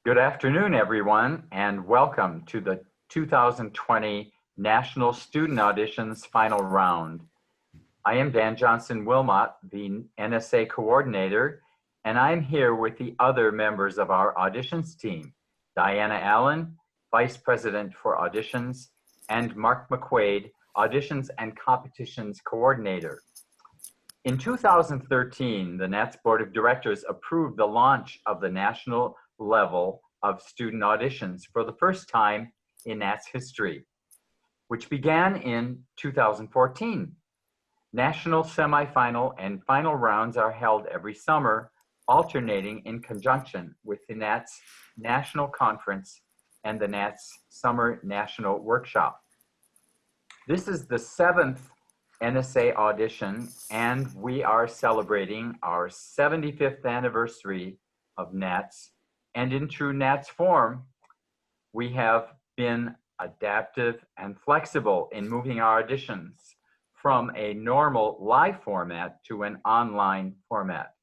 Good afternoon, everyone, and welcome to the 2020 National Student Auditions Final Round. I am Dan Johnson-Wilmot, the NSA coordinator, and I'm here with the other members of our auditions team, Diana Allen, Vice President for Auditions, and Mark McQuaid, Auditions and Competitions Coordinator. In 2013, the NATS Board of Directors approved the launch of the national level of student auditions for the first time in NATS history, which began in 2014. National semifinal and final rounds are held every summer, alternating in conjunction with the NATS National Conference and the NATS Summer National Workshop. This is the 7th NSA audition, and we are celebrating our 75th anniversary of NATS. And in true NATS form, we have been adaptive and flexible in moving our auditions from a normal live format to an online format.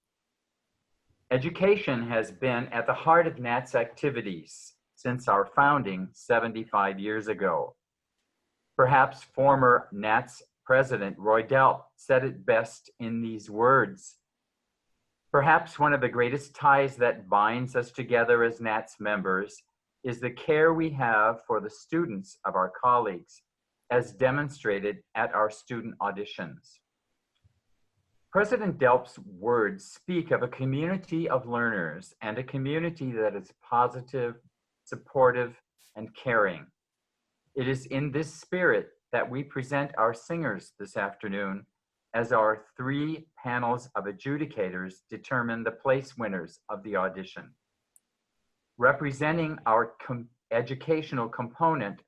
Education has been at the heart of NATS activities since our founding 75 years ago. Perhaps former NATS President Roy Delp said it best in these words: "Perhaps one of the greatest ties that binds us together as NATS members is the care we have for the students of our colleagues, as demonstrated at our student auditions." President Delp's words speak of a community of learners and a community that is positive, supportive, and caring. It is in this spirit that we present our singers this afternoon as our 3 panels of adjudicators determine the place winners of the audition. Representing our educational component,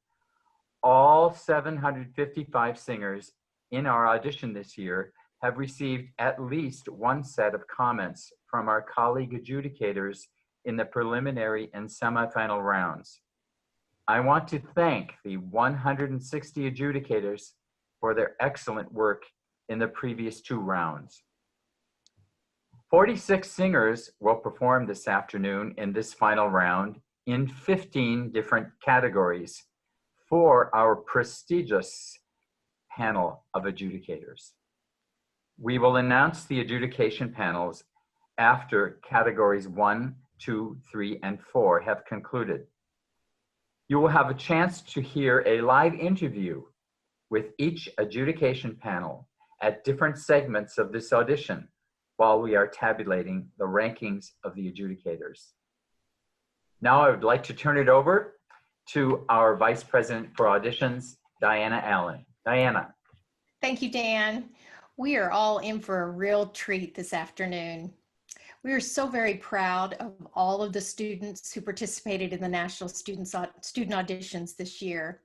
all 755 singers in our audition this year have received at least one set of comments from our colleague adjudicators in the preliminary and semifinal rounds. I want to thank the 160 adjudicators for their excellent work in the previous 2 rounds. 46 singers will perform this afternoon in this final round in 15 different categories for our prestigious panel of adjudicators. We will announce the adjudication panels after categories 1, 2, 3, and 4 have concluded. You will have a chance to hear a live interview with each adjudication panel at different segments of this audition while we are tabulating the rankings of the adjudicators. Now I would like to turn it over to our Vice President for Auditions, Diana Allen. Diana. Thank you, Dan. We are all in for a real treat this afternoon. We are so very proud of all of the students who participated in the National Student Auditions this year.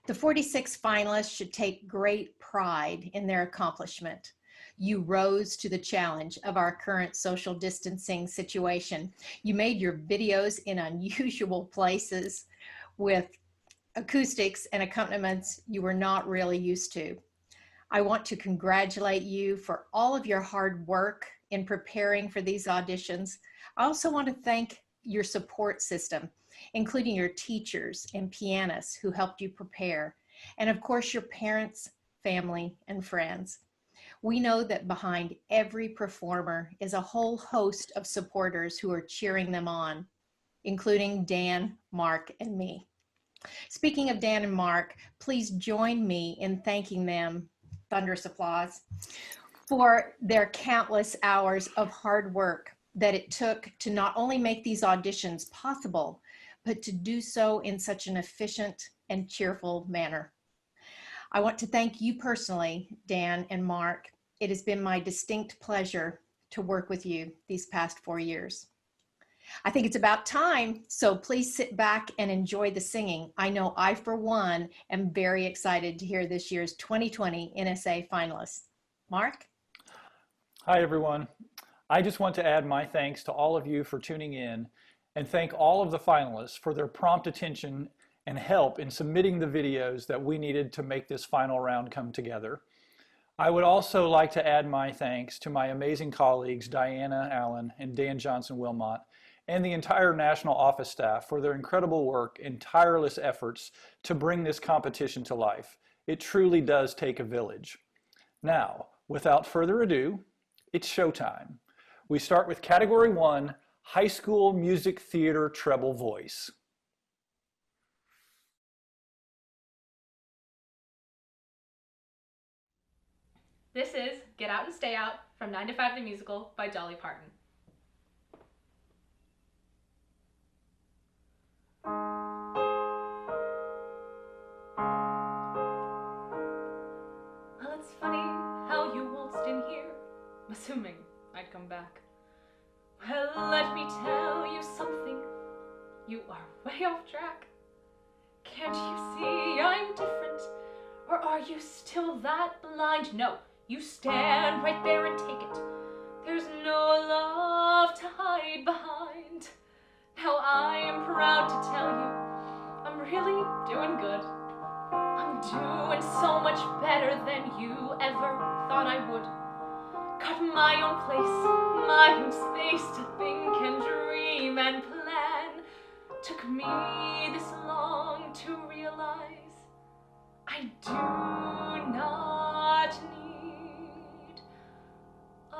The 46 finalists should take great pride in their accomplishment. You rose to the challenge of our current social distancing situation. You made your videos in unusual places with acoustics and accompaniments you were not really used to. I want to congratulate you for all of your hard work in preparing for these auditions. I also want to thank your support system, including your teachers and pianists who helped you prepare, and of course your parents, family, and friends. We know that behind every performer is a whole host of supporters who are cheering them on, including Dan, Mark, and me. Speaking of Dan and Mark, please join me in thanking them, thunderous applause, for their countless hours of hard work that it took to not only make these auditions possible, but to do so in such an efficient and cheerful manner. I want to thank you personally, Dan and Mark. It has been my distinct pleasure to work with you these past 4 years. I think it's about time, so please sit back and enjoy the singing. I know I, for one, am very excited to hear this year's 2020 NSA finalists. Mark? Hi, everyone. I just want to add my thanks to all of you for tuning in and thank all of the finalists for their prompt attention and help in submitting the videos that we needed to make this final round come together. I would also like to add my thanks to my amazing colleagues, Diana Allen and Dan Johnson-Wilmot, and the entire national office staff for their incredible work and tireless efforts to bring this competition to life. It truly does take a village. Now, without further ado, it's showtime. We start with Category 1, High School Music Theater Treble Voice. This is Get Out and Stay Out from 9 to 5 the Musical by Dolly Parton. Well, it's funny how you waltzed in here, assuming I'd come back. Well, let me tell you something, you are way off track. Can't you see I'm different, or are you still that blind? No, you stand right there and take it. There's no love to hide behind. Now I am proud to tell you, I'm really doing good. I'm doing so much better than you ever thought I would. Got my own place, my own space to think and dream and plan. Took me this long to realize I do not need a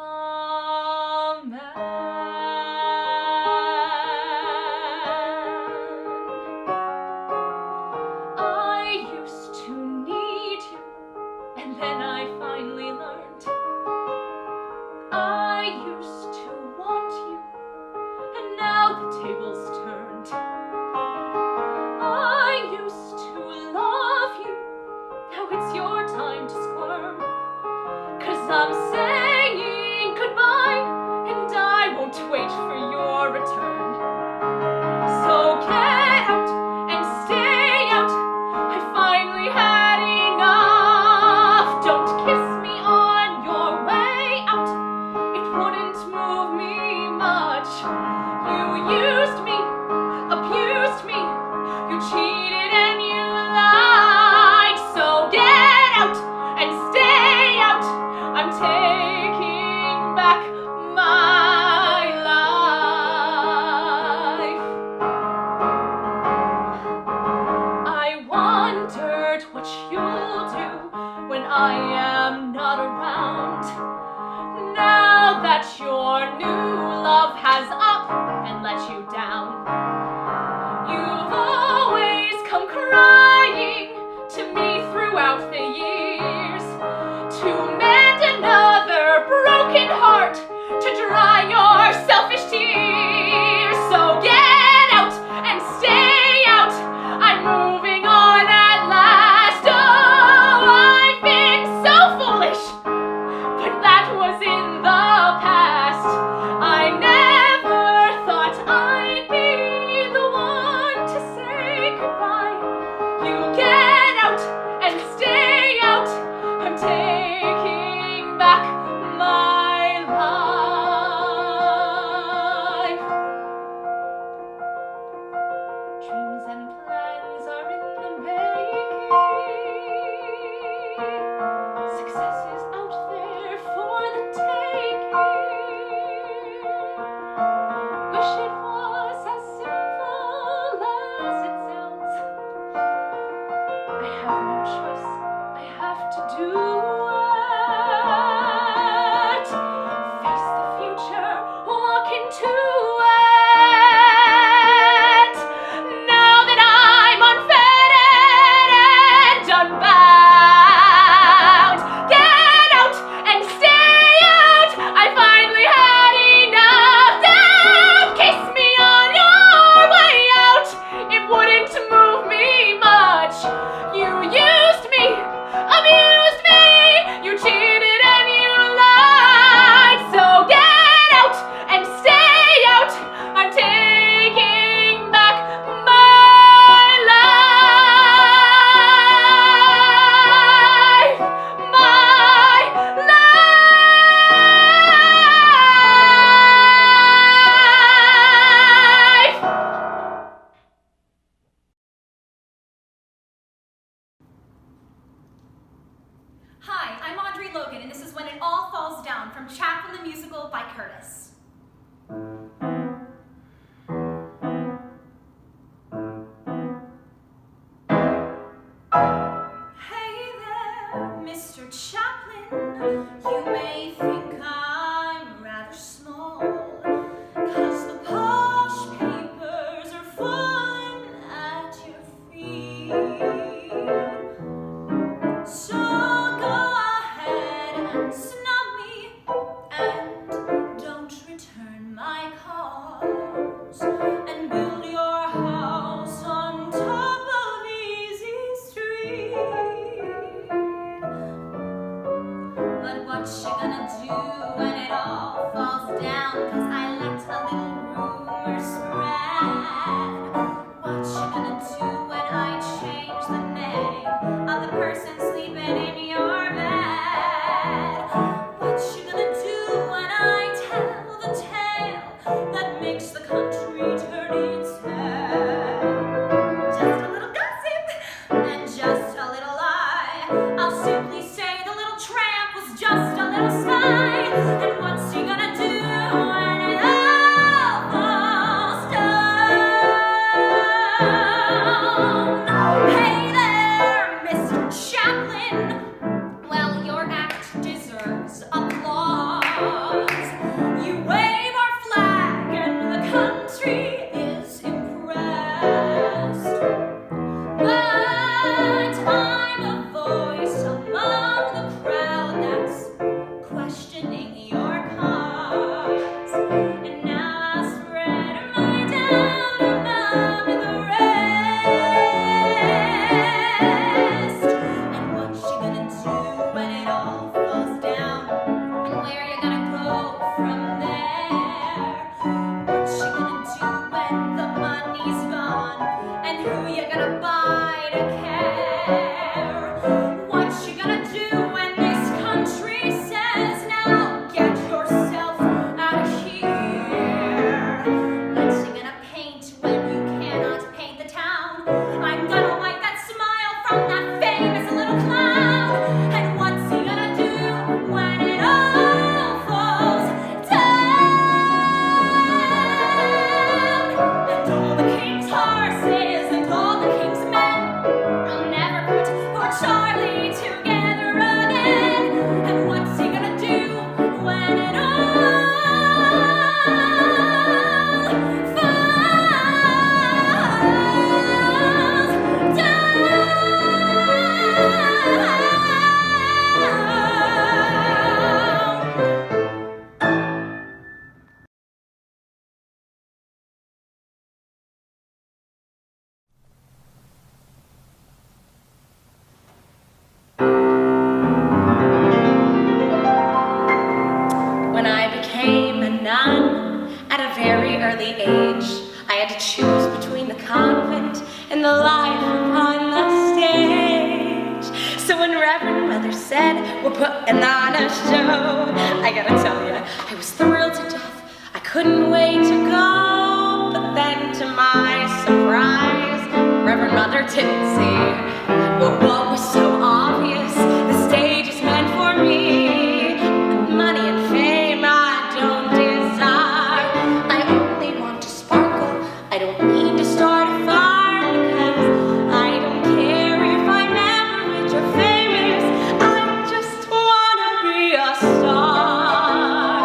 man. I used to need you, and then I finally learned. I used to want you, and now the tables turned. I used to love you, now it's your time to squirm. 'Cause I'm saying goodbye, and I won't wait for your return. So get out and stay out, I finally had enough. Don't kiss me on your way out, it wouldn't move me much. You used me, abused me, you cheated and you lied. So get out and stay out, I'm taking back my life. I wondered what you'll do when I am not around. Now that you're new walls and build your house on top of easy street. But what you gonna do when it all falls down? 'Cause I let a little rumor spread. What you gonna do when I change the name of the person sleeping in your bed? What you gonna do when I tell the tale that makes the country turn its head? Just a little gossip and just a little lie. I'll simply say the little tramp was just a little spy. And what's he gonna do when it all falls down? Hey there, Mr. Chaplin. Well, your act deserves applause. You wave our flag and the country is impressed. But I'm a voice among the crowd that's questioning your cause. And now I'll spread my doubt among the rest. And what you gonna do when it all falls down? And where you gonna go from there? What you gonna do when the money's gone? And who you gonna buy to care? What you gonna do when this country says, now get yourself out of here? What you gonna paint when you cannot paint the town? I'm gonna wipe that smile from that famous little clown. And what's he gonna do when it all falls down? And all the king's horses and all the king's men will never put poor Charlie together again. And what's he gonna do when it all falls down? When I became a nun at a very early age, I had to choose between the convent and the life upon the stage. So when Reverend Mother said, we're putting on a show, I gotta tell you, I was thrilled to death. I couldn't wait to go, but then to my surprise, Reverend Mother didn't see what was so obvious. The stage is meant for me. Money and fame I don't desire. I only want to sparkle. I don't need to start a fire, because I don't care if I'm ever rich or famous. I just wanna be a star.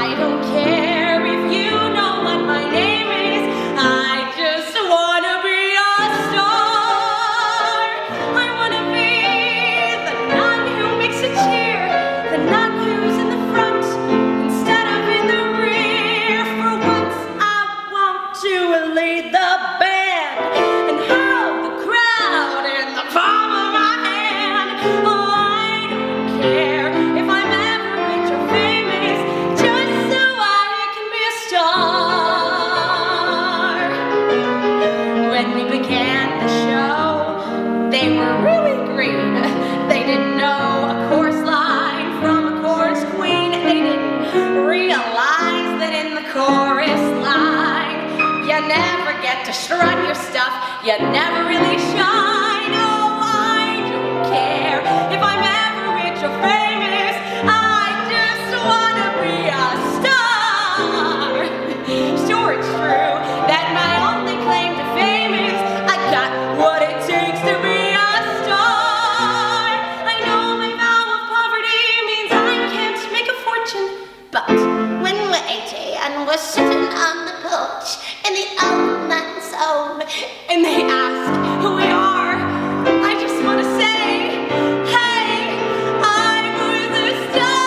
I don't care if you know what my name is. I just wanna be a star. I wanna be the nun who makes a cheer, the nun who's in the front instead of in the rear. For once I want to lead the band and hold the crowd in the palm of my hand. Oh, I don't care if I'm ever rich or famous, just so I can be a star. When we began the show, they were really green. They didn't know a chorus line from a chorus queen. They didn't realize that in the chorus line, you never get to strut your stuff. You never really shine. Oh, I don't care if I'm ever rich or famous. I just wanna be a star. Sure, it's true that my only claim to fame is I got what it takes to be a star. I know my vow of poverty means I can't make a fortune, but when we're 80 and we're sitting on the porch in the old man's home, and they ask who we are, I just want to say, hey, I was a star.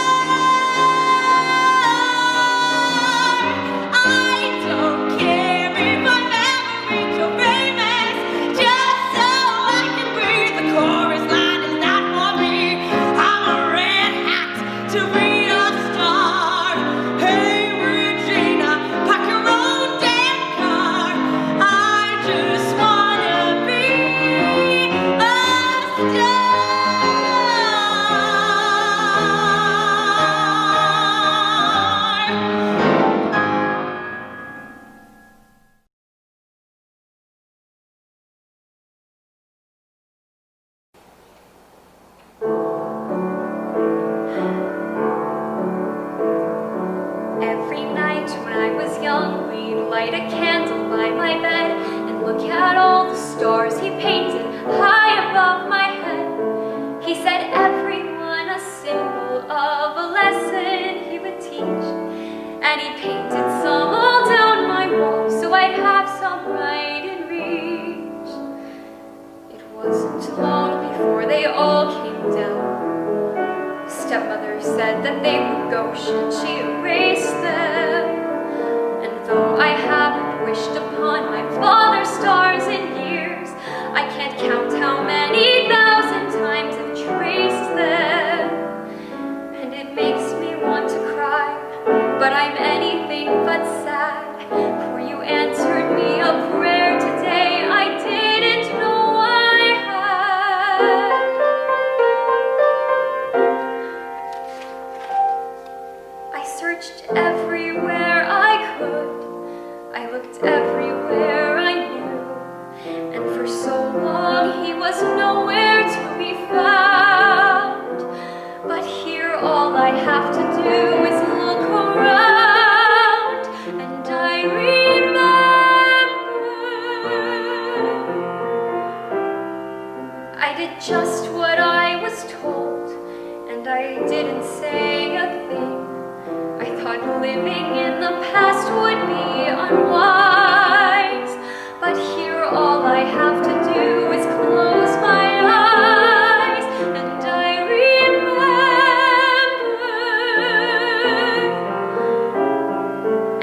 I night when I was young, we'd light a candle by my bed and look at all the stars he painted high above my head. He said everyone a symbol of a lesson he would teach, and he painted some all down my wall so I'd have some right in reach. It wasn't long before they all came down. Stepmother said that they were gauche and she erased them. And though I haven't wished upon my father's stars in years, I can't count how many thousand times I've traced them. And it makes me want to cry, but I'm anything but sad, for you answered me a prayer today I didn't know I had. I searched everywhere I could, I looked everywhere I knew, and for so long he was nowhere to be found. But here all I have to do is look around, and I remember I did just what I was told, and I didn't say a thing. I thought living in the past would be unwise, but here all I have to do is close my eyes, and I remember.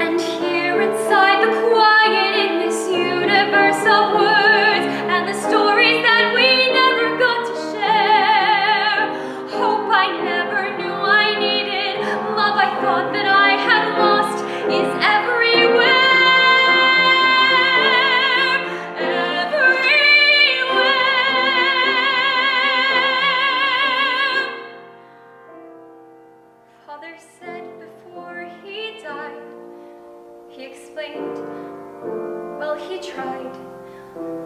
And here inside the quiet in this universe of words, and the stories that we never got to share, hope I never knew I needed, love I thought that I had lost is everywhere, everywhere. Father said before he died, he explained, well, he tried.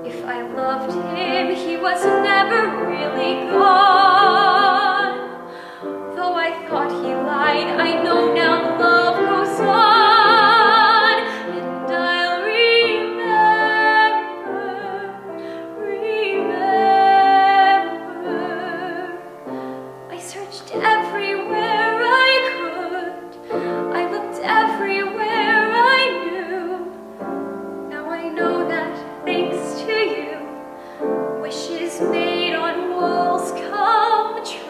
If I loved him, he was never really gone. Though I thought he lied, I know now love goes on, and I'll remember. I searched everywhere I could, I looked everywhere I knew. Now I know that thanks to you, wishes made on walls come true.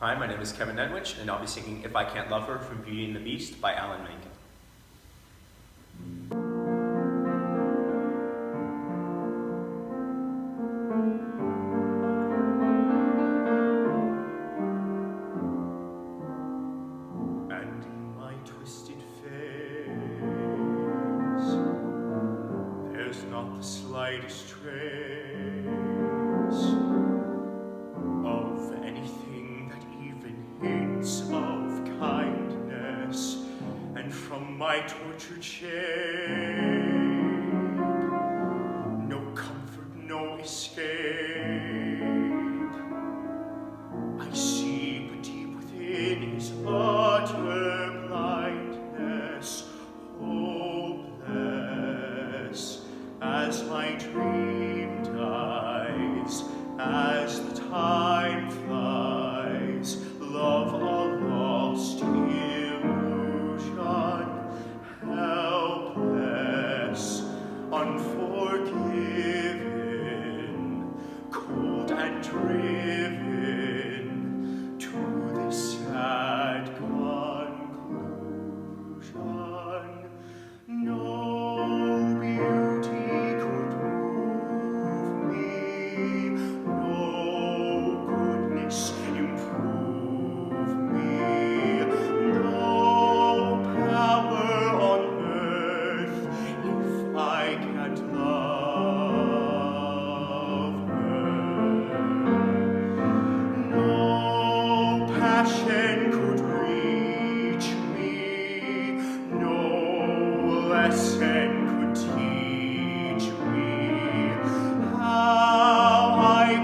Hi, my name is Kevin Nedwich, and I'll be singing If I Can't Love Her from Beauty and the Beast by Alan Menken. And in my twisted face, there's not the slightest trace of anything that even hints of kindness. And from my tortured shape, no comfort, no escape. I see, but deep within is utter blindness, hopeless, as my dream dies, as the time flies, love a lost illusion, helpless, unforgiven, cold and driven to this sad conclusion. No beauty could move me, no goodness improve me, no power on earth if I can't love her. No passion could reach me, no lesson could teach me how I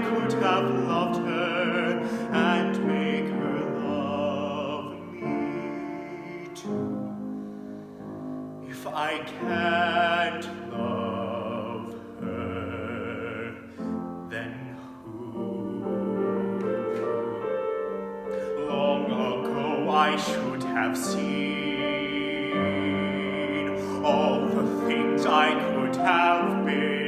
could have loved her and make her love me too. If I can't love her, then who? Long ago I should have seen all the things I could have been.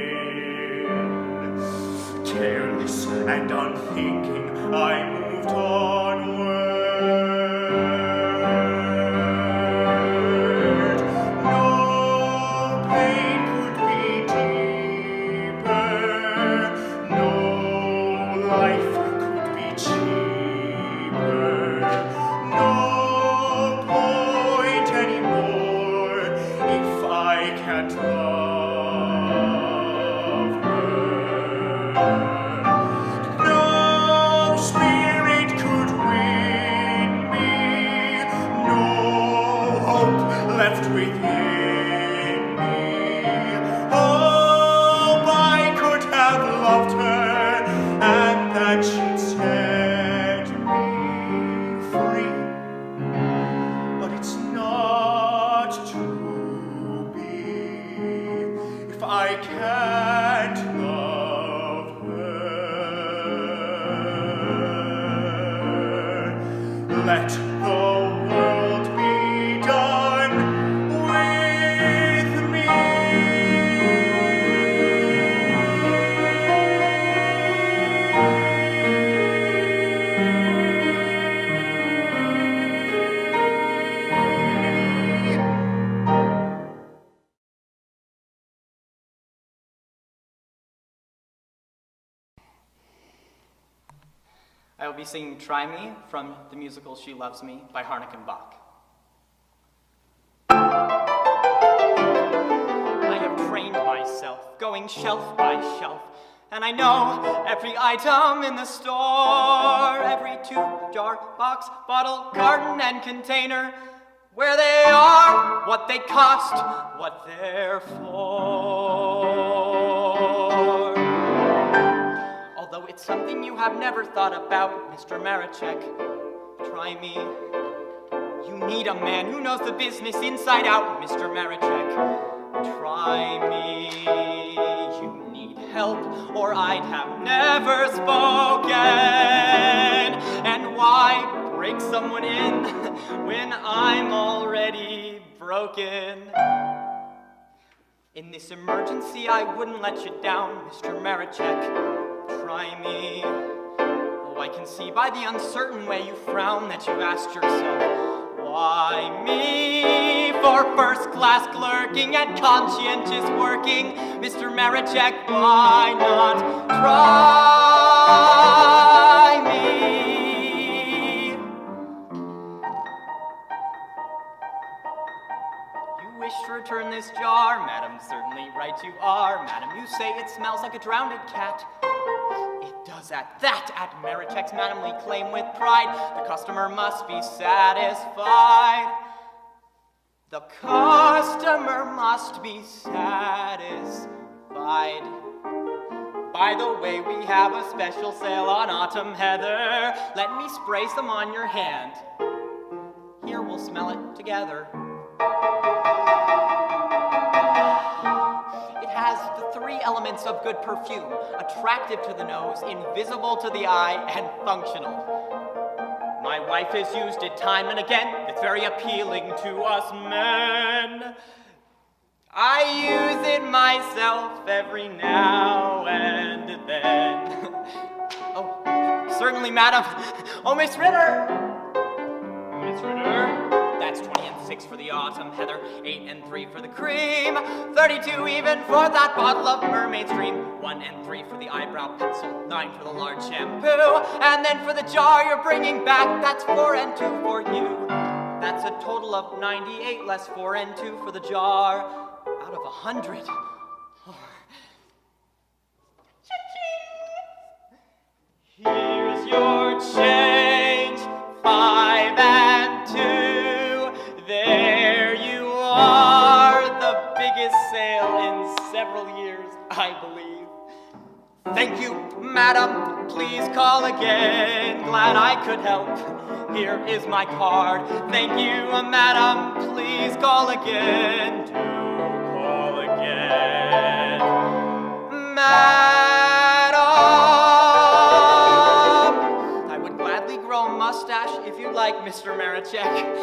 Careless and unthinking, I moved onward. No pain could be deeper, no life could be cheaper, no point anymore if I can't love her. No spirit could win me, no hope left within me. Hope I could have loved her and that she'd set me free. But it's not to be if I can't love her. Let the world be done with me. I will be singing Try Me from the musical She Loves Me by Harnick and Bach. I have trained myself, going shelf by shelf, and I know every item in the store, every tube, jar, box, bottle, carton, and container, where they are, what they cost, what they're for. Although it's something you have never thought about, Mr. Marichek, try me. You need a man who knows the business inside out, Mr. Marichek. Try me. You need help, or I'd have never spoken. And why break someone in when I'm already broken? In this emergency, I wouldn't let you down, Mr. Marichek. Try me. Though I can see by the uncertain way you frown that you've asked yourself, why me? For first class clerking and conscientious working, Mr. Marichek, why not try me? You wish to return this jar, madam, certainly right you are. Madam, you say it smells like a drowned cat. It does at that, at Marichek's madamly claim with pride. The customer must be satisfied. The customer must be satisfied. By the way, we have a special sale on autumn heather. Let me spray some on your hand. Here, we'll smell it together. It has the three elements of good perfume: attractive to the nose, invisible to the eye, and functional. My wife has used it time and again. It's very appealing to us men. I use it myself every now and then. Oh, certainly, madam. Oh, Miss Ritter! Miss Ritter? That's 20 and 6 for the autumn heather, 8 and 3 for the cream, 32 even for that bottle of Mermaid's Dream, 1 and 3 for the eyebrow pencil, 9 for the large shampoo, and then for the jar you're bringing back, that's 4 and 2 for you. That's a total of 98 less 4 and 2 for the jar, out of 100. Oh. Cha-ching! Here's your change, 5 and 2. There you are, the biggest sale in several years, I believe. Thank you, madam. Please call again. Glad I could help. Here is my card. Thank you, madam. Please call again. Do call again. Madam, I would gladly grow a mustache if you'd like, Mr. Marichek.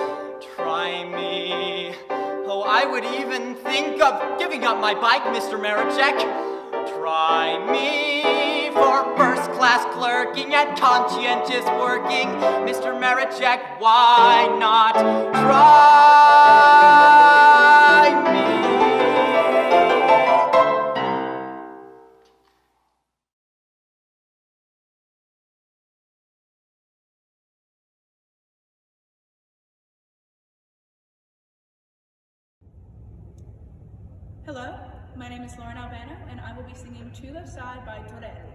Try me. Oh, I would even think of giving up my bike, Mr. Marichek. Try me for first-class clerking and conscientious working, Mr. Marichek. Why not try me? Hello, my name is Lauren Albano, and I will be singing Tu lo sai by Torelli.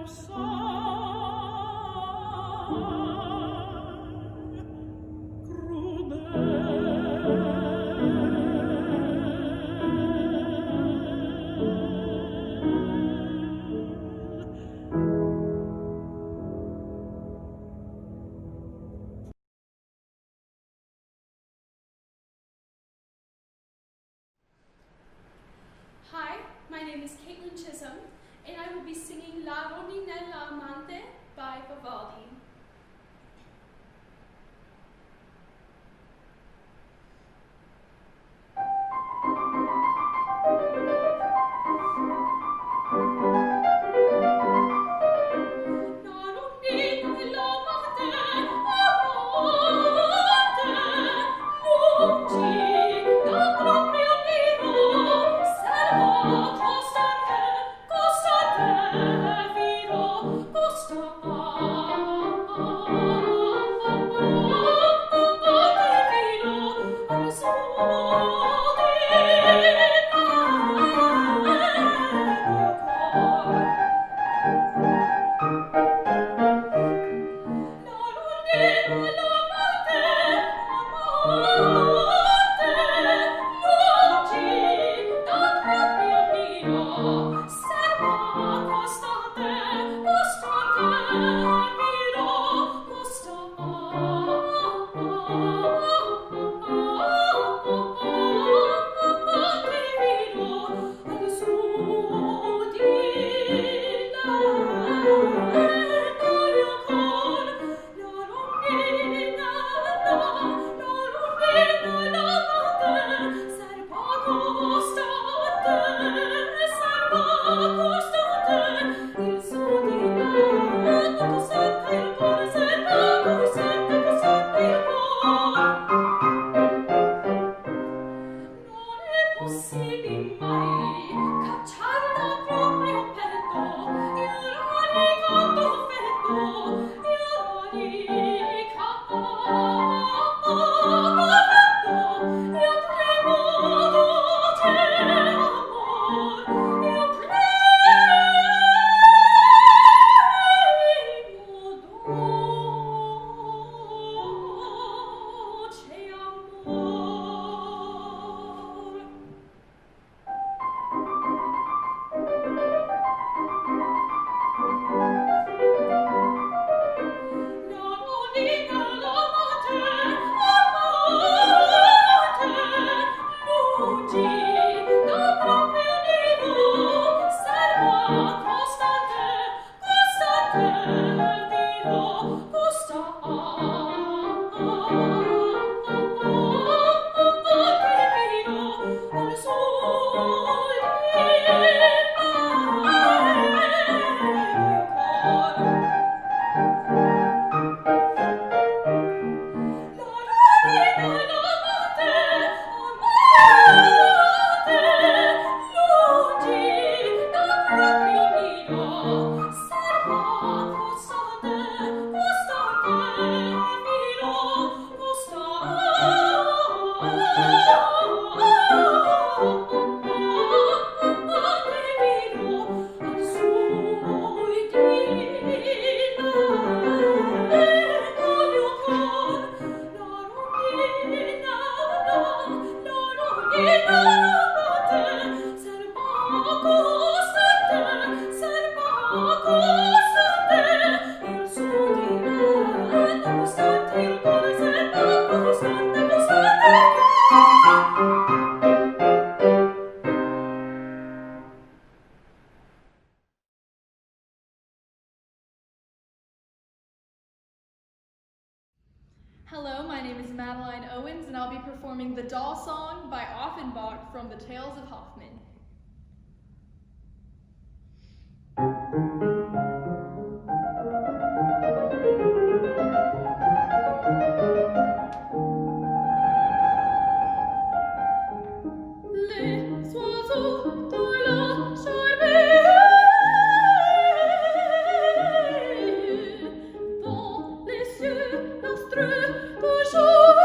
Hi, my name is Caitlin Chisholm, and I will be singing La Rondinella Amante by Vivaldi. Hello, my name is Madeline Owens, and I'll be performing the Doll Song by Offenbach from the Tales of Hoffmann. Les oiseaux de la charmée dans les cieux astreux toujours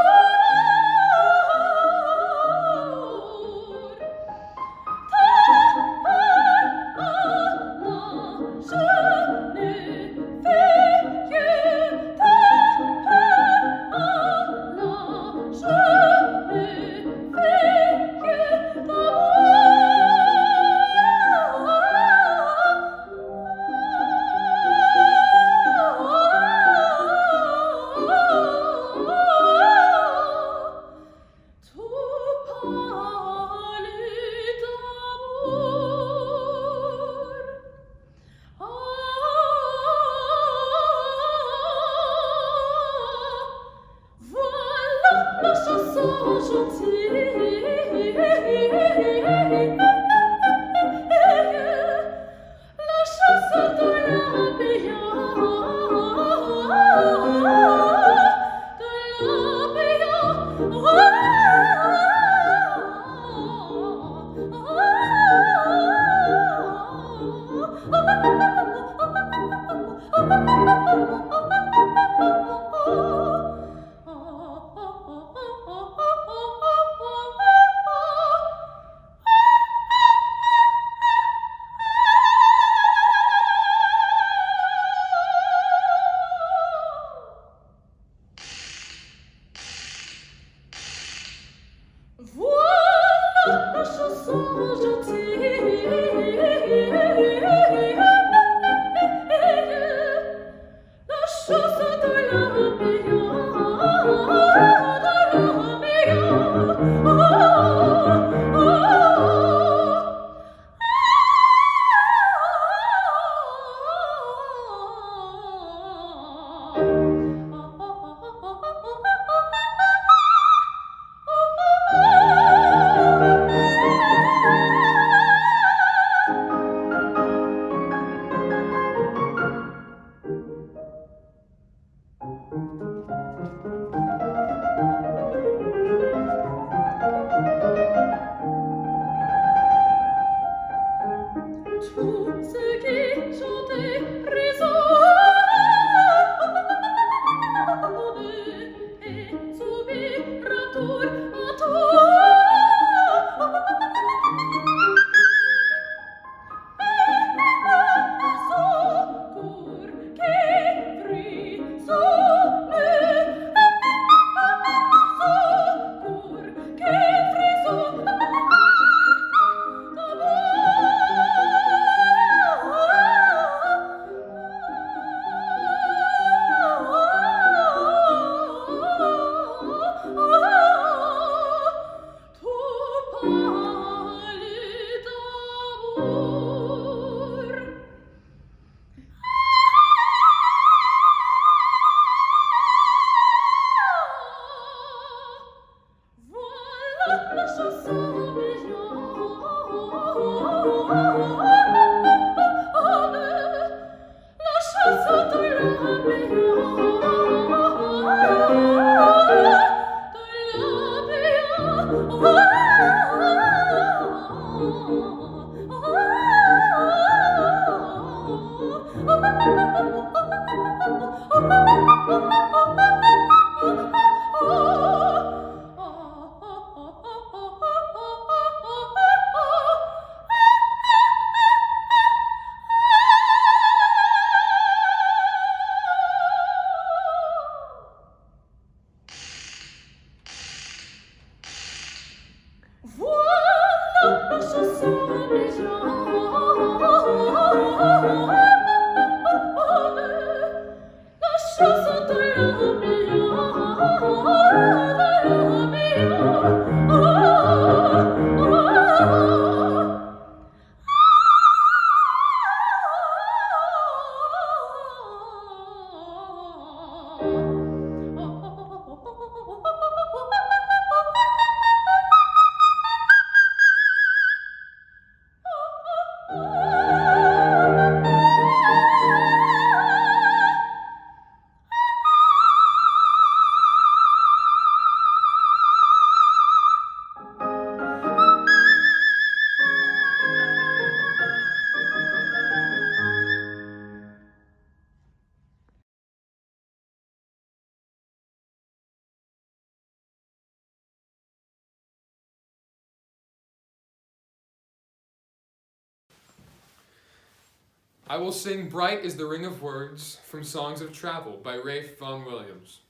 I will sing Bright is the Ring of Words from Songs of Travel by Rafe Vaughan Williams.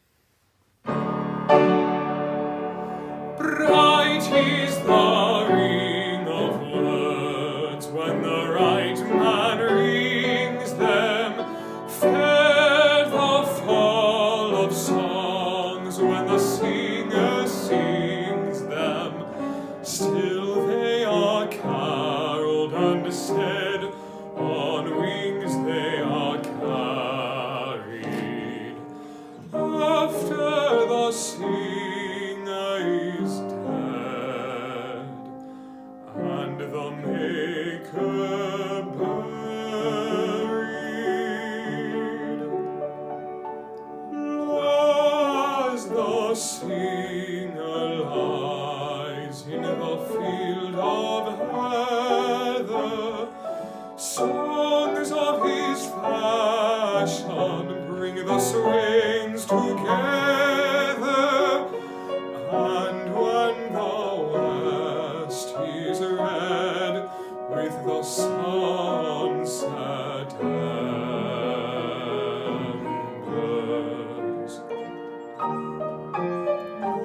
Bright is the ring of words when the right man rings them. Fair the fall of songs when the singer sings them. Still they are caroled and said, on wings they are carried. After the singer is dead, and the maker buried, as the singer lies in the field of heather, songs of his fashion bring the swains together, and when the west is red with the sunset embers, the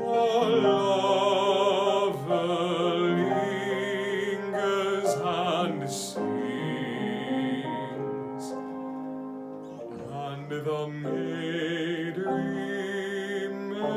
lover lingers and sings, and the maid remembers.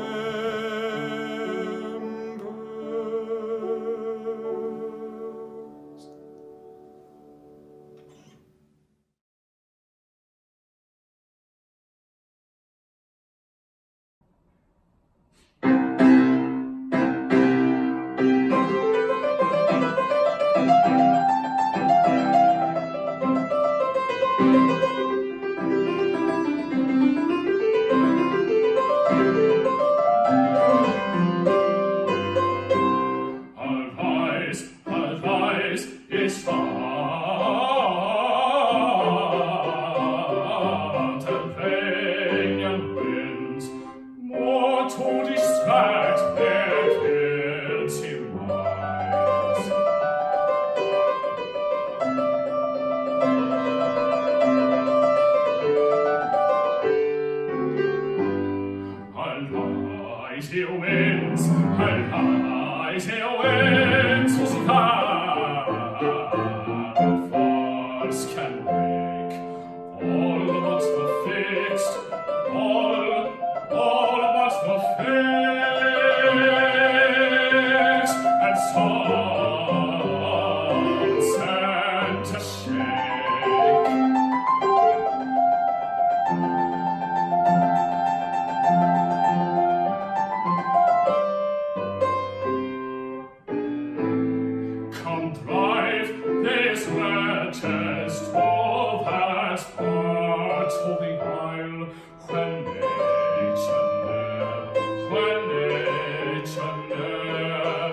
Advice is far to venial winds, more to distract their guilty minds. Advice he wins, advice he wins, whose false can break all but the fixed, all but the fixed, and songs sent to shake. Contrive these wretches to pass part of the isle when nature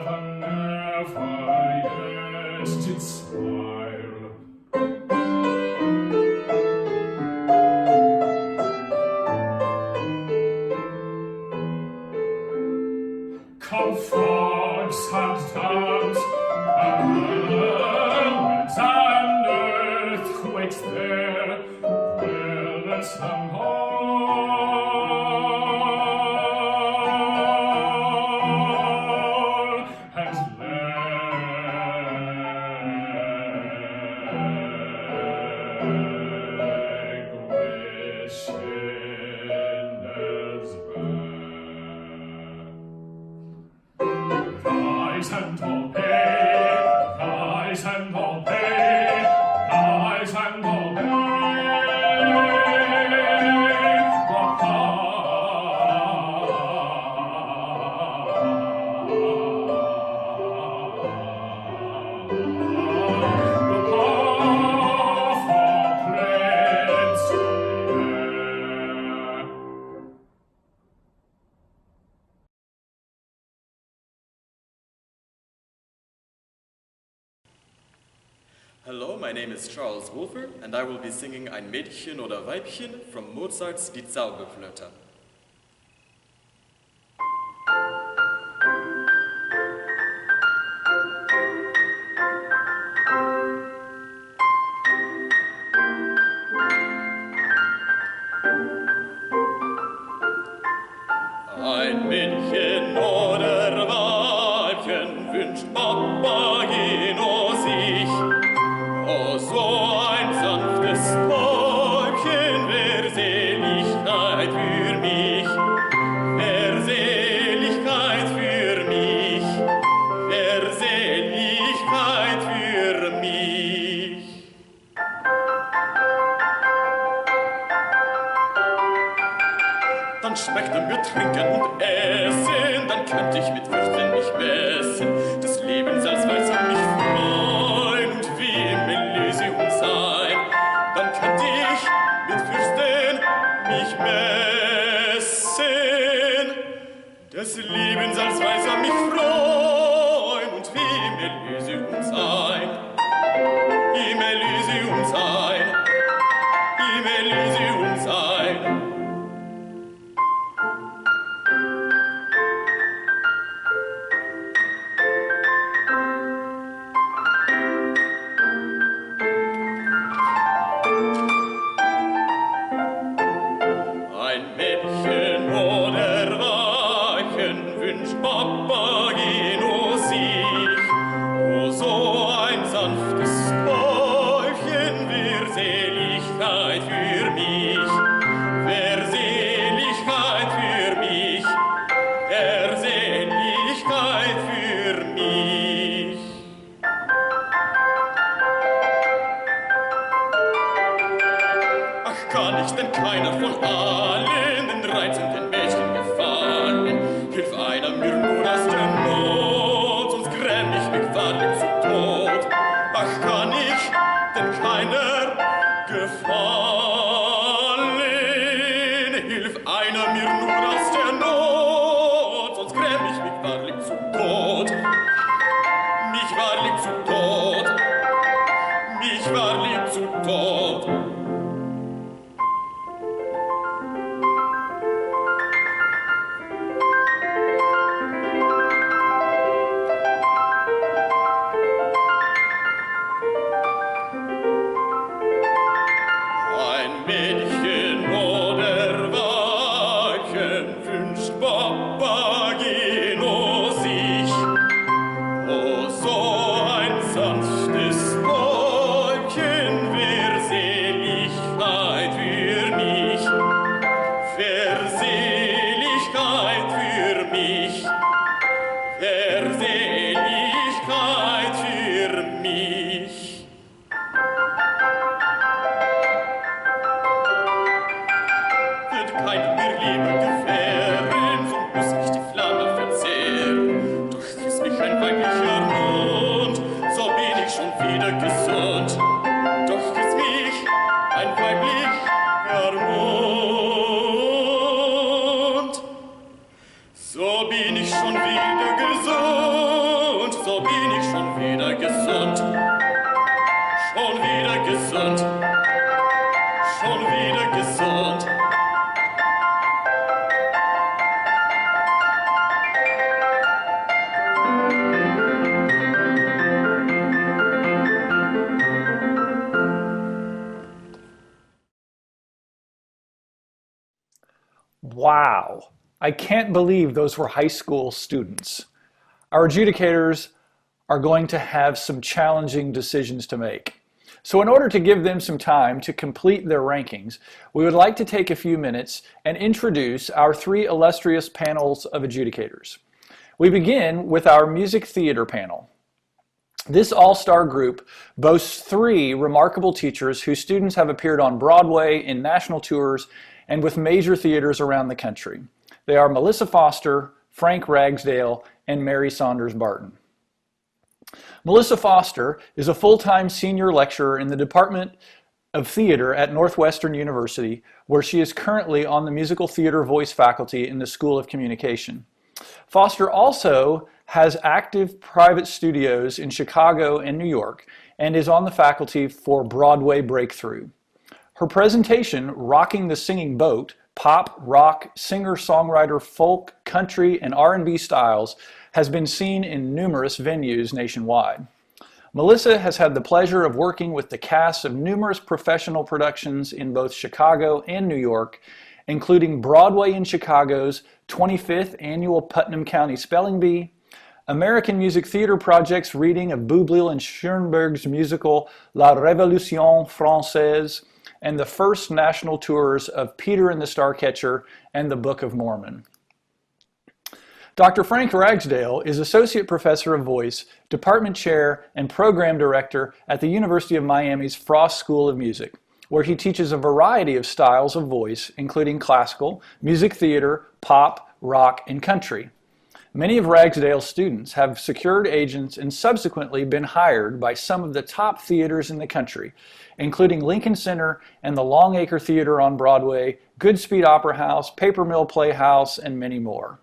never yet did smile. of frogs and dance, and earthquakes there, violence and all, and languish in despair. Rise and obey, rise and obey, rise and Hello, my name is Charles Wolfer, and I will be singing Ein Mädchen oder Weibchen from Mozart's Die Zauberflöte. Ein Mädchen oder Weibchen wünscht Papageno sich. Oh, so ein sanftes Täubchen, wär Seligkeit für mich, wär Seligkeit für mich, wär Seligkeit für mich. Dann schmeckte mir Trinken und Essen, dann könnte ich mit Fürchten mich messen, des Lebens als weiß an mich freuen und wie im Elysium sein. Dann könnte ich mit Fürsten mich messen, des Lebens als weiß an mich freuen und wie im Elysium sein. Im Elysium sein, im Elysium sein. Ein Mädchen oder Weibchen wünscht Papageno sich. Oh, so ein sanftes Bäuchchen wär Seligkeit für mich, wär Seligkeit für mich, wär Seligkeit für mich. Ach, kann ich denn keiner von allen den reizenden Mädchen gefallen? Hilf einer mir nur aus der Not, sonst gräm ich mich wahrlich zu Tod. Ach, kann ich denn keiner gefallen? Hilf einer mir nur aus der Not, sonst gräm ich mich wahrlich zu Tod. Mich wahrlich zu Tod, mich wahrlich zu Tod. Ein Mädchen oder Weibchen wünscht Papageno sich. Oh, so ein sanftes Bäumchen wär Seligkeit für mich, wär Seligkeit für mich, wär Seligkeit für mich. Wird keiner mir lieber gefähren, so muss ich die Flamme verzehren. Doch küsst mich ein weiblicher Mund, so bin ich schon wieder gesund. Doch küsst mich ein weiblicher Mund, so bin ich schon wieder gesund, so bin ich schon wieder gesund. Schon wieder gesund, schon wieder gesund. Wow, I can't believe those were high school students. Our adjudicators are going to have some challenging decisions to make. So in order to give them some time to complete their rankings, we would like to take a few minutes and introduce our three illustrious panels of adjudicators. We begin with our music theater panel. This all-star group boasts three remarkable teachers whose students have appeared on Broadway, in national tours, and with major theaters around the country. They are Melissa Foster, Frank Ragsdale, and Mary Saunders Barton. Melissa Foster is a full-time senior lecturer in the Department of Theater at Northwestern University, where she is currently on the musical theater voice faculty in the School of Communication. Foster also has active private studios in Chicago and New York and is on the faculty for Broadway Breakthrough. Her presentation, Rocking the Singing Boat, pop, rock, singer-songwriter, folk, country, and R&B styles, has been seen in numerous venues nationwide. Melissa has had the pleasure of working with the cast of numerous professional productions in both Chicago and New York, including Broadway in Chicago's 25th Annual Putnam County Spelling Bee, American Music Theater Project's reading of Boublil and Schoenberg's musical La Révolution Française, and the first national tours of Peter and the Starcatcher and the Book of Mormon. Dr. Frank Ragsdale is Associate Professor of Voice, Department Chair, and Program Director at the University of Miami's Frost School of Music, where he teaches a variety of styles of voice, including classical, music theater, pop, rock, and country. Many of Ragsdale's students have secured agents and subsequently been hired by some of the top theaters in the country, including Lincoln Center and the Longacre Theater on Broadway, Goodspeed Opera House, Paper Mill Playhouse, and many more.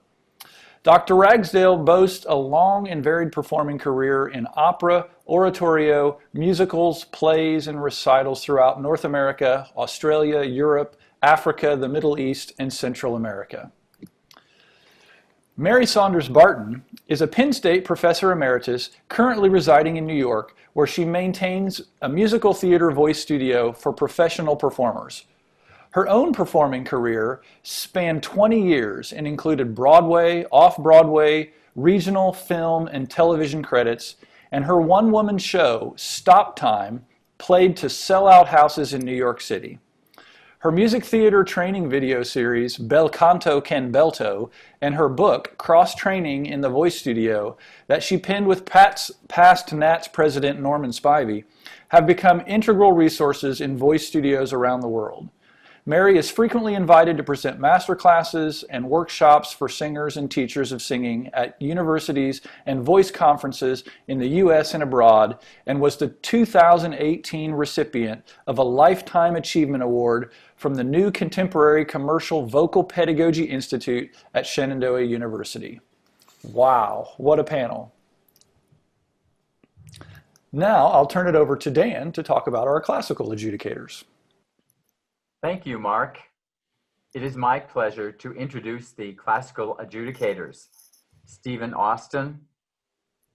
Dr. Ragsdale boasts a long and varied performing career in opera, oratorio, musicals, plays, and recitals throughout North America, Australia, Europe, Africa, the Middle East, and Central America. Mary Saunders Barton is a Penn State Professor Emeritus currently residing in New York, where she maintains a musical theater voice studio for professional performers. Her own performing career spanned 20 years and included Broadway, off-Broadway, regional, film, and television credits, and her one-woman show, Stop Time, played to sell-out houses in New York City. Her music theater training video series, Bel Canto Can Belto, and her book, Cross Training in the Voice Studio, that she penned with past NATS president Norman Spivey, have become integral resources in voice studios around the world. Mary is frequently invited to present master classes and workshops for singers and teachers of singing at universities and voice conferences in the U.S. and abroad, and was the 2018 recipient of a Lifetime Achievement Award from the New Contemporary Commercial Vocal Pedagogy Institute at Shenandoah University. Wow, what a panel. Now I'll turn it over to Dan to talk about our classical adjudicators. Thank you, Mark. It is my pleasure to introduce the classical adjudicators, Stephen Austin,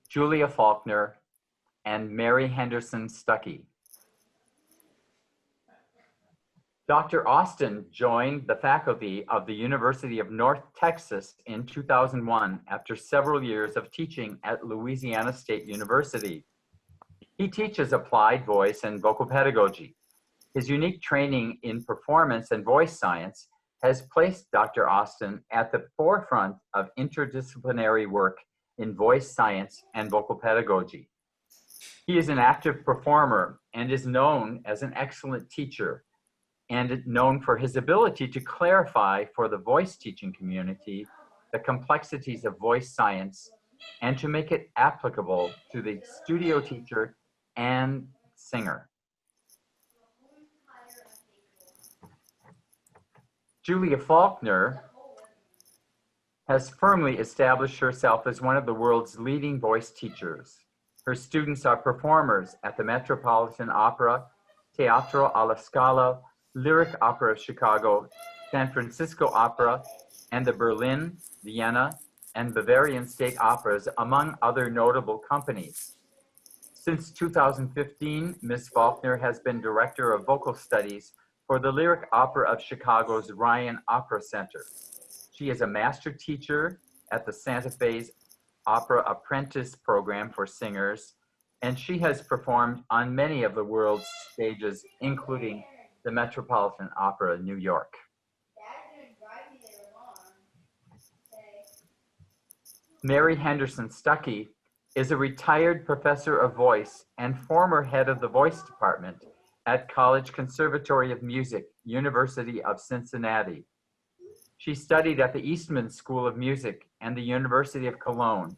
Julia Faulkner, and Mary Henderson Stuckey. Dr. Austin joined the faculty of the University of North Texas in 2001 after several years of teaching at Louisiana State University. He teaches applied voice and vocal pedagogy. His unique training in performance and voice science has placed Dr. Austin at the forefront of interdisciplinary work in voice science and vocal pedagogy. He is an active performer and is known as an excellent teacher, and known for his ability to clarify for the voice teaching community the complexities of voice science and to make it applicable to the studio teacher and singer. Julia Faulkner has firmly established herself as one of the world's leading voice teachers. Her students are performers at the Metropolitan Opera, Teatro alla Scala, Lyric Opera of Chicago, San Francisco Opera, and the Berlin, Vienna, and Bavarian State Operas, among other notable companies. Since 2015, Ms. Faulkner has been Director of Vocal Studies for the Lyric Opera of Chicago's Ryan Opera Center. She is a master teacher at the Santa Fe's Opera Apprentice Program for singers, and she has performed on many of the world's stages, including the Metropolitan Opera in New York. Mary Henderson Stuckey is a retired professor of voice and former head of the voice department at College Conservatory of Music, University of Cincinnati. She studied at the Eastman School of Music and the University of Cologne.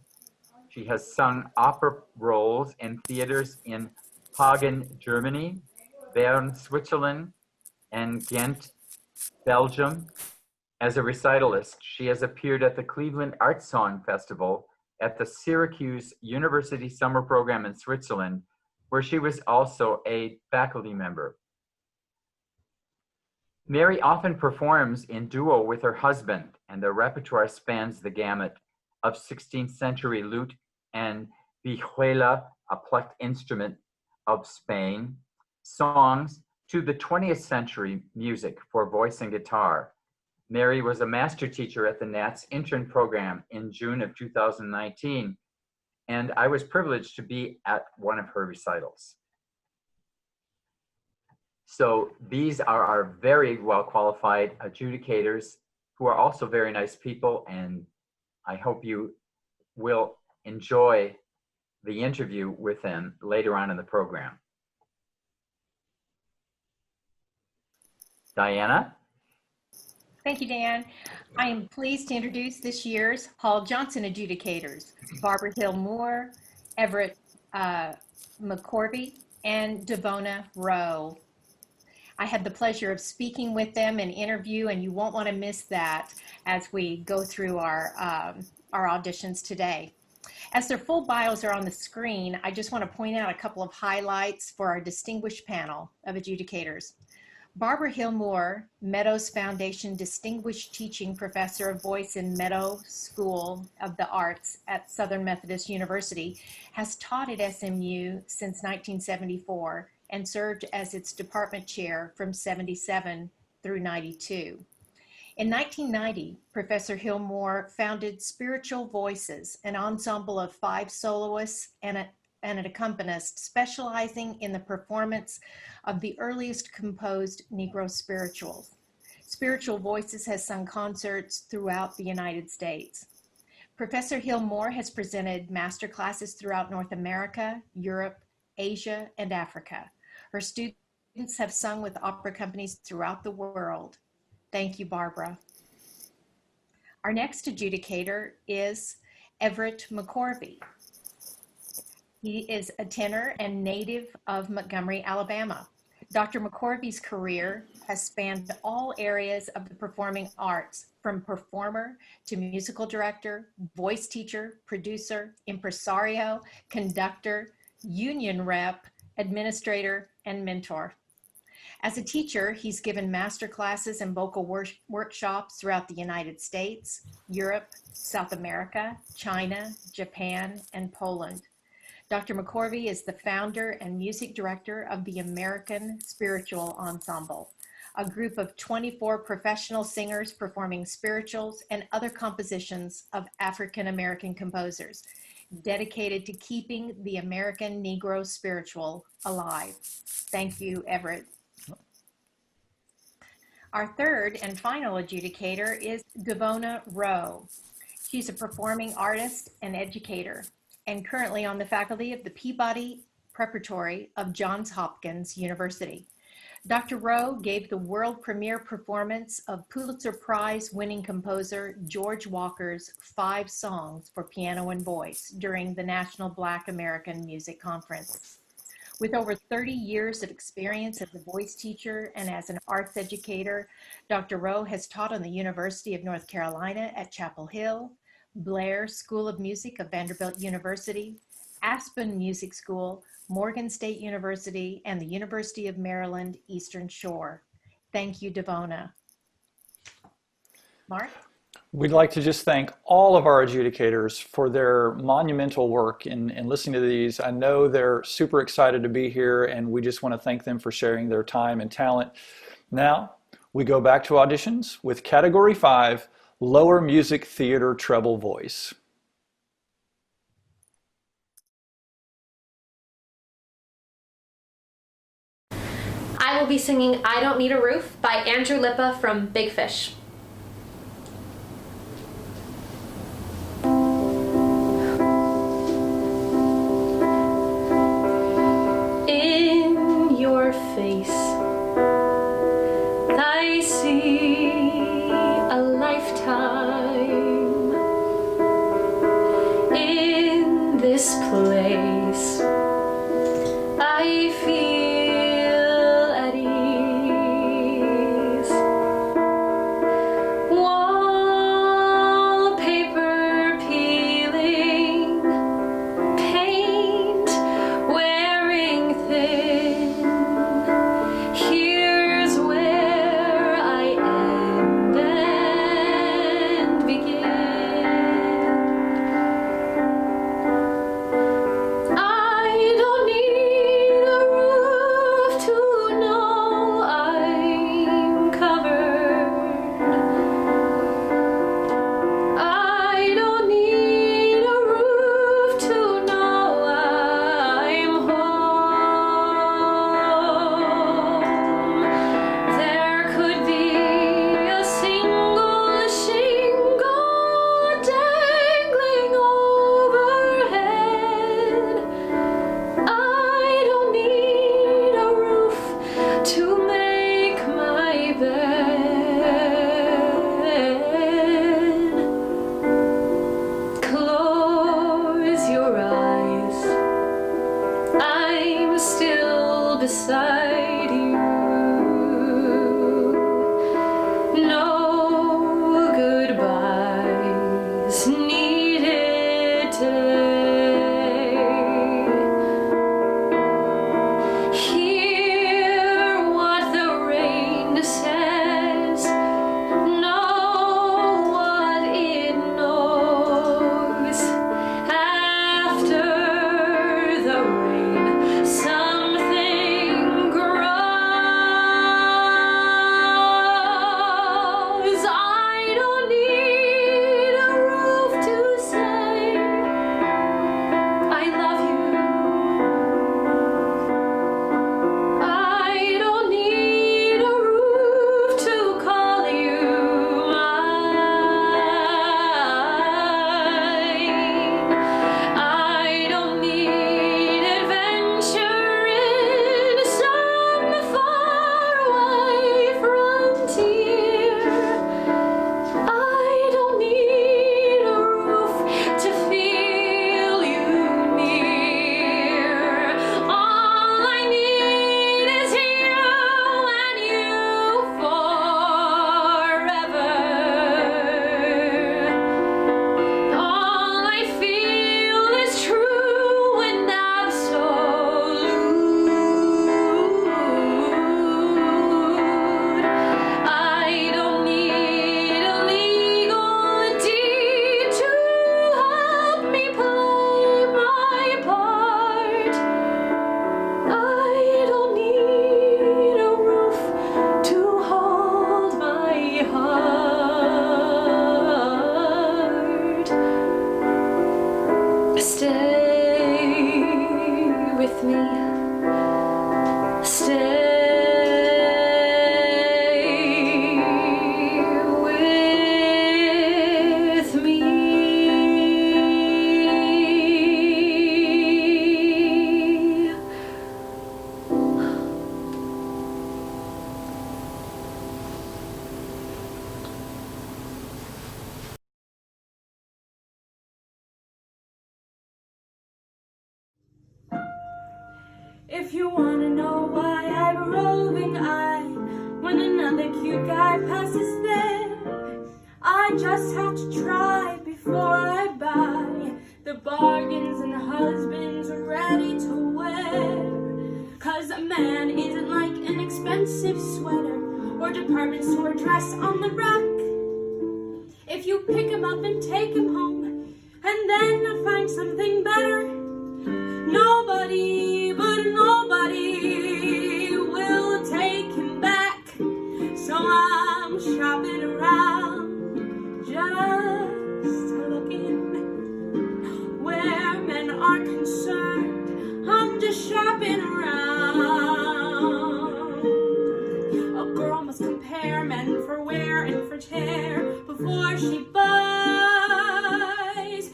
She has sung opera roles in theaters in Hagen, Germany, Bern, Switzerland, and Ghent, Belgium. As a recitalist, she has appeared at the Cleveland Art Song Festival, at the Syracuse University Summer Program in Switzerland, where she was also a faculty member. Mary often performs in duo with her husband, and their repertoire spans the gamut of 16th century lute and vihuela, a plucked instrument of Spain, songs, to the 20th century music for voice and guitar. Mary was a master teacher at the NATS intern program in June of 2019, and I was privileged to be at one of her recitals. So these are our very well qualified adjudicators who are also very nice people, and I hope you will enjoy the interview with them later on in the program. Diana? Thank you, Dan. I am pleased to introduce this year's Hall Johnson adjudicators, Barbara Hill Moore, Everett McCorvey, and Devona Rowe. I had the pleasure of speaking with them in interview, and you won't want to miss that as we go through our auditions today. As their full bios are on the screen, I just want to point out a couple of highlights for our distinguished panel of adjudicators. Barbara Hill Moore, Meadows Foundation Distinguished Teaching Professor of Voice in Meadow School of the Arts at Southern Methodist University, has taught at SMU since 1974 and served as its department chair from 77 through 92. In 1990, Professor Hill Moore founded Spiritual Voices, an ensemble of 5 soloists and an accompanist specializing in the performance of the earliest composed Negro spirituals. Spiritual Voices has sung concerts throughout the United States. Professor Hill Moore has presented master classes throughout North America, Europe, Asia, and Africa. Her students have sung with opera companies throughout the world. Thank you, Barbara. Our next adjudicator is Everett McCorvey. He is a tenor and native of Montgomery, Alabama. Dr. McCorvey's career has spanned all areas of the performing arts, from performer to musical director, voice teacher, producer, impresario, conductor, union rep, administrator, and mentor. As a teacher, he's given master classes and vocal workshops throughout the United States, Europe, South America, China, Japan, and Poland. Dr. McCorvey is the founder and music director of the American Spiritual Ensemble, a group of 24 professional singers performing spirituals and other compositions of African American composers, dedicated to keeping the American Negro spiritual alive. Thank you, Everett. Our third and final adjudicator is Devona Rowe. She's a performing artist and educator, and currently on the faculty of the Peabody Preparatory of Johns Hopkins University. Dr. Rowe gave the world premiere performance of Pulitzer Prize winning composer George Walker's 5 songs for piano and voice during the National Black American Music Conference. With over 30 years of experience as a voice teacher and as an arts educator, Dr. Rowe has taught on the University of North Carolina at Chapel Hill, Blair School of Music of Vanderbilt University, Aspen Music School, Morgan State University, and the University of Maryland Eastern Shore. Thank you, Devona. Mark? We'd like to just thank all of our adjudicators for their monumental work in listening to these. I know they're super excited to be here, and we just want to thank them for sharing their time and talent. Now, we go back to auditions with Category 5, Lower Music Theater Treble Voice. I will be singing I Don't Need a Roof by Andrew Lippa from Big Fish. In your face, I see a lifetime. In this place, I feel at ease. Wallpaper peeling, paint wearing thin. Here's where I end and begin. I don't need a roof to know I'm covered. I don't need a roof to know I'm home. There could be a single shingle dangling overhead. I don't need a roof to make my bed. Close your eyes. I'm still beside you. No goodbyes needed today. Hear what the rain says. Know what it knows. After the rain, something grows. I don't need a roof to say I love you. I don't need a roof to call you mine. I don't need adventure in some faraway frontier. I don't need a roof to feel you near. All I need is you and you forever. All I feel is true and absolute. I don't need a legal deed to help me play my part. I don't need a roof to hold my heart. Stay with me. Stay with me. If you wanna know why I have a roving eye when another cute guy passes there, I just have to try before I buy the bargains and husbands are ready to wear. 'Cause a man isn't like an expensive sweater or department store dress on the rack. If you pick him up and take him home and then find something better, nobody but nobody will take him back. I'm shopping around, just looking where men are concerned. I'm just shopping around. A girl must compare men for wear and for tear before she buys.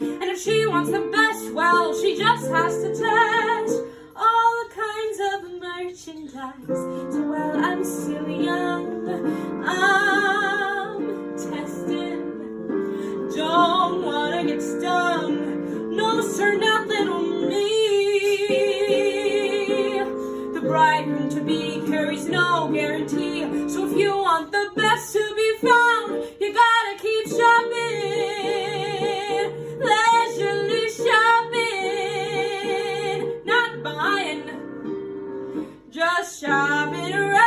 And if she wants the best, well, she just has to test all kinds of merchandise. So while I'm still young, I'm testing. Don't wanna get stung, no sir, not little me. The bridegroom to be carries no guarantee. So if you want the best to be found, you gotta keep shopping, leisurely shopping, not buying, just shopping around.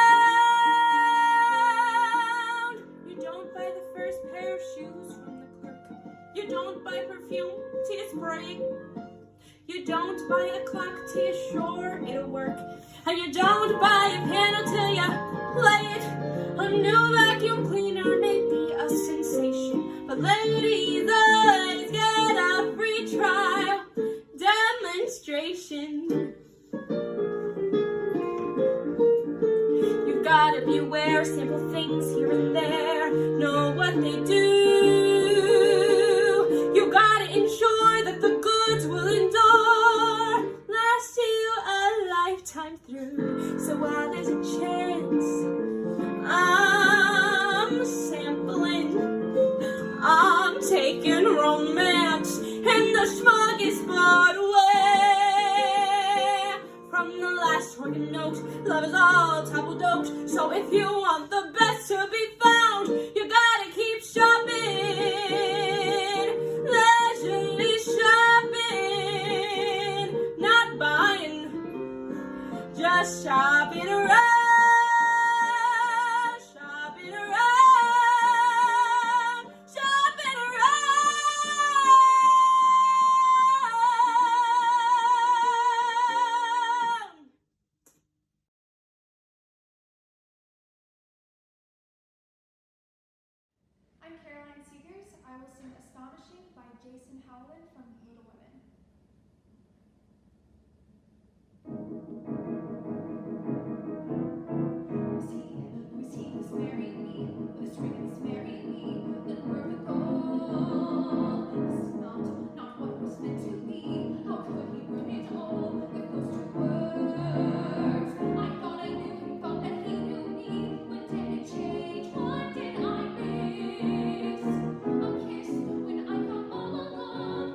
You don't buy the first pair of shoes from the clerk. You don't buy perfume till you spray. You don't buy a clock till you're sure it'll work. And you don't buy a piano till you play it. A new vacuum cleaner may be a sensation, but ladies always get a free trial demonstration. You've gotta beware, sample things here and there, know what they do. You gotta ensure that the goods will endure, last you a lifetime through. So while there's a chance, I'm sampling, I'm taking romance in the smuggest smart way. From the last organ note, love is all topple doped. So if you want the best to be found, you gotta keep shopping, leisurely shopping, not buying, just shopping around, shopping around, shopping around. I'm Caroline Seegers. I will sing Astonishing by Jason Howland from Little Women. Who's he who's marrying me? With a string and marrying me? The perfect goal. This is not what was meant to be. How could he ruin it all with those two words? I thought I knew him, thought that he knew me. When did it change? What did I miss? A kiss when I thought all along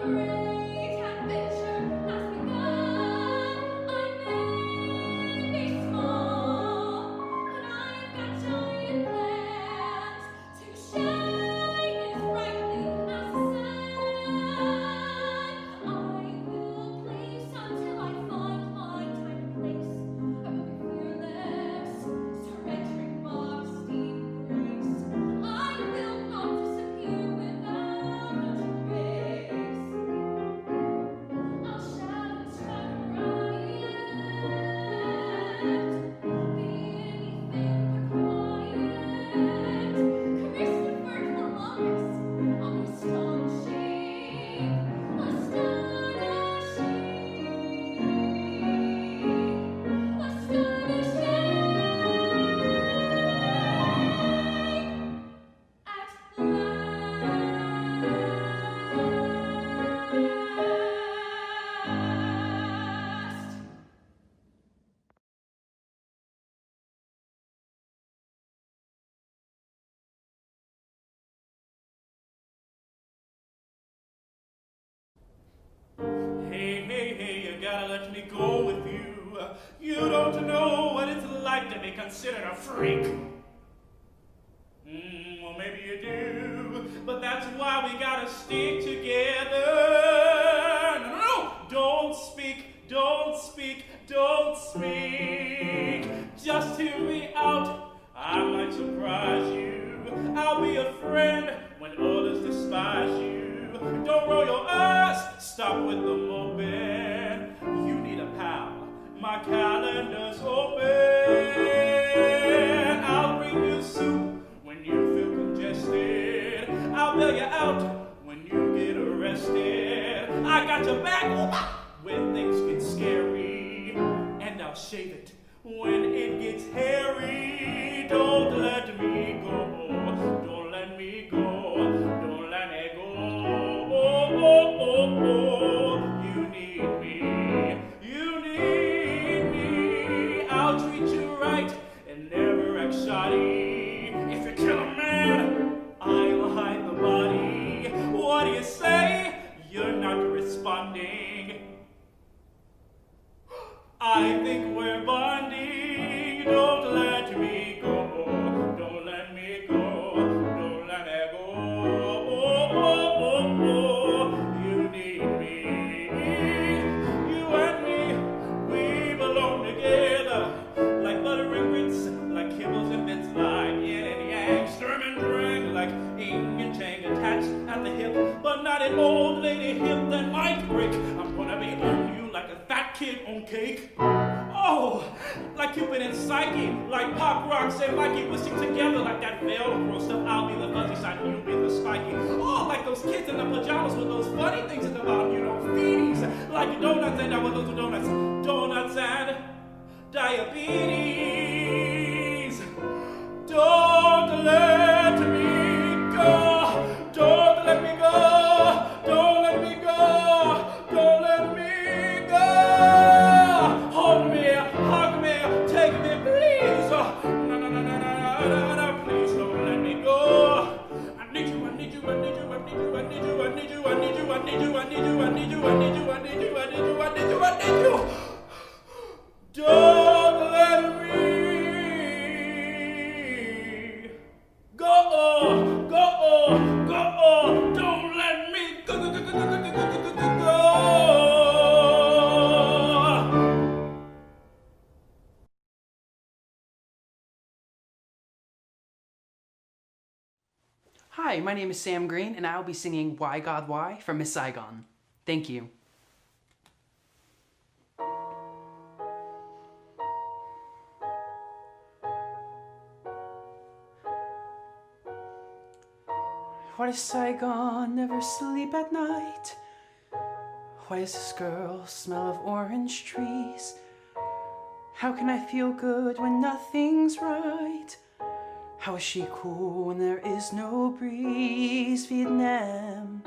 great adventure has begun. I may be small, but I've got giant plans to shine as brightly as the sun. I will place until I find my time and place. I will be fearless, surrendering modesty and grace. I will not disappear without a trace. I'll shout and strive riot, be anything but quiet. Caress the bird for longest, I'll be astonishing, last. Hey, hey, hey, you gotta let me go with you. You don't know what it's like to be considered a freak. Well, maybe you do, but that's why we gotta stick together. No, no, no, don't speak, don't speak, don't speak. Just hear me out, I might surprise you. I'll be a friend when others despise you. Don't roll your eyes, stop with the moping. You need a pal, my calendar's open. I'll bring you soup when you feel congested. I'll bail you out when you get arrested. I got your back when things get scary, and I'll shave it when it gets hairy. Don't let me go, don't let me go, don't let me go. You need me, you need me. I'll treat you right and never act shoddy. If you kill a man, I'll hide the body. What do you say? You're not responding. I think we're bonding. Don't let me go, don't let me go, don't let me go. You need me, you and me, we belong together. Like butter and grits, like kibbles and bits, like yin and yang, sturm and drang, like yin and chang attached at the hip, but not an old lady hip that might break. I'm gonna be on you like a fat kid on cake. Oh, like Cupid and Psyche, like Pop Rocks and Mikey wishing together, like that Velcro stuff. I'll be the fuzzy side, you'll be the spiky. Oh, like those kids in the pajamas with those funny things at the bottom, you know, feeties. Like donuts and what those are donuts, donuts and diabetes. Don't let me go, don't let me go, don't let me go, don't let me go. Hold me, hug me, take me, please. No, no, no, no, no, no, no, no, please don't let me go. I need you, I need you, I need you, I need you, I need you, I need you, I need you, I need you, I need you, I need you, I need you, I need you, I need you, I need you, I need you. Don't let me go, go, go, don't let me go, go, go, go, go, go, go, go, go, go. Hi, my name is Sam Green, and I'll be singing Why God Why from Miss Saigon. Thank you. Why does Saigon never sleep at night? Why does this girl smell of orange trees? How can I feel good when nothing's right? How is she cool when there is no breeze? Vietnam,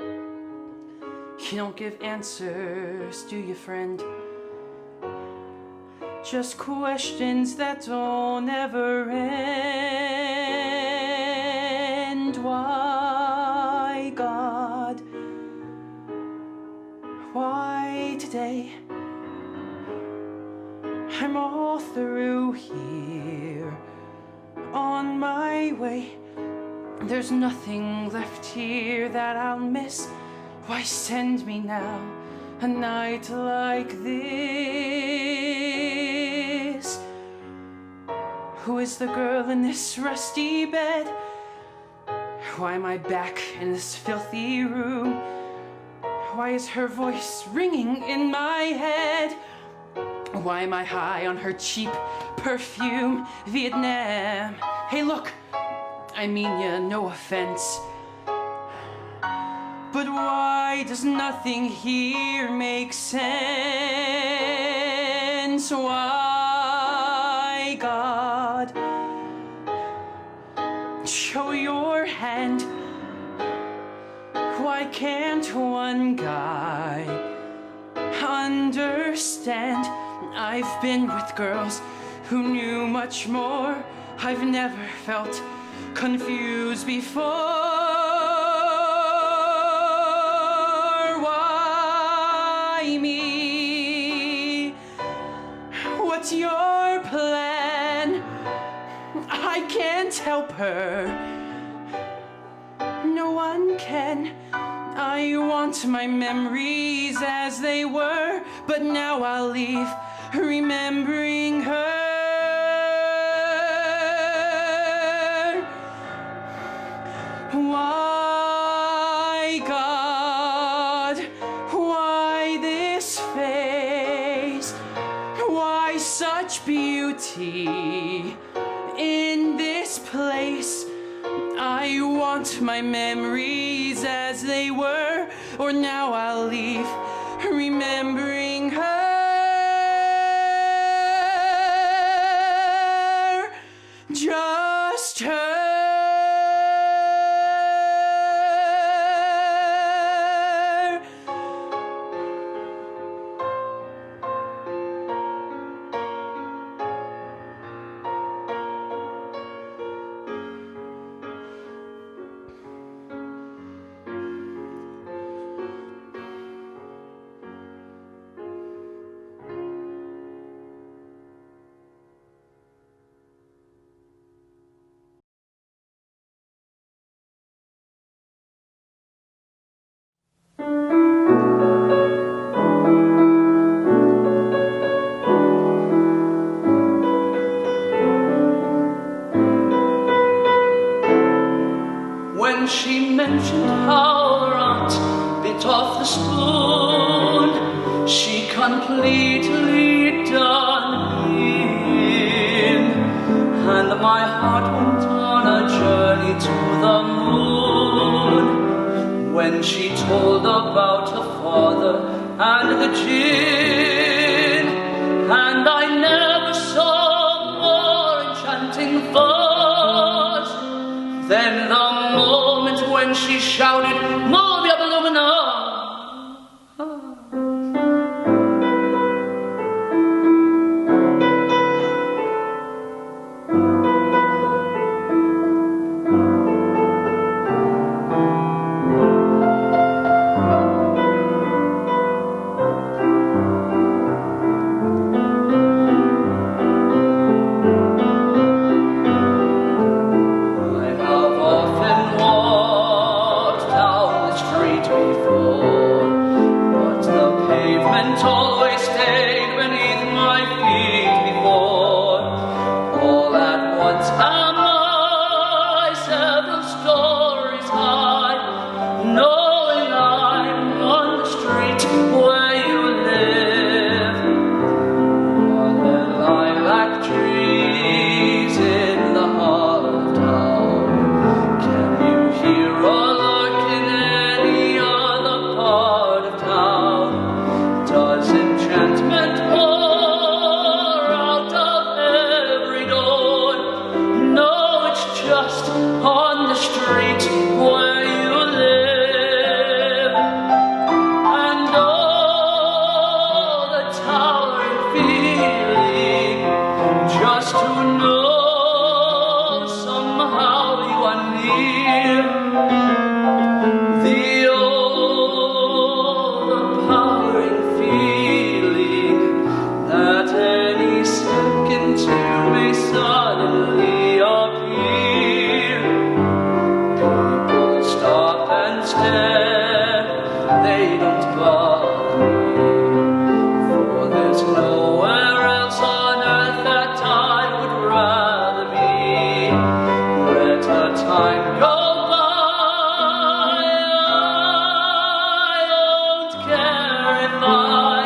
you don't give answers, do you, friend? Just questions that don't ever end. Why, God? why today I'm all through here on my way. There's nothing left here that I'll miss. Why send me now a night like this? Who is the girl in this rusty bed? Why am I back in this filthy room? Why is her voice ringing in my head? Why am I high on her cheap perfume? Vietnam. Hey, look, I mean ya, no offense. But why does nothing here make sense? Why, God, show your hand? Why can't one guy understand? I've been with girls who knew much more. I've never felt confused before. Why me? What's your plan? I can't help her. No one can. I want my memories as they were, but now I'll leave remembering her. Why, God? Why this face? Why such beauty in this place? I want my memories as they were, or now I'll leave remembering her. Just her. When she mentioned how her aunt bit off the spoon, she completely done me in, and my heart went on a journey to the moon. When she told about her father and the gin, and I never saw more enchanting thoughts than the moment when she shouted, "Move your Blumina!" Always stayed beneath my feet before. All at once am I several stories high, knowing I'm on the street where you live. On the lilac trees in the heart of town, can you hear a lark in any other part of town? Doesn't they don't bother me. For there's nowhere else on earth that I would rather be. Let the time go by, I don't care if I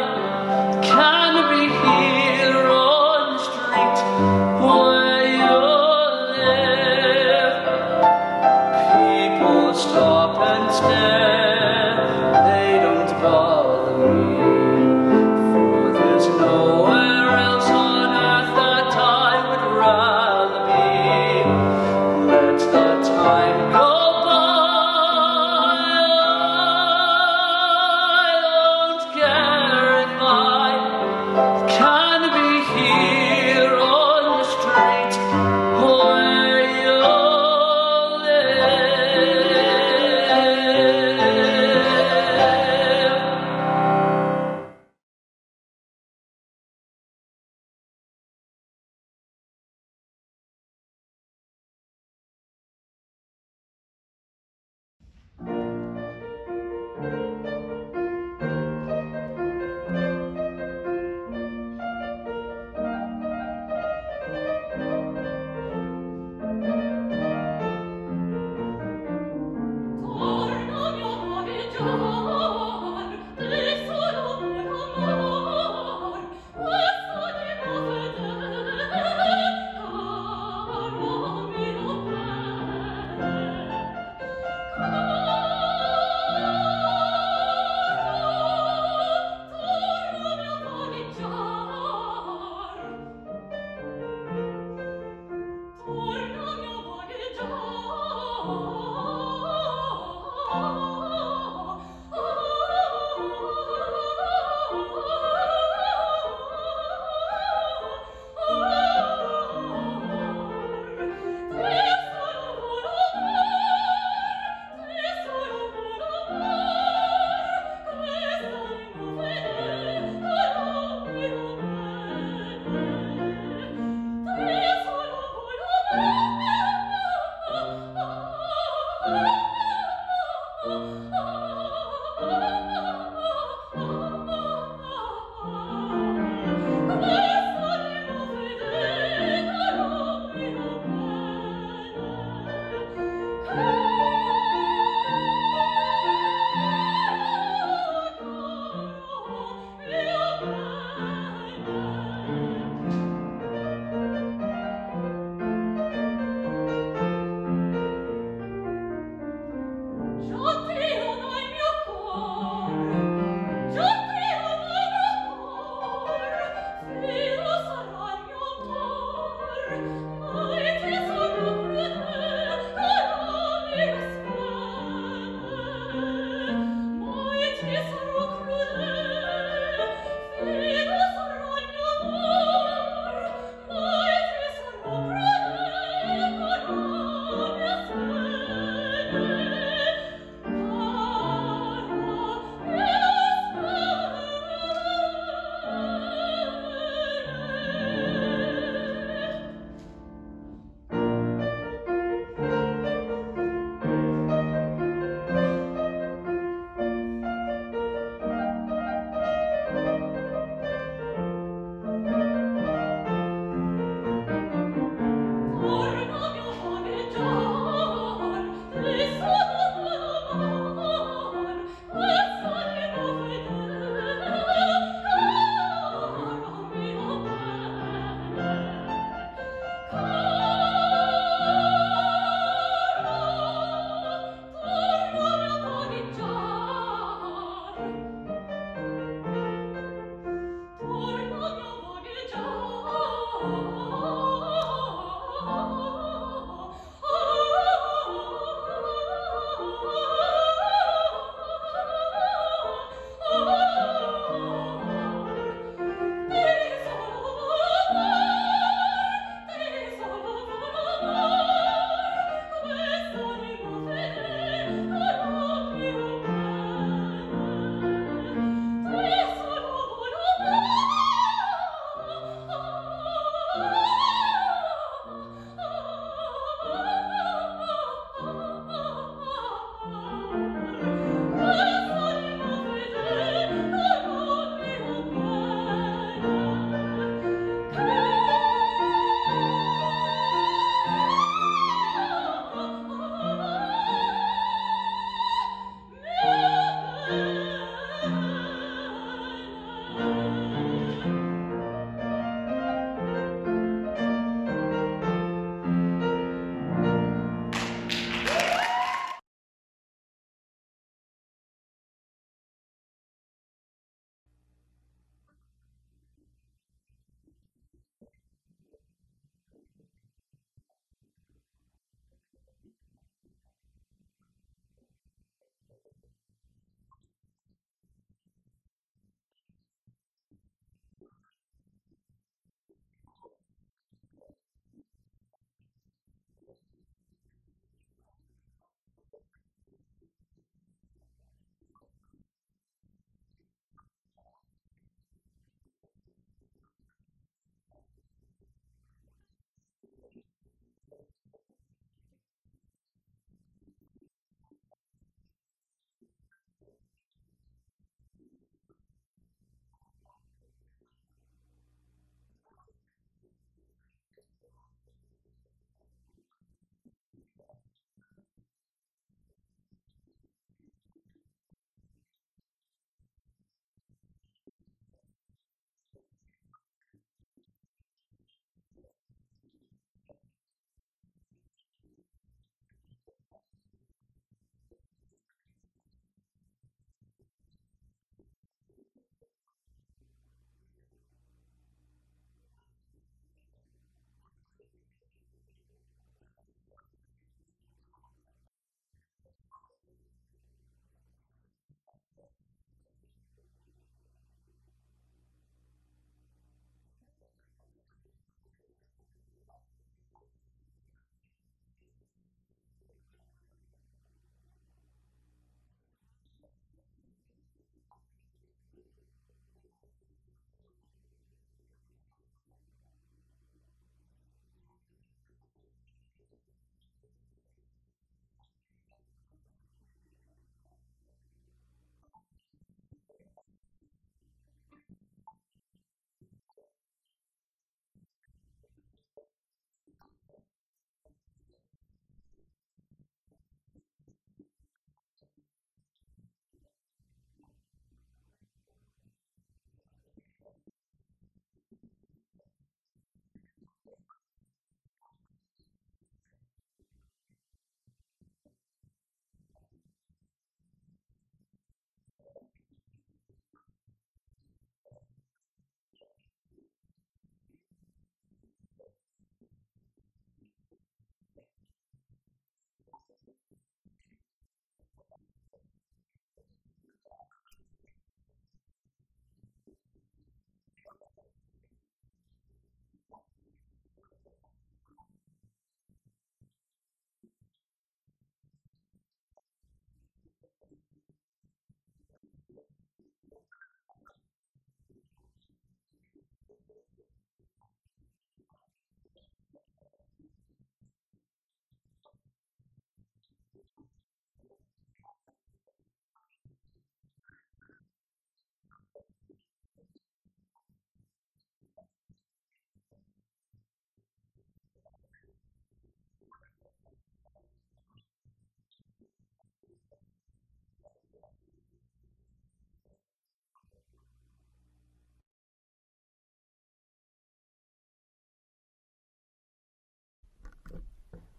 can be here on the street where you live. People stop and stare, they don't bother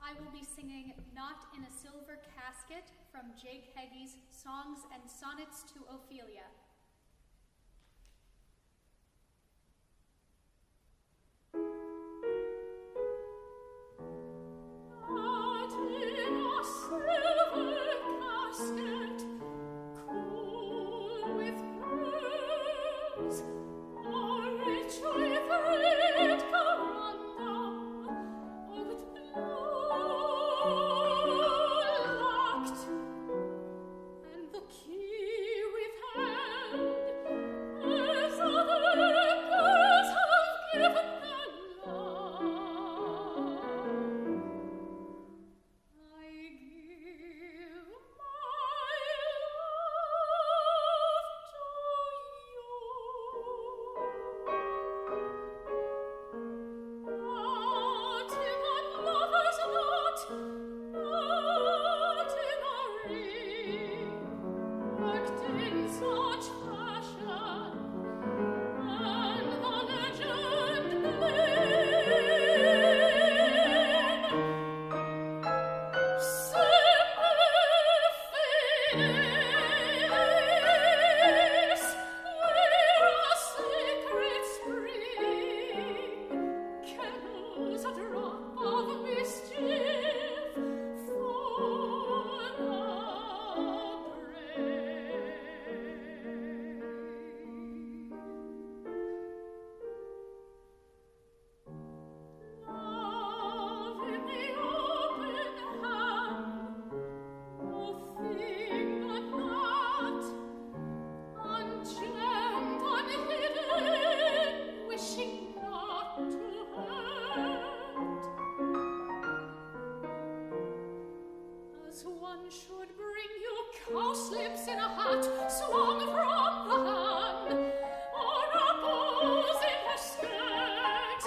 I will be singing Not in a Silver Casket from Jake Heggie's Songs and Sonnets to Ophelia. Not in a silver casket, cool with pearls, or rich with red coranda, or with locked, and the key withheld, as other girls have given their love. I give my love to you. Not in a lover's knot, not in a ring, worked in such fashion, and the legend gleam. Semper fidelis, where a sacred spring can lose a drop of mischief for the Love in the open hand, a thing not unchained, unhidden, wishing not to hurt, as one should bring you cowslips in a hat swung from the hand, or apples in her skirt.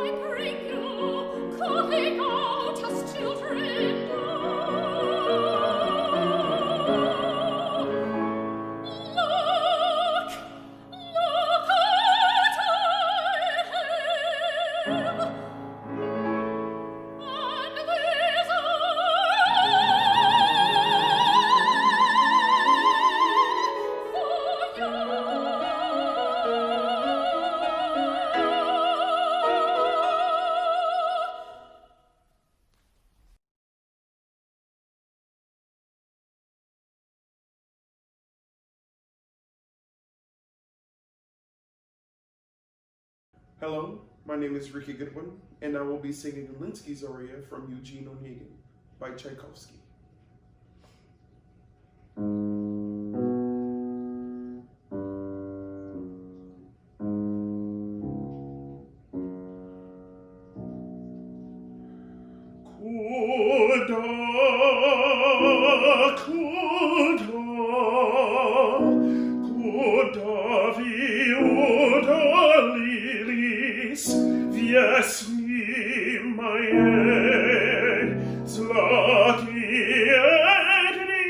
I bring you calling out as children do. Look, look what I have, and these are for you. Hello, my name is Ricky Goodwin, and I will be singing Linsky's aria from Eugene Onegin by Tchaikovsky. Kuda viuda lilis, viesni moje, zlati jedni.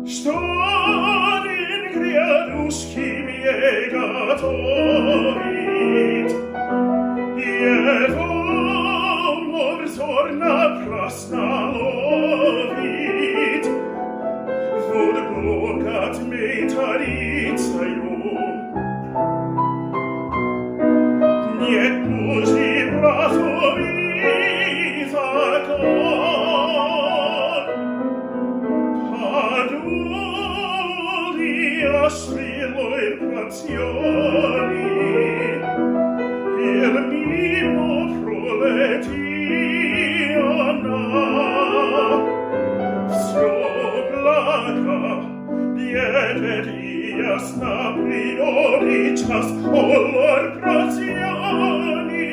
Storin griaduski miega tovit, Jevo zorna prasna lovit, Vod blokat me tarica jom, Niet buzi brazovi zakon, Paduli asfilo in prazioni, il mimo proleti dias naprioricas olor prozioni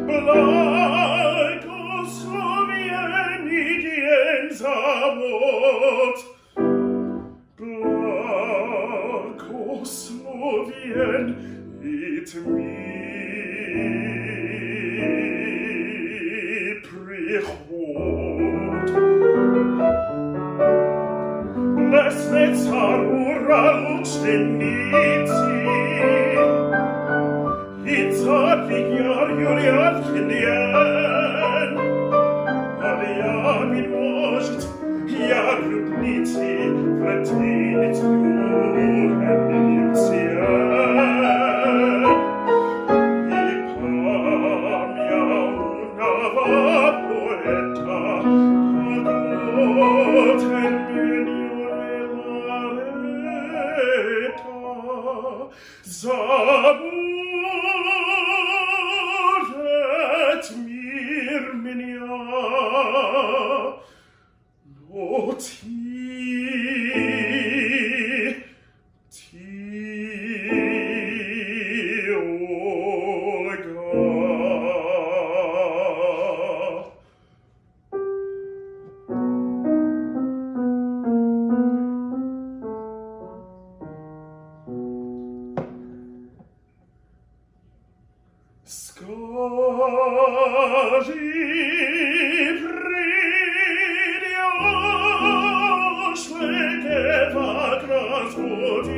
blancos slovieni diens amot blancos slovien it mi prechot Blessed Sarura Lucenici Itzar Vigyar Julian Kilian Ariamin Mojit Jagrubnici Fratinit Juren Ipsian Ipamia Unava Poeta Pagoten Zaburet mir minia noti Olga Скажи, придешь ли ты так разбудил?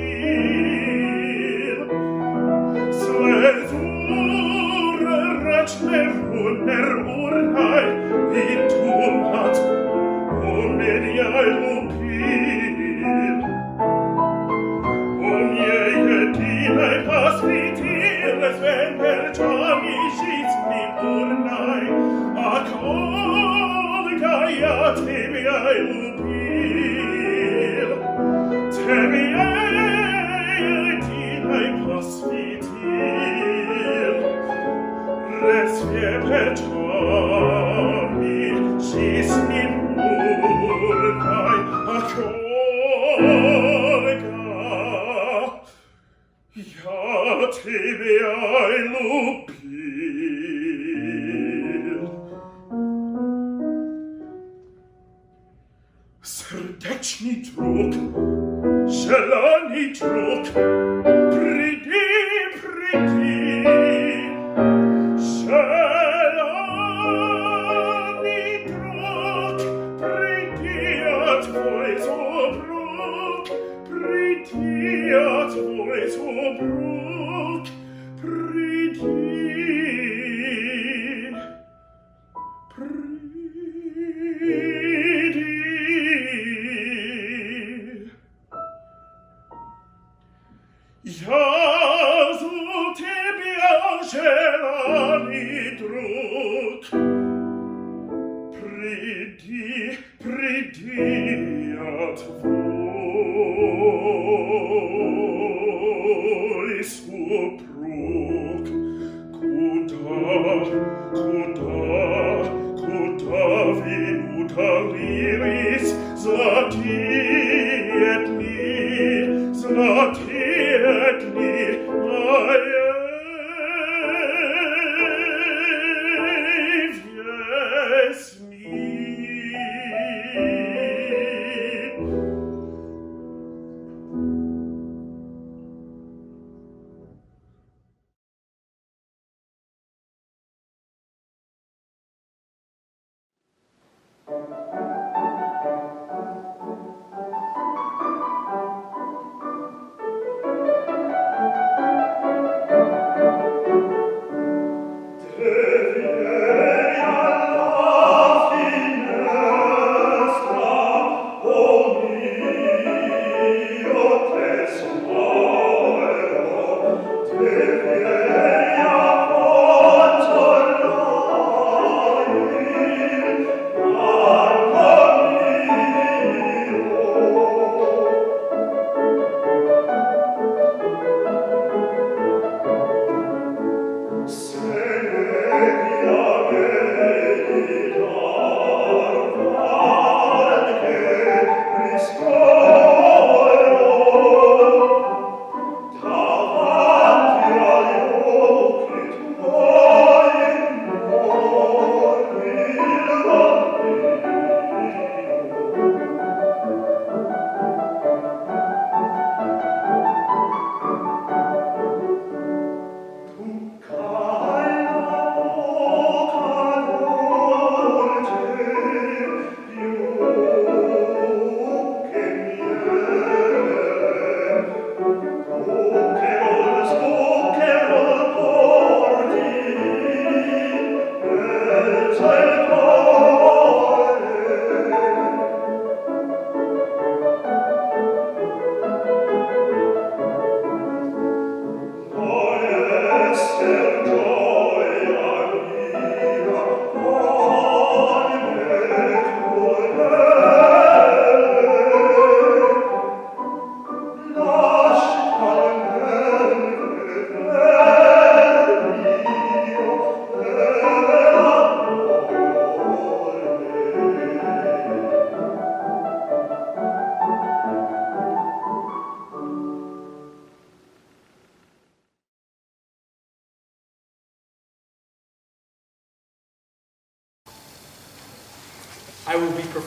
Слезур речнер унер урнай и тумат, меня любил. Единой посвятилась, верчами жизнь не бурной, а только я тебя любил. Тебя единой посвятил, разве печами жизнь не бурной, а только я тебя любил. Сердечный друг, желанный друг, приди, приди. Желанный друг, приди, твой супруг, приди, твой супруг, приди, приди. Я зову тебя, желанный друг, приди, приди, я твой супруг. Куда вы удалились, золотые дни моей весны?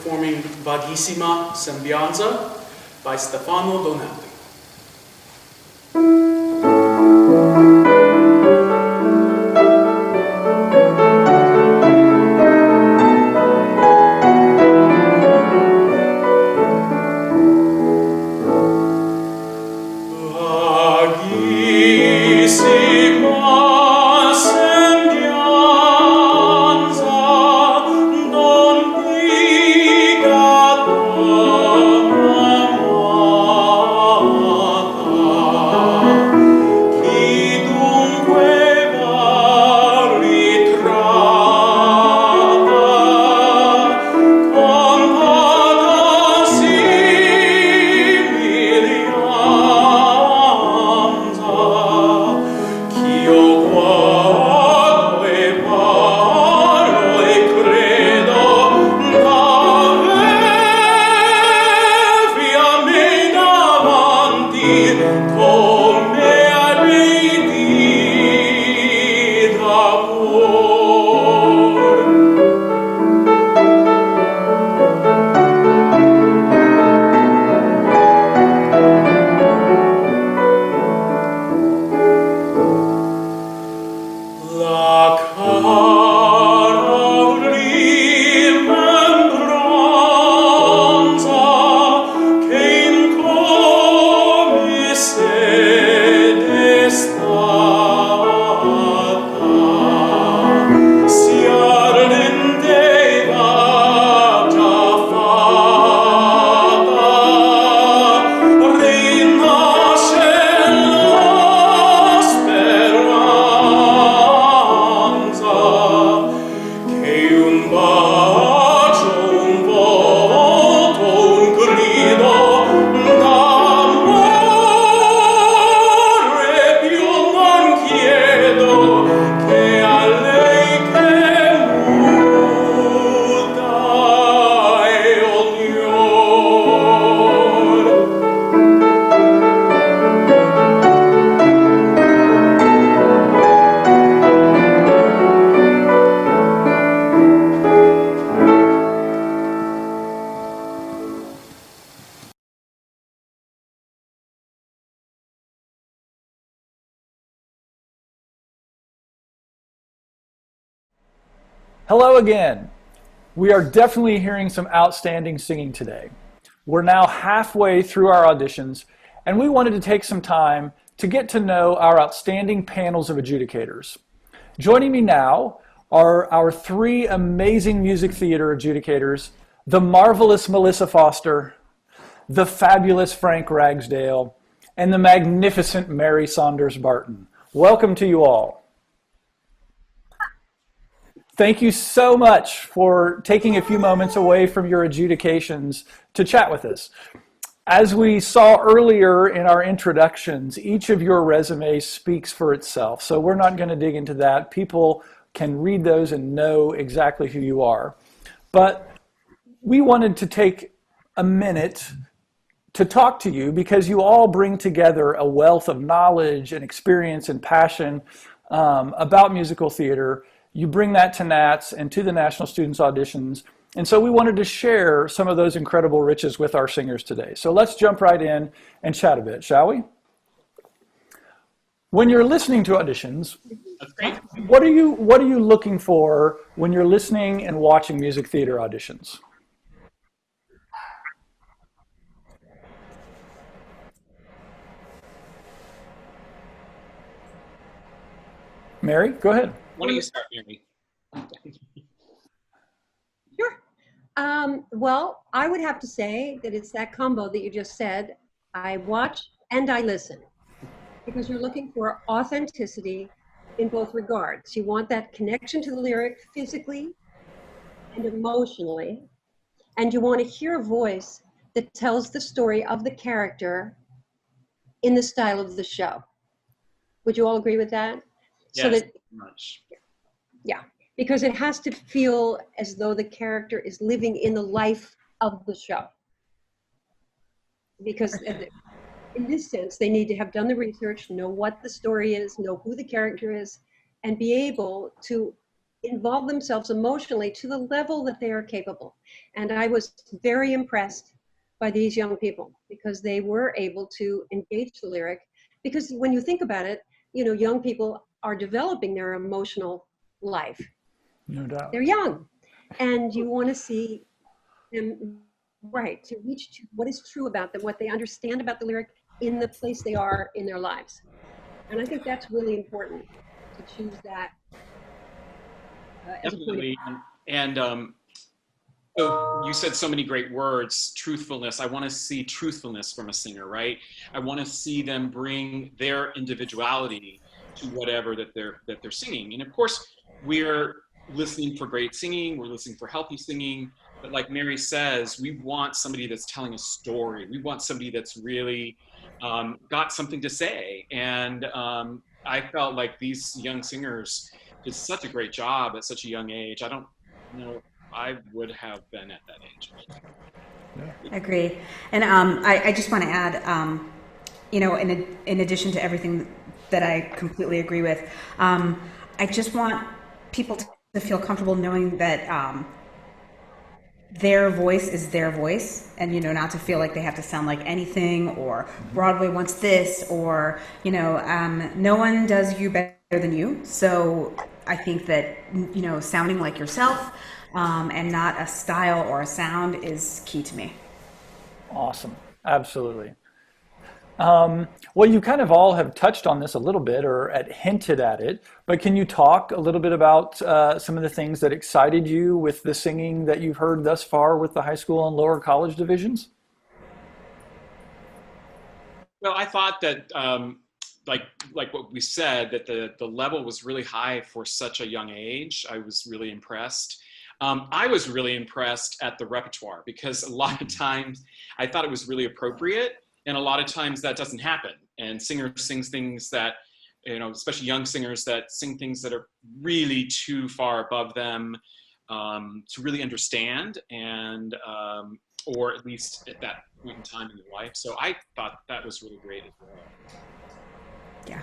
performing Vaghissima Sembianza by Stefano Donati. Hello again. We are definitely hearing some outstanding singing today. We're now halfway through our auditions, and we wanted to take some time to get to know our outstanding panels of adjudicators. Joining me now are our three amazing music theater adjudicators, the marvelous Melissa Foster, the fabulous Frank Ragsdale, and the magnificent Mary Saunders Barton. Welcome to you all. Thank you so much for taking a few moments away from your adjudications to chat with us. As we saw earlier in our introductions, each of your resumes speaks for itself. So we're not going to dig into that. People can read those and know exactly who you are. But we wanted to take a minute to talk to you because you all bring together a wealth of knowledge and experience and passion about musical theater. You bring that to NATS and to the National Students Auditions. And so we wanted to share some of those incredible riches with our singers today. So let's jump right in and chat a bit, shall we? When you're listening to auditions, what are you looking for when you're listening and watching music theater auditions? Mary, go ahead. Why don't you start, Mary? Sure. Well, I would have to say that it's that combo that you just said. I watch and I listen because you're looking for authenticity in both regards. You want that connection to the lyric physically and emotionally, and you want to hear a voice that tells the story of the character in the style of the show. Would you all agree with that? Yes, so that, much. Yeah, because it has to feel as though the character is living in the life of the show. Because in this sense, they need to have done the research, know what the story is, know who the character is, and be able to involve themselves emotionally to the level that they are capable. And I was very impressed by these young people because they were able to engage the lyric. Because when you think about it, you know, young people are developing their emotional life. No doubt. They're young, and you want to see them right to reach to what is true about them, what they understand about the lyric in the place they are in their lives. And I think that's really important to choose that as a point of Definitely. And so you said so many great words, truthfulness. I want to see truthfulness from a singer, right? I want to see them bring their individuality to whatever that they're singing. And of course, we're listening for great singing, we're listening for healthy singing, but like Mary says, we want somebody that's telling a story. We want somebody that's really got something to say. And I felt like these young singers did such a great job at such a young age. I don't know I would have been at that age. I agree. And I just want to add, you know, in addition to everything that I completely agree with, I just want people to feel comfortable knowing that their voice is their voice, and, you know, not to feel like they have to sound like anything, or Broadway wants this, or, you know, no one does you better than you. So I think that, you know, sounding like yourself, and not a style or a sound is key to me. Awesome. Absolutely. Well, you kind of all have touched on this a little bit or hinted at it, but can you talk a little bit about some of the things that excited you with the singing that you've heard thus far with the high school and lower college divisions? Well, I thought that, like what we said, that the level was really high for such a young age. I was really impressed. I was really impressed at the repertoire because a lot of times I thought it was really appropriate, and a lot of times that doesn't happen. And singers sing things that, you know, especially young singers that sing things that are really too far above them to really understand, and or at least at that point in time in their life. So I thought that was really great as well. Yeah,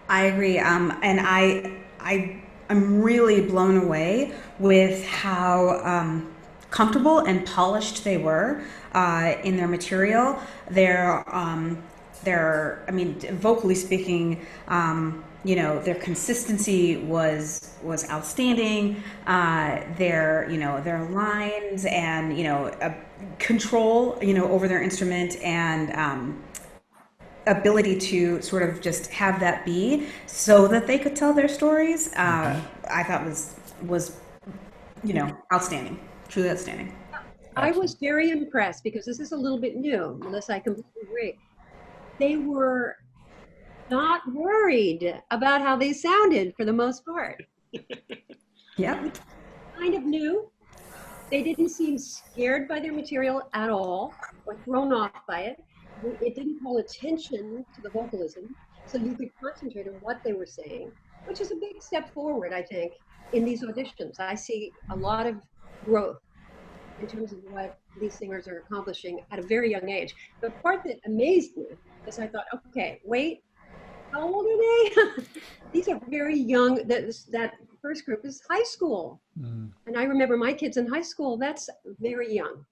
I agree. And I'm really blown away with how comfortable and polished they were in their material. They're, I mean, vocally speaking, you know, their consistency was outstanding. Their, you know, their lines and, you know, control, you know, over their instrument, and ability to sort of just have that be so that they could tell their stories, I thought was, you know, outstanding, truly outstanding. I was very impressed because this is a little bit new, Melissa, I completely agree. They were not worried about how they sounded for the most part. Yeah. Kind of new. They didn't seem scared by their material at all or thrown off by it. It didn't call attention to the vocalism, so you could concentrate on what they were saying, which is a big step forward, I think, in these auditions. I see a lot of growth in terms of what these singers are accomplishing at a very young age. The part that amazed me is I thought, okay, wait, how old are they? These are very young. That first group is high school. And I remember my kids in high school, that's very young.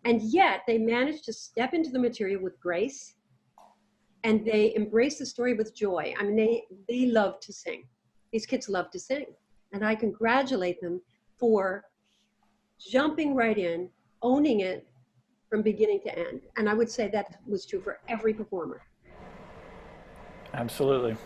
And yet they managed to step into the material with grace, and they embrace the story with joy. I mean, they love to sing. These kids love to sing. And I congratulate them for jumping right in, owning it from beginning to end. And I would say that was true for every performer. Absolutely.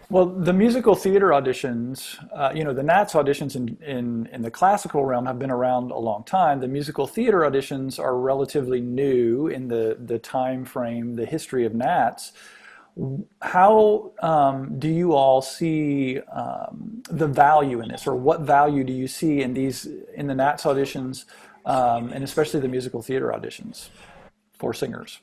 Well, the musical theater auditions, you know, the NATS auditions in the classical realm have been around a long time. The musical theater auditions are relatively new in the time frame, the history of NATS. How do you all see the value in this, or what value do you see in the NATS auditions, and especially the musical theater auditions for singers?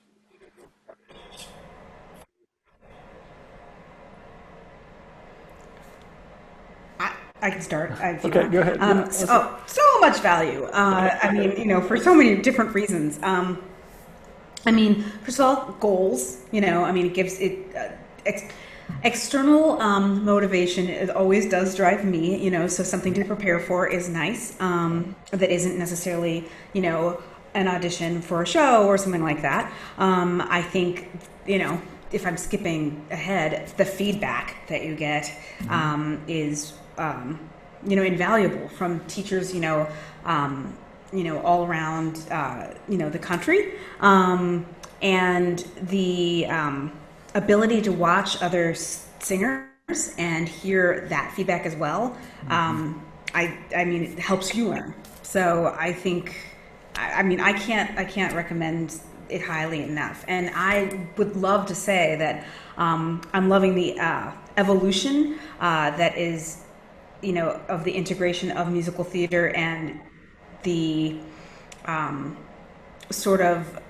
I can start. Okay, go ahead. So much value. I mean, you know, for so many different reasons. I mean, first of all, goals. You know, I mean, it gives it. external motivation, it always does drive me, so something to prepare for is nice. That isn't necessarily, an audition for a show or something like that. I think, if I'm skipping ahead, the feedback that you get is, invaluable from teachers, all around, the country. And the ability to watch other singers and hear that feedback as well, it helps you learn. So I think, I can't recommend it highly enough. And I would love to say that I'm loving the evolution that is, of the integration of musical theater and the sort of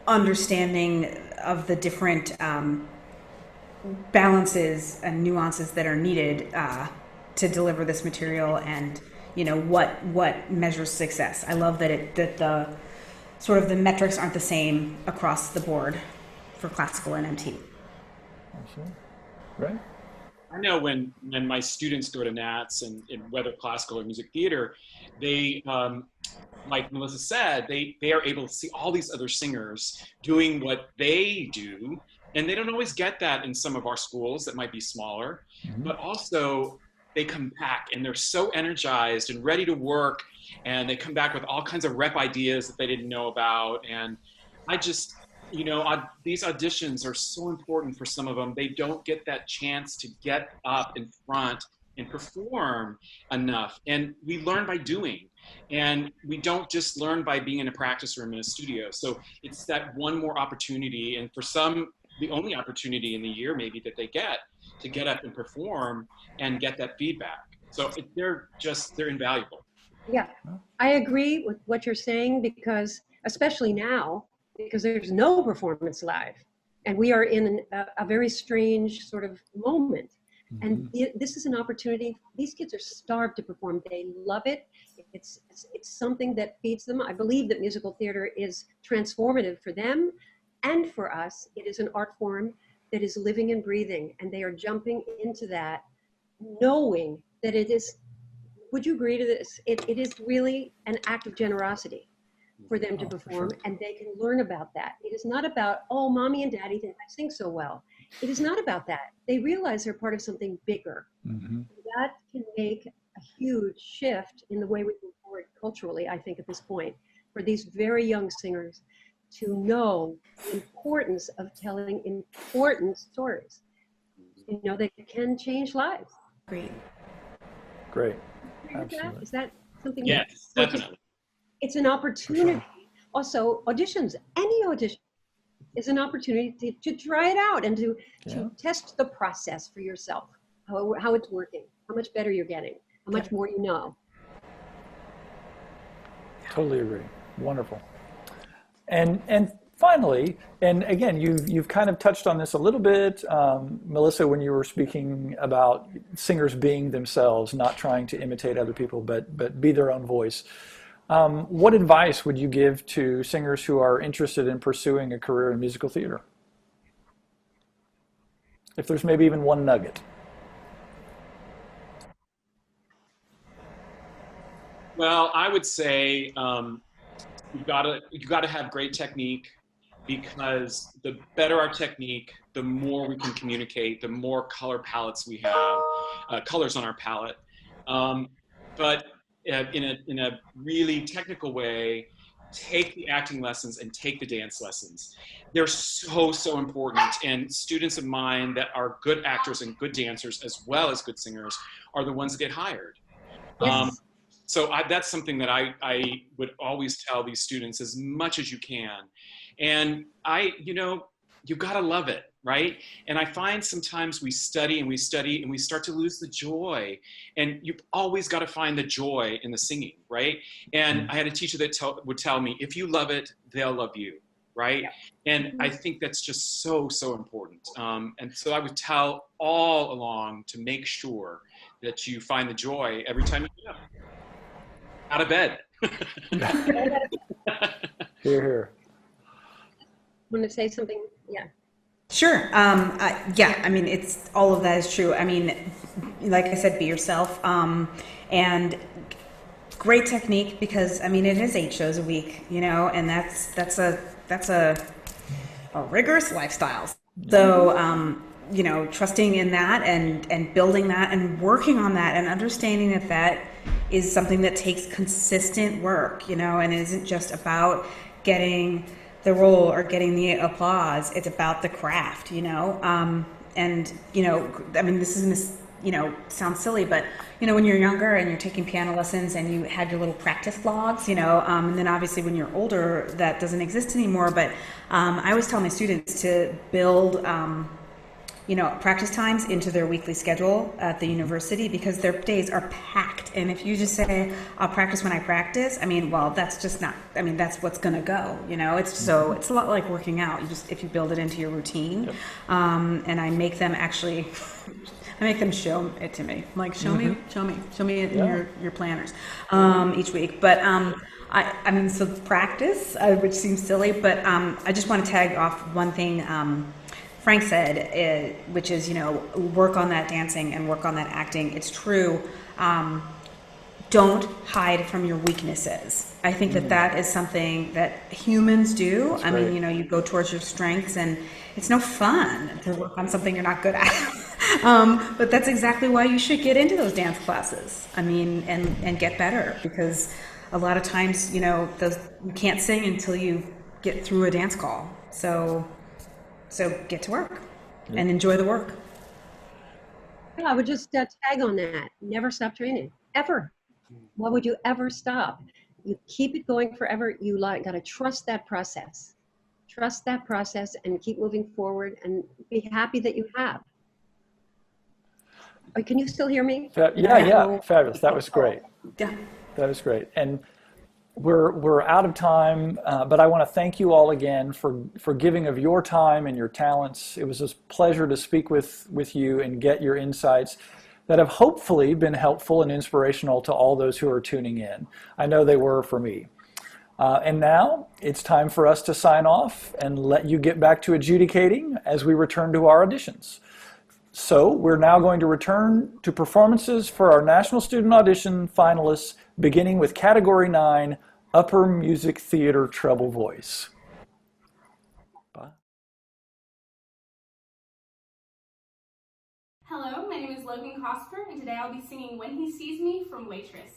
understanding of the different balances and nuances that are needed to deliver this material, and what measures success. I love that the sort of the metrics aren't the same across the board for classical and MT. Absolutely. Right. I know when my students go to NATS, and whether classical or music theater, they, like Melissa said, they are able to see all these other singers doing what they do. And they don't always get that in some of our schools that might be smaller, but also they come back and they're so energized and ready to work. And they come back with all kinds of rep ideas that they didn't know about. And I just, these auditions are so important for some of them. They don't get that chance to get up in front and perform enough. And we learn by doing. And we don't just learn by being in a practice room in a studio. So it's that one more opportunity, and for some, the only opportunity in the year maybe that they get to get up and perform and get that feedback. So they're invaluable. Yeah, I agree with what you're saying, because especially now, because there's no performance live, and we are in a very strange sort of moment. And this is an opportunity. These kids are starved to perform. They love it. It's something that feeds them. I believe that musical theater is transformative for them and for us. It is an art form that is living and breathing, and they are jumping into that, knowing that it is, would you agree to this? It is really an act of generosity for them to perform, and they can learn about that. It is not about, oh, mommy and daddy think I sing so well. It is not about that. They realize they're part of something bigger. That can make a huge shift in the way we move forward culturally, I think, at this point, for these very young singers to know the importance of telling important stories. They can change lives. Great. Absolutely. Is that something? Yes, definitely. It's an opportunity. Also, auditions, any audition is an opportunity to try it out and to test the process for yourself, how it's working, how much better you're getting, how much more you know. Totally agree. Wonderful. And finally, and again, you've kind of touched on this a little bit, Melissa, when you were speaking about singers being themselves, not trying to imitate other people, but be their own voice. What advice would you give to singers who are interested in pursuing a career in musical theater? If there's maybe even one nugget. Well, I would say you gotta have great technique, because the better our technique, the more we can communicate, the more color palettes we have, colors on our palette. But in a really technical way, take the acting lessons and take the dance lessons. They're so important. And students of mine that are good actors and good dancers, as well as good singers, are the ones that get hired. Yes. So that's something that I would always tell these students, as much as you can. And you've got to love it, right? And I find sometimes we study and we start to lose the joy. And you've always got to find the joy in the singing, right? And I had a teacher that would tell me, if you love it, they'll love you, right? Yeah. And I think that's just so important. And so I would tell all along to make sure that you find the joy every time you get up out of bed. Hear, hear. Want to say something? Yeah. Sure. Yeah, I mean, it's all of that is true. I mean, like I said, be yourself. And great technique because I mean, it is 8 shows a week, you know, and that's a rigorous lifestyle. So, you know, trusting in that and building that and working on that and understanding that that is something that takes consistent work, you know, and it isn't just about getting the role or getting the applause. It's about the craft, you know. And, you know, I mean, this is, you know, sounds silly, but, you know, when you're younger and you're taking piano lessons and you had your little practice vlogs, you know, and then obviously when you're older, that doesn't exist anymore. But I always tell my students to build, you know, practice times into their weekly schedule at the university because their days are packed. And if you just say, I'll practice when I practice, I mean, well, that's just not, I mean, that's what's going to go, you know, it's a lot like working out. You just, if you build it into your routine, and I make them actually, I make them show it to me. I'm like, show me it in your planners, each week. But, I mean, so practice, which seems silly, but, I just want to tag off one thing, Frank said, which is, you know, work on that dancing and work on that acting. It's true. Don't hide from your weaknesses. I think that is something that humans do. That's I great. mean, you know, you go towards your strengths and it's no fun to work on something you're not good at. But that's exactly why you should get into those dance classes. I mean, and get better because a lot of times, you know, you can't sing until you get through a dance call. So get to work and enjoy the work. Yeah, I would just tag on that. Never stop training, ever. Why would you ever stop? You keep it going forever. You got to trust that process. Trust that process and keep moving forward and be happy that you have. Can you still hear me? Yeah, fabulous. That was great. Yeah. That was great. And we're out of time, but I want to thank you all again for giving of your time and your talents. It was a pleasure to speak with you and get your insights that have hopefully been helpful and inspirational to all those who are tuning in. I know they were for me. And now it's time for us to sign off and let you get back to adjudicating as we return to our auditions. So we're now going to return to performances for our National Student Audition finalists, beginning with Category 9, Upper Music Theater Treble Voice. Bye. Hello, my name is Logan Cosper, and today I'll be singing When He Sees Me from Waitress.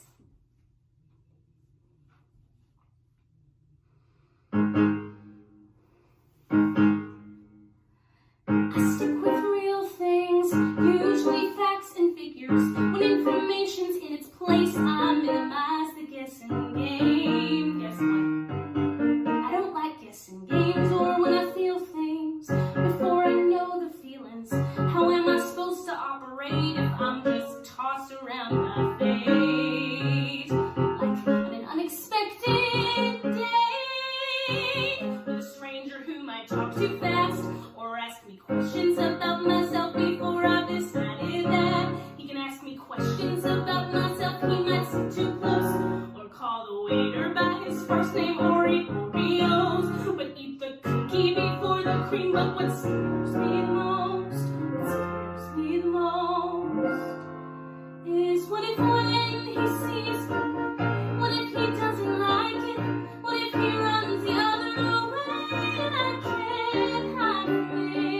I stick with real things, usually facts and figures. When information's in its place, I minimize the guessing game. Guess what? I don't like guessing games, or when I feel things before I know the feelings. How am I supposed to operate if I'm just tossed around my fate? Like on an unexpected day with a stranger who might talk too fast or ask me questions about myself before I've decided that he can ask me questions about myself. He might sit too close or call the waiter by his first name or eat Oreos, but eat the cookie before the cream. But what scares me the most, is what if when he sees me, what if he doesn't like it, what if he runs the other way and I can't hide from it?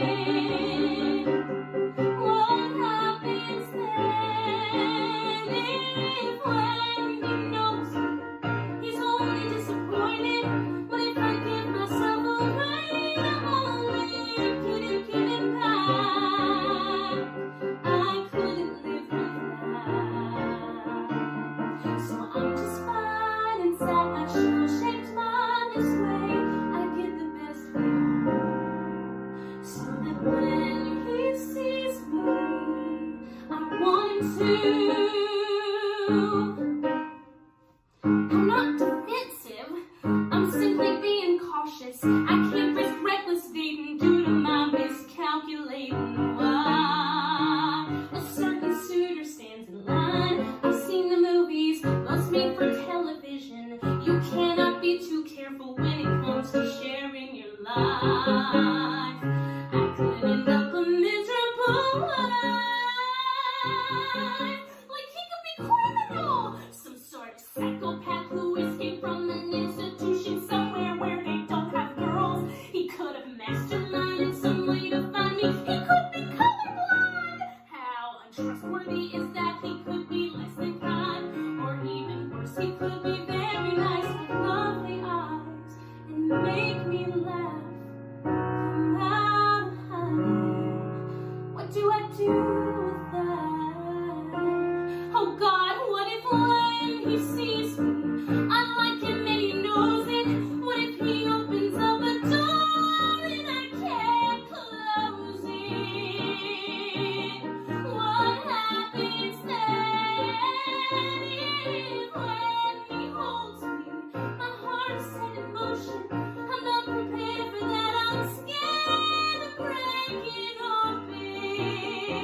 What happens then if when he knows me, he's only disappointed? What if I give myself away? I'm only getting back. I couldn't live with that. So I'm just fine inside my shell-shaped mind. This way I get the best view, so that when he sees me, I want him to. I'm not defensive, I'm simply being cautious. I can't risk reckless dating due to my miscalculating why. A certain suitor stands in line. I've seen the movies, those made for television. You cannot be too careful when it comes to sharing your life. I could heart is set in motion. I'm not prepared for that. I'm scared of breaking open.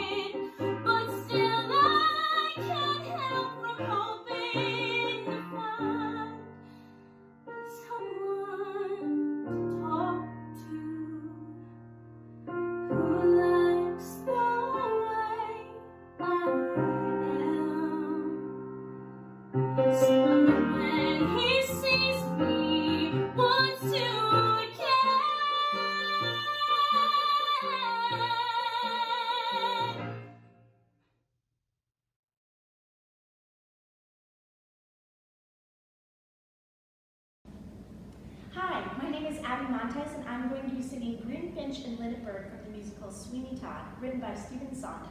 But still I can't help from hoping to find someone to talk to who likes the way I am. So when he sees me, wants to again. Hi, my name is Abby Montes, and I'm going to be singing Greenfinch and Lindenberg from the musical Sweeney Todd, written by Stephen Sondheim.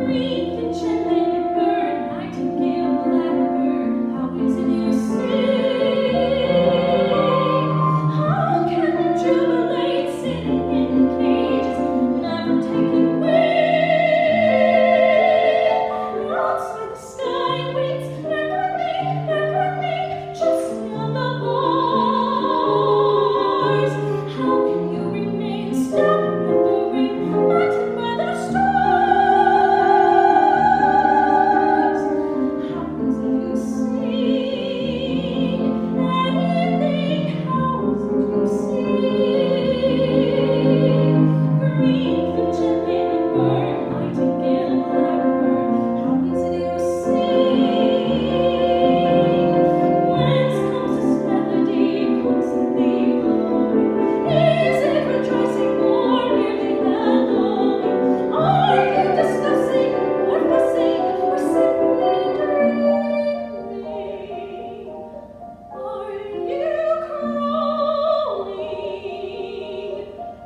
Greenfinch and Lindenberg, nightingale, blackbird, how is it you sing? How can you jubilate sitting in cages, never taking wing? Outside the sky waits, never just beyond the bars. How can you remain stabbed at the ring, lighted by the stars? How is it you sing anything? How is it you sing? Greenfinch and Lindenberg, nightingale, blackbird, how is it you sing? Whence comes this melody, constantly glowing? Is it rejoicing or merely bellowing? Are you discussing or fussing or simply dreaming? Are you crawling?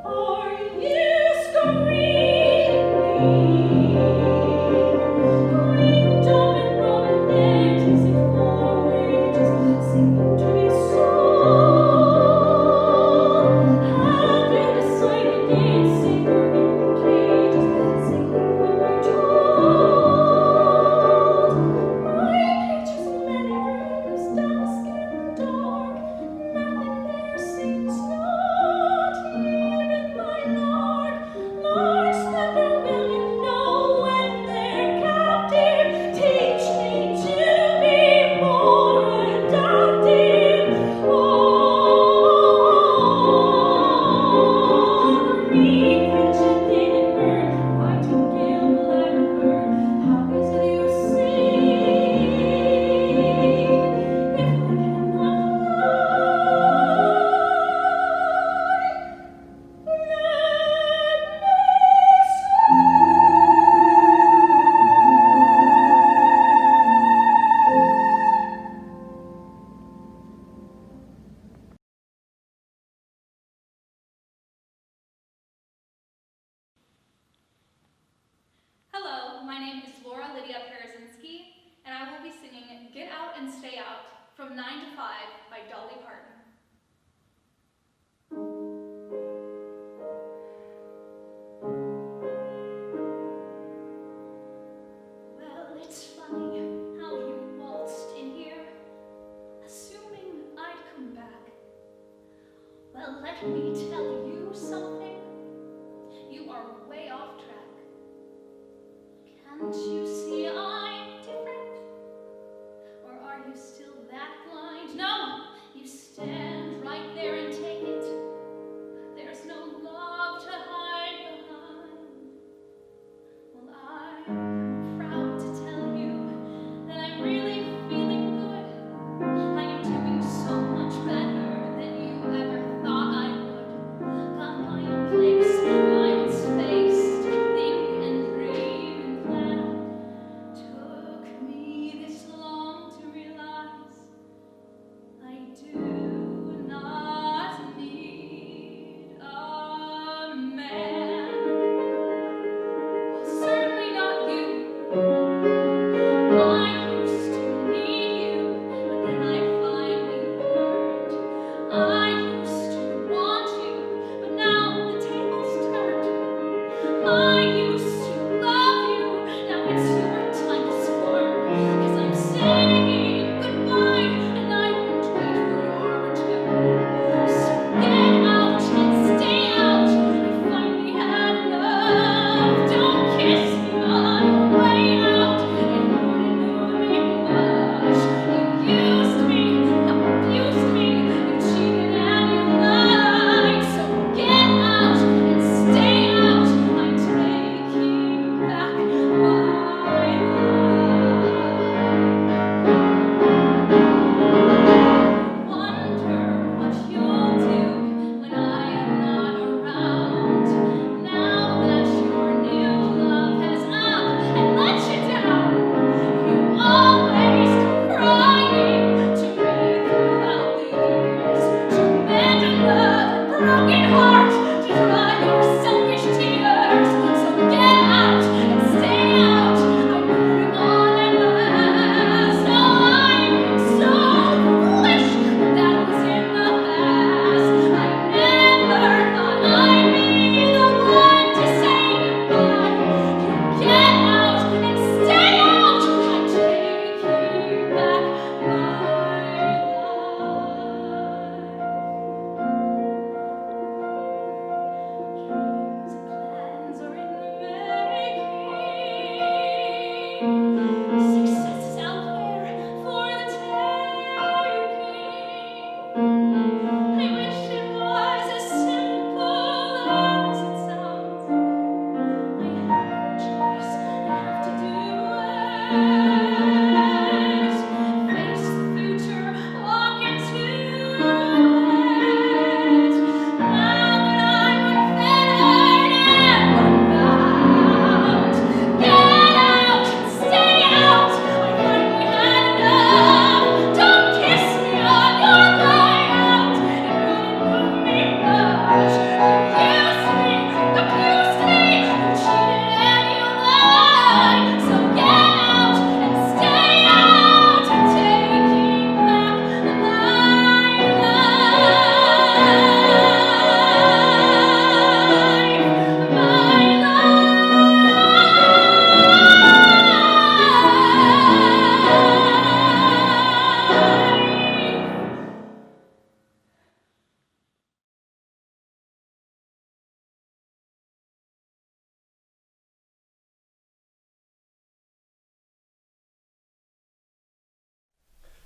Are you screaming? Dove and robin there, tis it for wages, singing to be sold. Have you decided it's safer in cages, singing when we're told? My pages in many rooms, dusk and dark, nothing there seems, not even my lark. Larks never will you know when they're captive. Teach me to be more adaptive. Oh, Greenfinch and Lindenberg, nightingale, blackbird, how is it you sing? If I cannot Hello, my name is Laura Lydia Parazinski, and I will be singing Get Out and Stay Out from 9 to 5 by Dolly Parton. Well, it's funny how you waltzed in here, assuming I'd come back. Well, let me tell you something. You are way off track. Can't you see I'm different? Or are you still that blind? No, you stay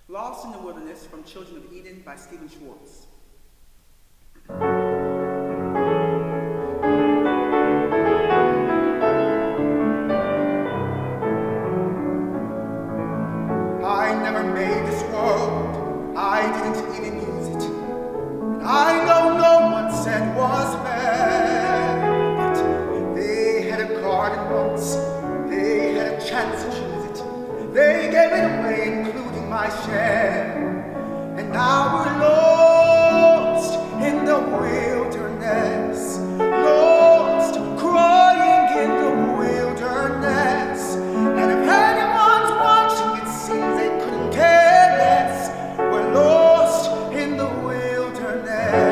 Lost in the Wilderness from Children of Eden by Stephen Schwartz. I never made this world, I didn't even use it. And I know no one said was fair. But they had a garden once, they had a chance to choose it. They gave it away, including my share. And now we're lost in the wilderness, lost, crying in the wilderness. And if anyone's watching, it seems they couldn't care less. We're lost in the wilderness.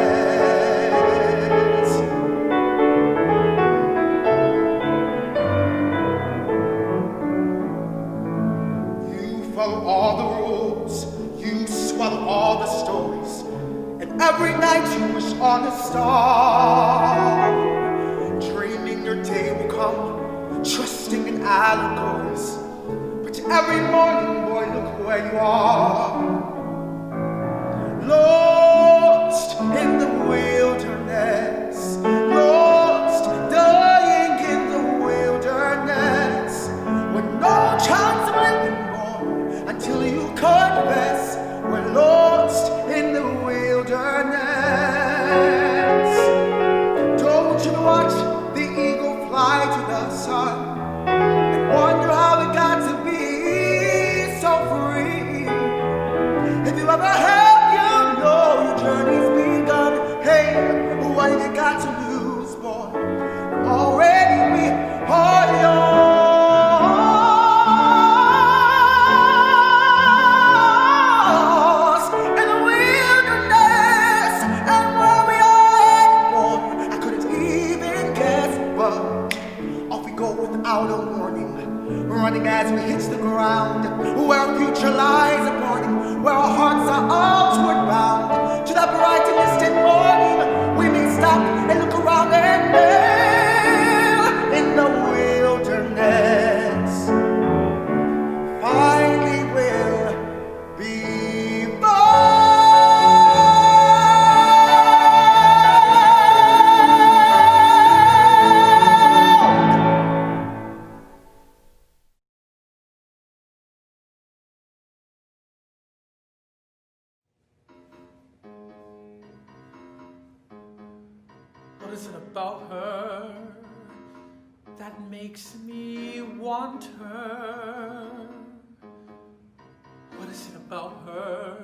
You follow all the rules, you swallow all the stories, and every night you wish on a star. Dreaming your day will come, trusting in allegories. But every morning, boy, look where you are. Lost in the wilderness, lost, dying in the wilderness, with no chance of living more until you confess. We're lost in the wilderness. Don't you watch the eagle fly to the sun and wonder how it got to be so free? If you ever have, you know your journey's begun. Hey, what have you got to lose, boy? Already we are yours. Without a warning, running as we hit the ground, where our future lies a burning, where our hearts are outward bound to that bright and distant morning. We may stop and look around and there in the wilderness finally will be born. What is it about her that makes me want her? What is it about her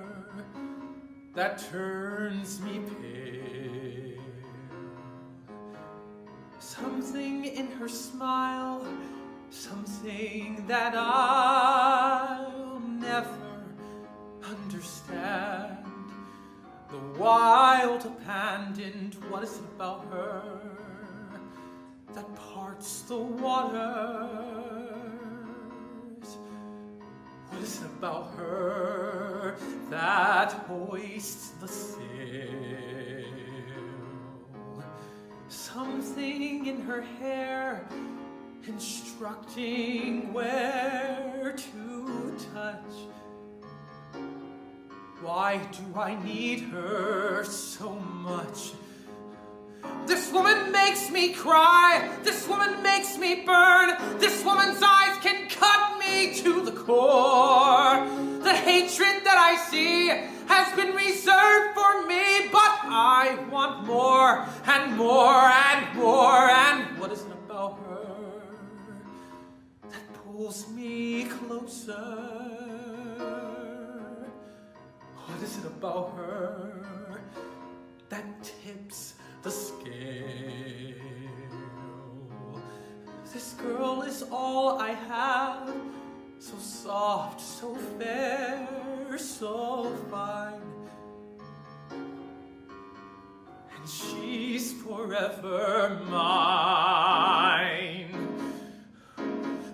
that turns me pale? Something in her smile, something that I'll never understand. The wild abandoned, what is it about her that parts the waters? What is it about her that hoists the sail? Something in her hair instructing where to touch. Why do I need her so much? This woman makes me cry. This woman makes me burn. This woman's eyes can cut me to the core. The hatred that I see has been reserved for me, but I want more and more and more. And what is it about her that pulls me closer? What is it about her that tips the scale? This girl is all I have, so soft, so fair, so fine. And she's forever mine.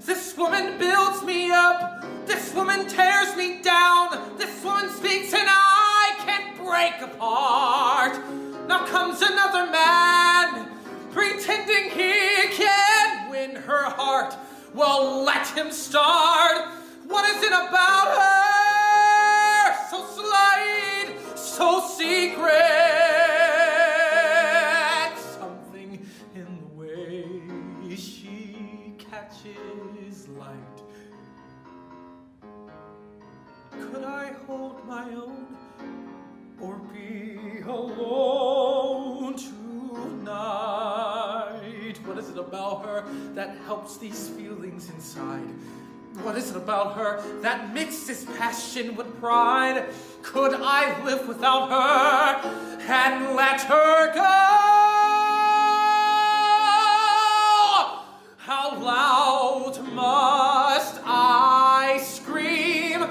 This woman builds me up, this woman tears me down, this woman speaks and I can break apart. Now comes another man, pretending he can win her heart. Well, let him start. What is it about her catches light. Could I hold my own or be alone tonight? What is it about her that helps these feelings inside? What is it about her that mixes passion with pride? Could I live without her and let her go? How loud must I scream?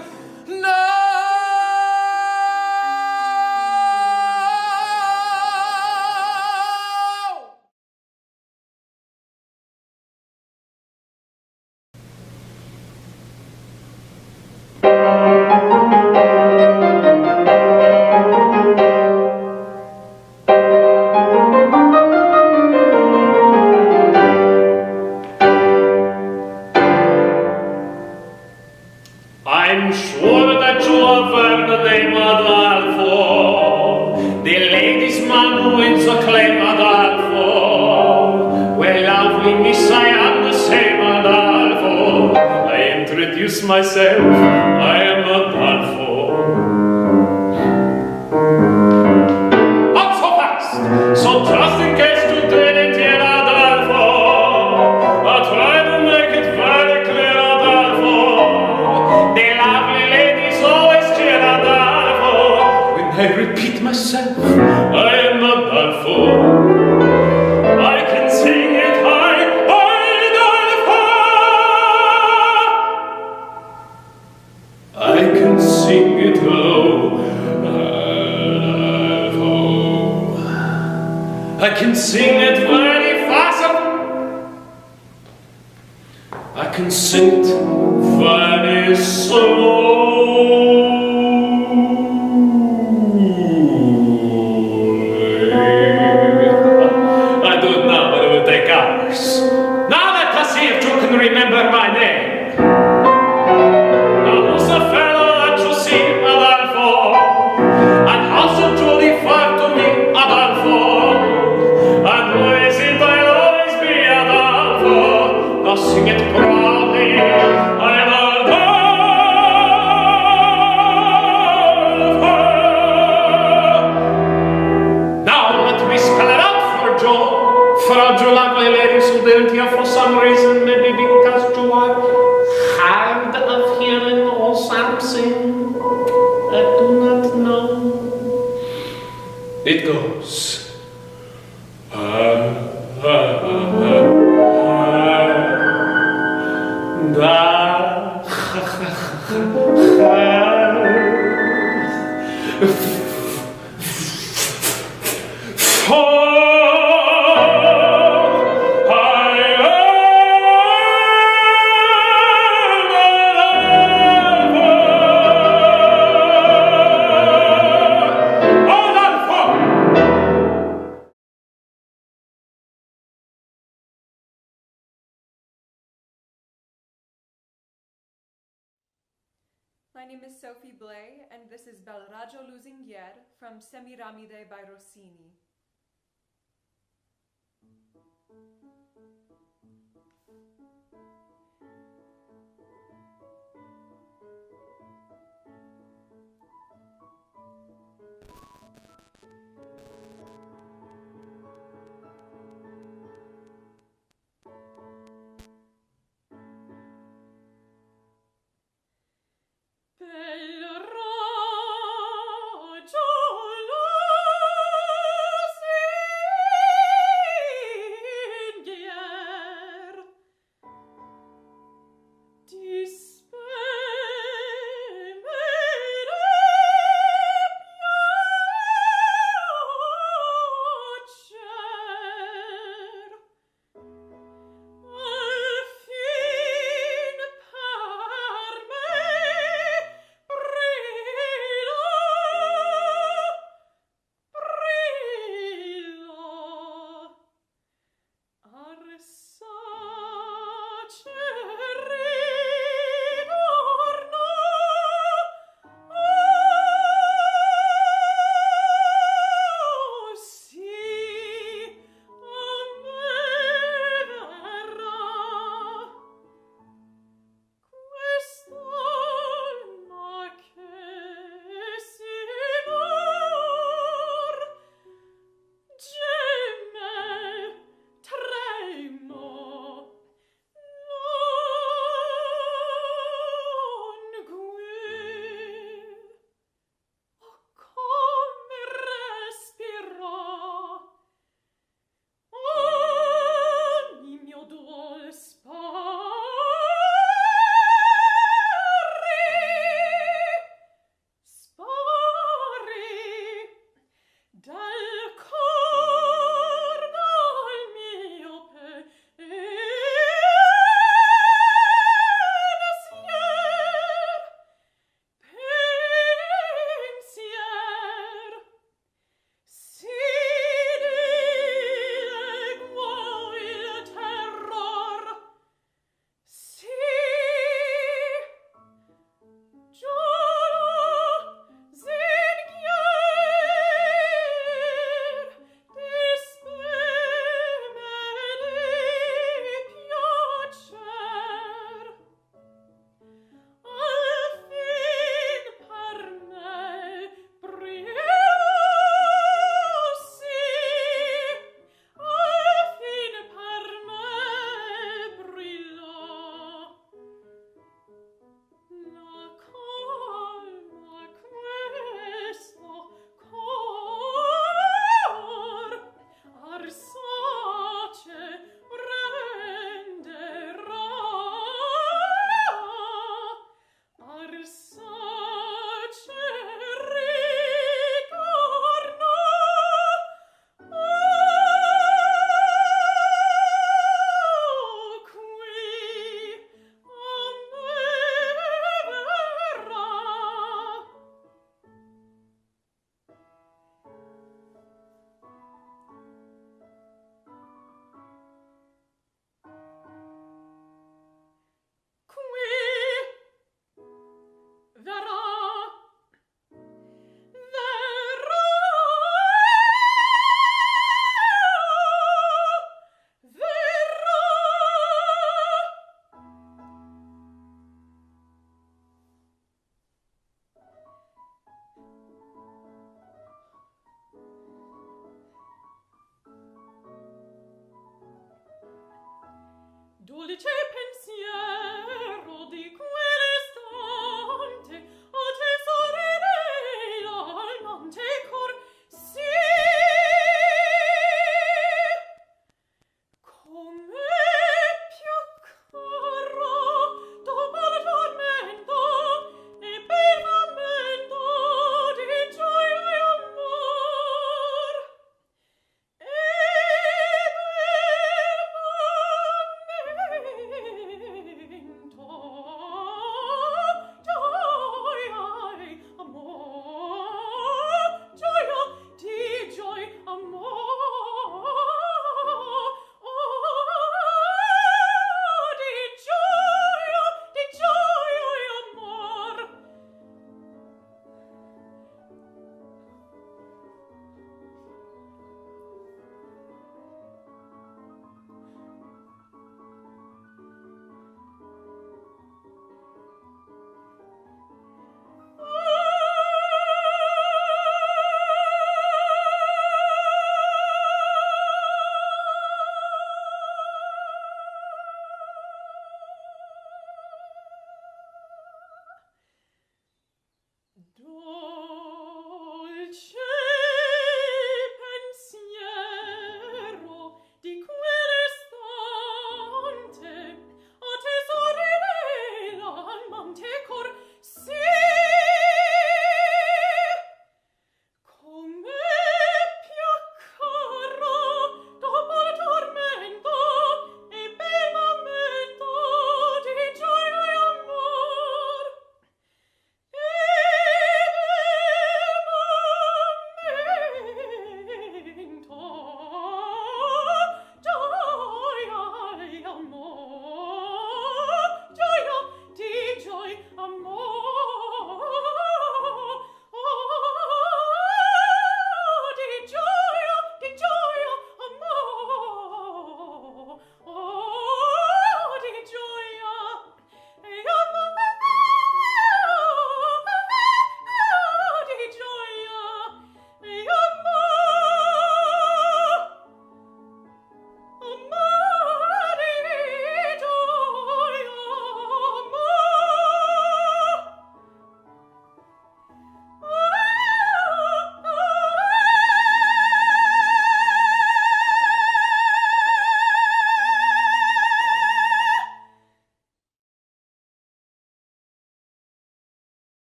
No! I'm sure that you have heard the name Adolfo, the ladies' man who wins the claim Adolfo. Well, lovely miss, I am the same Adolfo. I introduce myself, I am Adolfo. Not so fast, so just in case you didn't hear Adolfo, I'll try to make it very clear, Adolfo. The lovely ladies always cheer Adolfo. When I repeat myself, I am Adolfo. I can sing it high, Adolfo. I can sing it low, Adolfo. I can sing it very fast. I can sing it very slowly. I do it now, but it will take hours. Now let us see if you can remember my name. Now who's the fellow that you see, Adolfo? And how should you refer to me, Adolfo? And who is it I'll always be, Adolfo? Now sing it proudly, Adolfo. Now let me spell it out for you lovely ladies who didn't hear for some reason, maybe because you are hard of hearing or something. I do not know. It goes. My name is Sophie Blay, and this is Bel Raggio Lusinghier from Semiramide by Rossini. dolce pensiero di quell'istante a te sorrirei l'amante cor sì. Come più caro dopo il tormento e fermamento di gioia e amor. E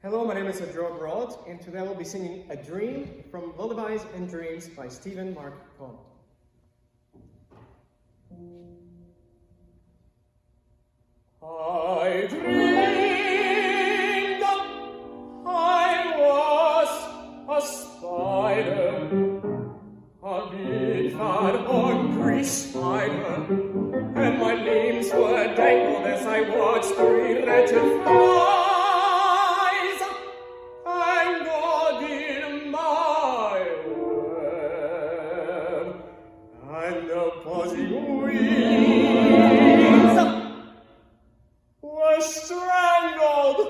Hello, my name is Adro Broad, and today I will be singing A Dream from Lullabies and Dreams by Stephen Mark Cohn. I dreamed I was a spider, a big fat hungry spider, and my limbs were dangled as I watched three wretched flies angled in my web, and the buzzing wings were strangled.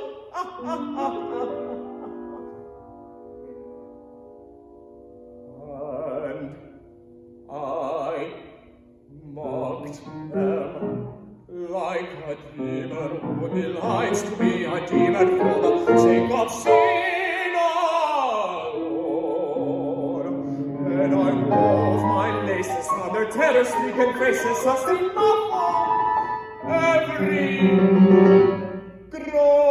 And I mocked them like a demon who delights to be a demon for the sake of sin alone. And I wove my laces on their terror-stricken faces, such they muffle every groan.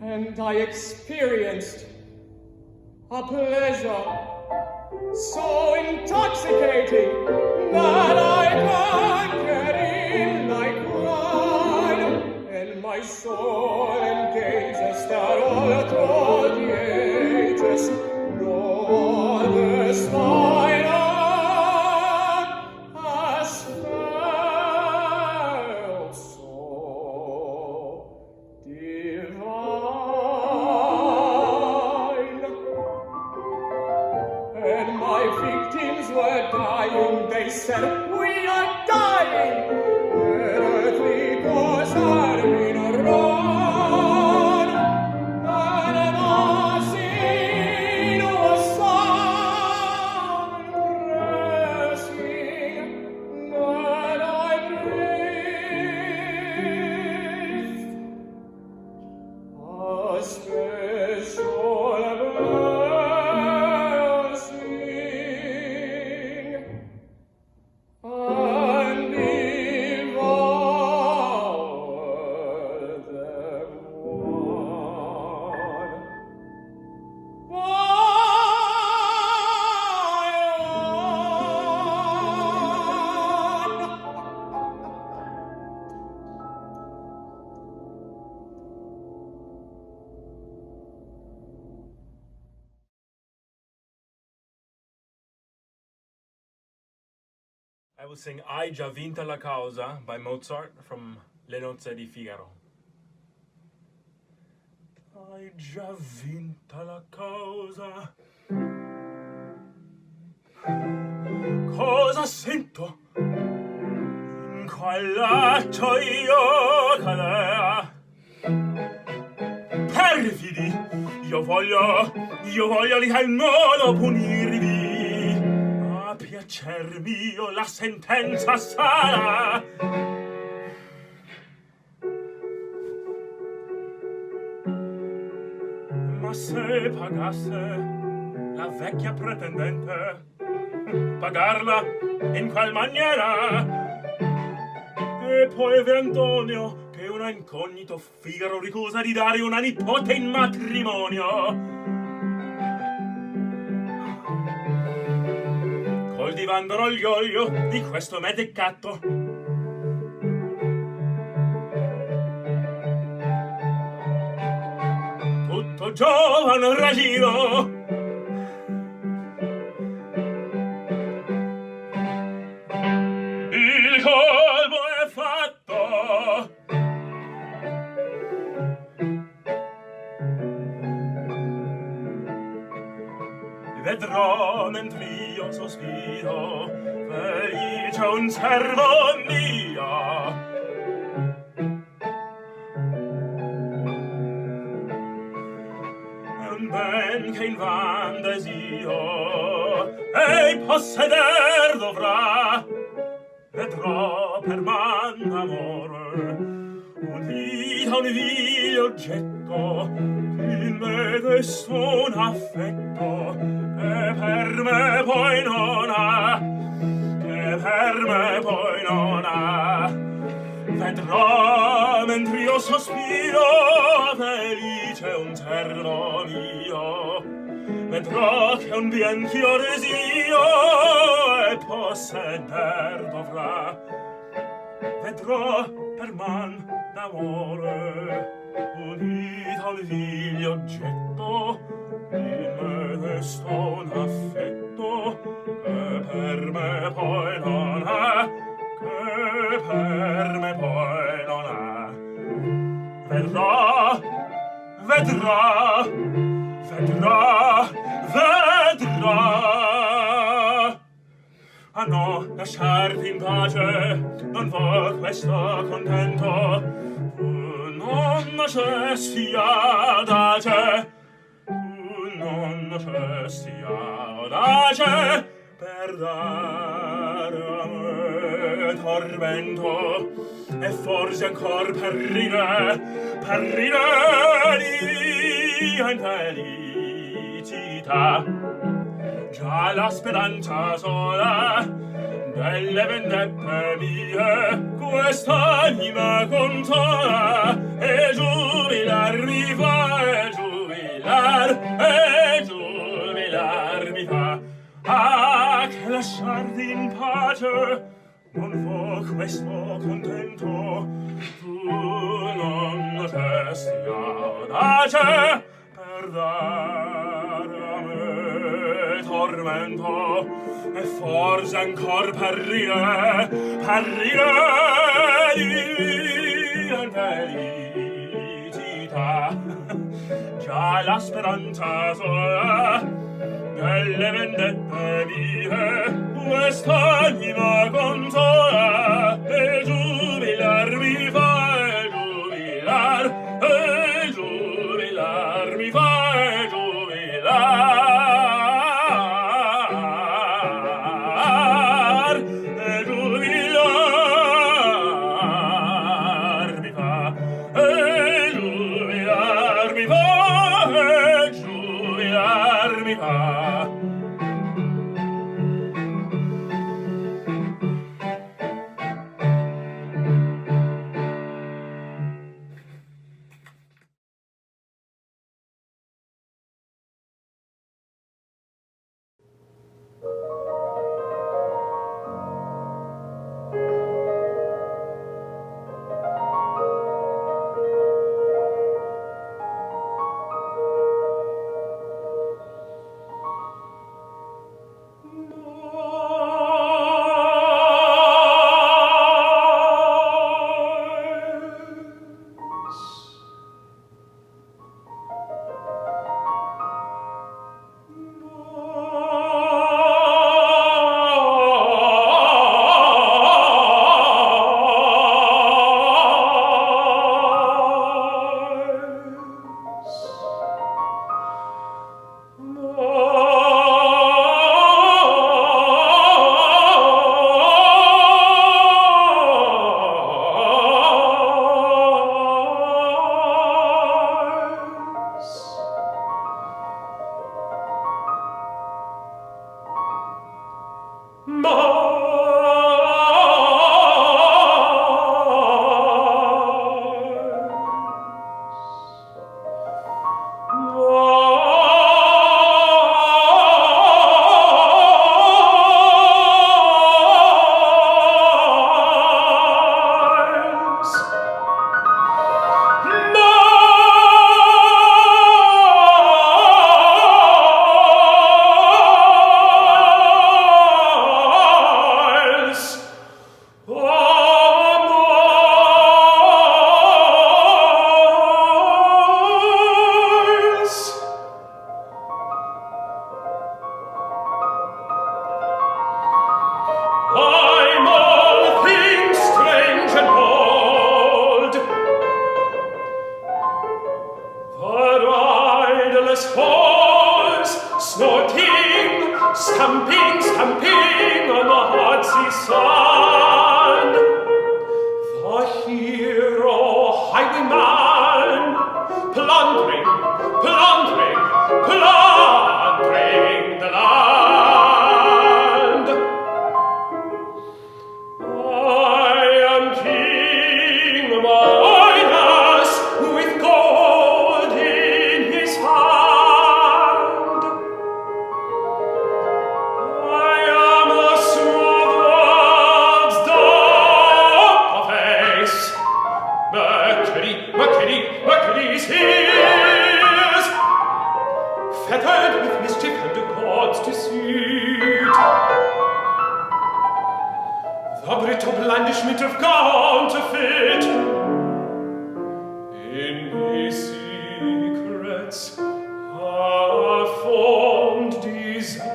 And I experienced a pleasure so intoxicating that I can't get in. I cried, and my soul engages that all through the ages, nor the spider has felt so divine. And my victims were dying, they said, we are dying. Their earthly course had been run, and the scene was sun-pressing, that I breathed a special blessing, and devoured them one by I will sing Hai già vinta la causa by Mozart from Le nozze di Figaro. Hai già vinta la causa. Cosa sento? In qual laccio io cadea. Perfidi! Io voglio di tal modo punirvi. A piacer mio la sentenza sarà. Ma se pagasse la vecchia pretendente, pagarla in qual maniera? E poi ve Antonio, che una incognito Figaro ricusa di dare una nipote in matrimonio. Col divan d'orgoglio di questo medecatto, tutto giovane ragino, il colpo è fatto. Vedrò mentre io sospiro, felice un servo mio. Ben che in van desio, ei posseder dovrà. Vedrò per man d'amore unita un vil oggetto che in me desto un affetto che per me poi non ha, che per me poi non ha. Vedrò mentre io sospiro felice un terno mio, vedrò che un bien ch'io desio e posseder dovrà. Vedrò per man d'amore unita un vil oggetto in me desto un affetto che per me poi non ha, che per me poi non ha. Vedrò, vedrò, vedrò, vedrò. Ah no, lasciarti in pace, non vo' questo contento. Tu non necessi audace, tu non necessi audace per dar a me tormento e forse ancor per ridere di infelicità. Già la speranza sola delle vendette mie quest'anima consola e giubilar mi fa, e giubilar mi fa. Ah, che lasciarti in pace non vo' questo contento. Tu non necessi audace per dar a me tormento e forse ancor per ridere di infelicità. Già la speranza sola delle vendette mie quest'anima consola e giubilar mi fa, e giubilar mi fa, e giubilar, e giubilar mi fa, e giubilar mi fa, e giubilar mi fa. highwayman, plundering, plundering, plundering the land. I am King Midas with gold in his hand. I am the smooth world's face. Mercury, Mercury, Mercury's his, fettered with mischief and the gods deceit. The brittle blandishment of counterfeit. In his secrets are formed desires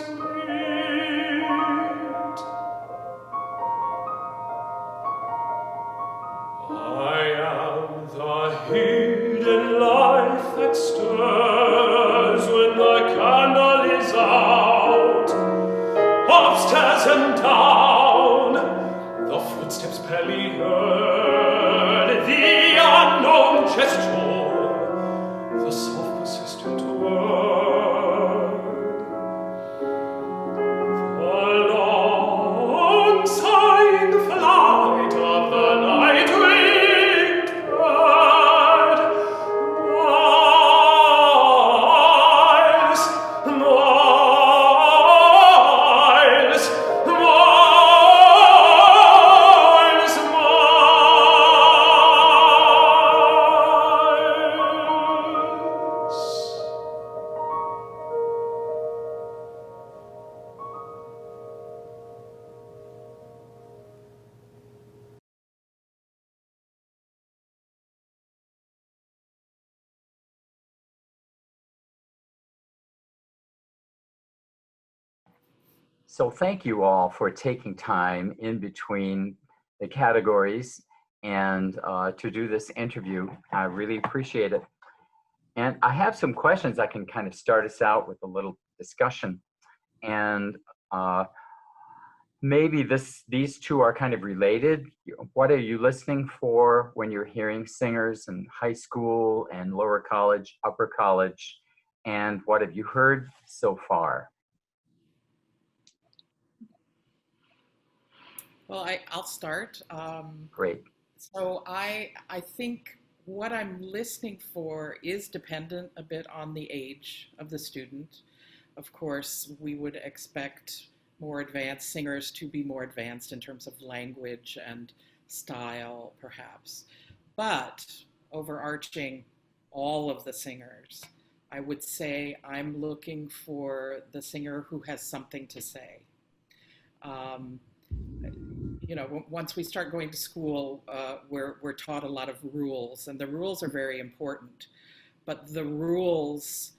meet. I am the hidden life that stirs when the candle is out. Upstairs and down, the footsteps barely heard, the unknown gesture, the soft persistent word. The long sighing flight of the night-winged bird, miles, miles, miles, miles. So thank you all for taking time in between the categories and to do this interview. I really appreciate it. And I have some questions that can kind of start us out with a little discussion. And maybe these two are kind of related. What are you listening for when you're hearing singers in high school and lower college, upper college? And what have you heard so far? Well, I'll start. Great. So I think what I'm listening for is dependent a bit on the age of the student. Of course, we would expect more advanced singers to be more advanced in terms of language and style, perhaps. But overarching all of the singers, I would say I'm looking for the singer who has something to say. You know, once we start going to school, we're taught a lot of rules, and the rules are very important. But the rules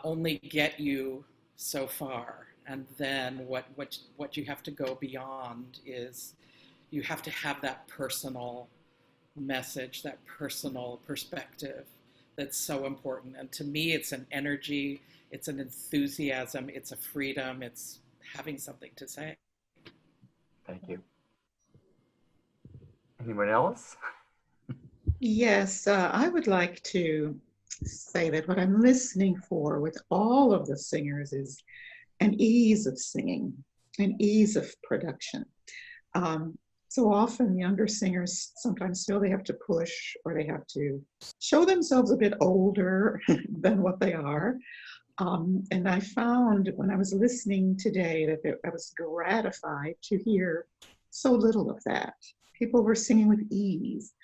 only get you so far, and then what you have to go beyond is you have to have that personal message, that personal perspective that's so important. And to me, it's an energy, it's an enthusiasm, it's a freedom, it's having something to say. Thank you. Anyone else? Yes, I would like to say that what I'm listening for with all of the singers is an ease of singing, an ease of production. So often younger singers sometimes feel they have to push or they have to show themselves a bit older than what they are. And I found when I was listening today that I was gratified to hear so little of that. People were singing with ease.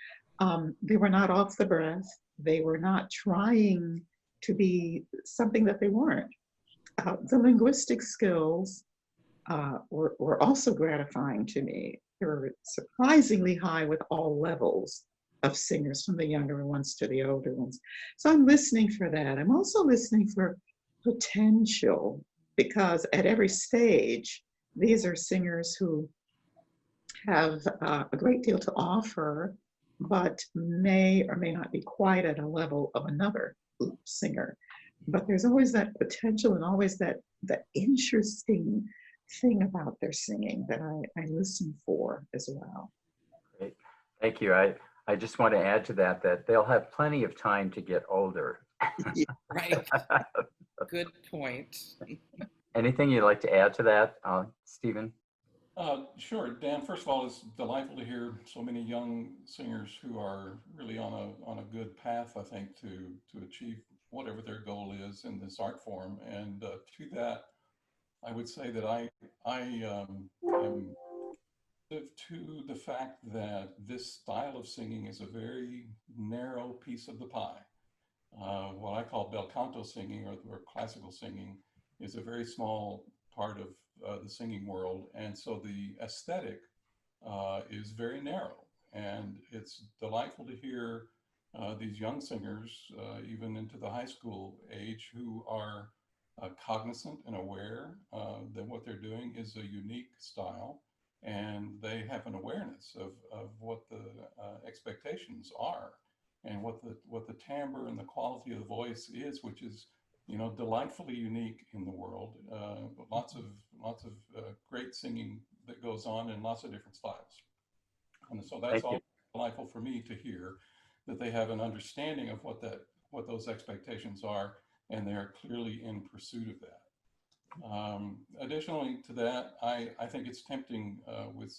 They were not off the breath. They were not trying to be something that they weren't. The linguistic skills were also gratifying to me. They were surprisingly high with all levels of singers, from the younger ones to the older ones. So I'm listening for that. I'm also listening for potential, because at every stage, these are singers who have a great deal to offer, but may or may not be quite at a level of another singer. But there's always that potential and always that interesting thing about their singing that I listen for as well. Thank you. I just want to add to that they'll have plenty of time to get older. Right. Good point. Anything you'd like to add to that, Stephen? Sure, Dan. First of all, it's delightful to hear so many young singers who are really on a good path, I think, to achieve whatever their goal is in this art form. And to that, I would say that I am sensitive to the fact that this style of singing is a very narrow piece of the pie. What I call bel canto singing or classical singing is a very small part of the singing world, and so the aesthetic is very narrow. And it's delightful to hear these young singers, even into the high school age, who are cognizant and aware that what they're doing is a unique style, and they have an awareness of what the expectations are, and what the timbre and the quality of the voice is, which is, you know, delightfully unique in the world. Lots of great singing that goes on in lots of different styles, and so that's all delightful for me to hear, that they have an understanding of what those expectations are, and they're clearly in pursuit of that. Additionally to that, I think it's tempting with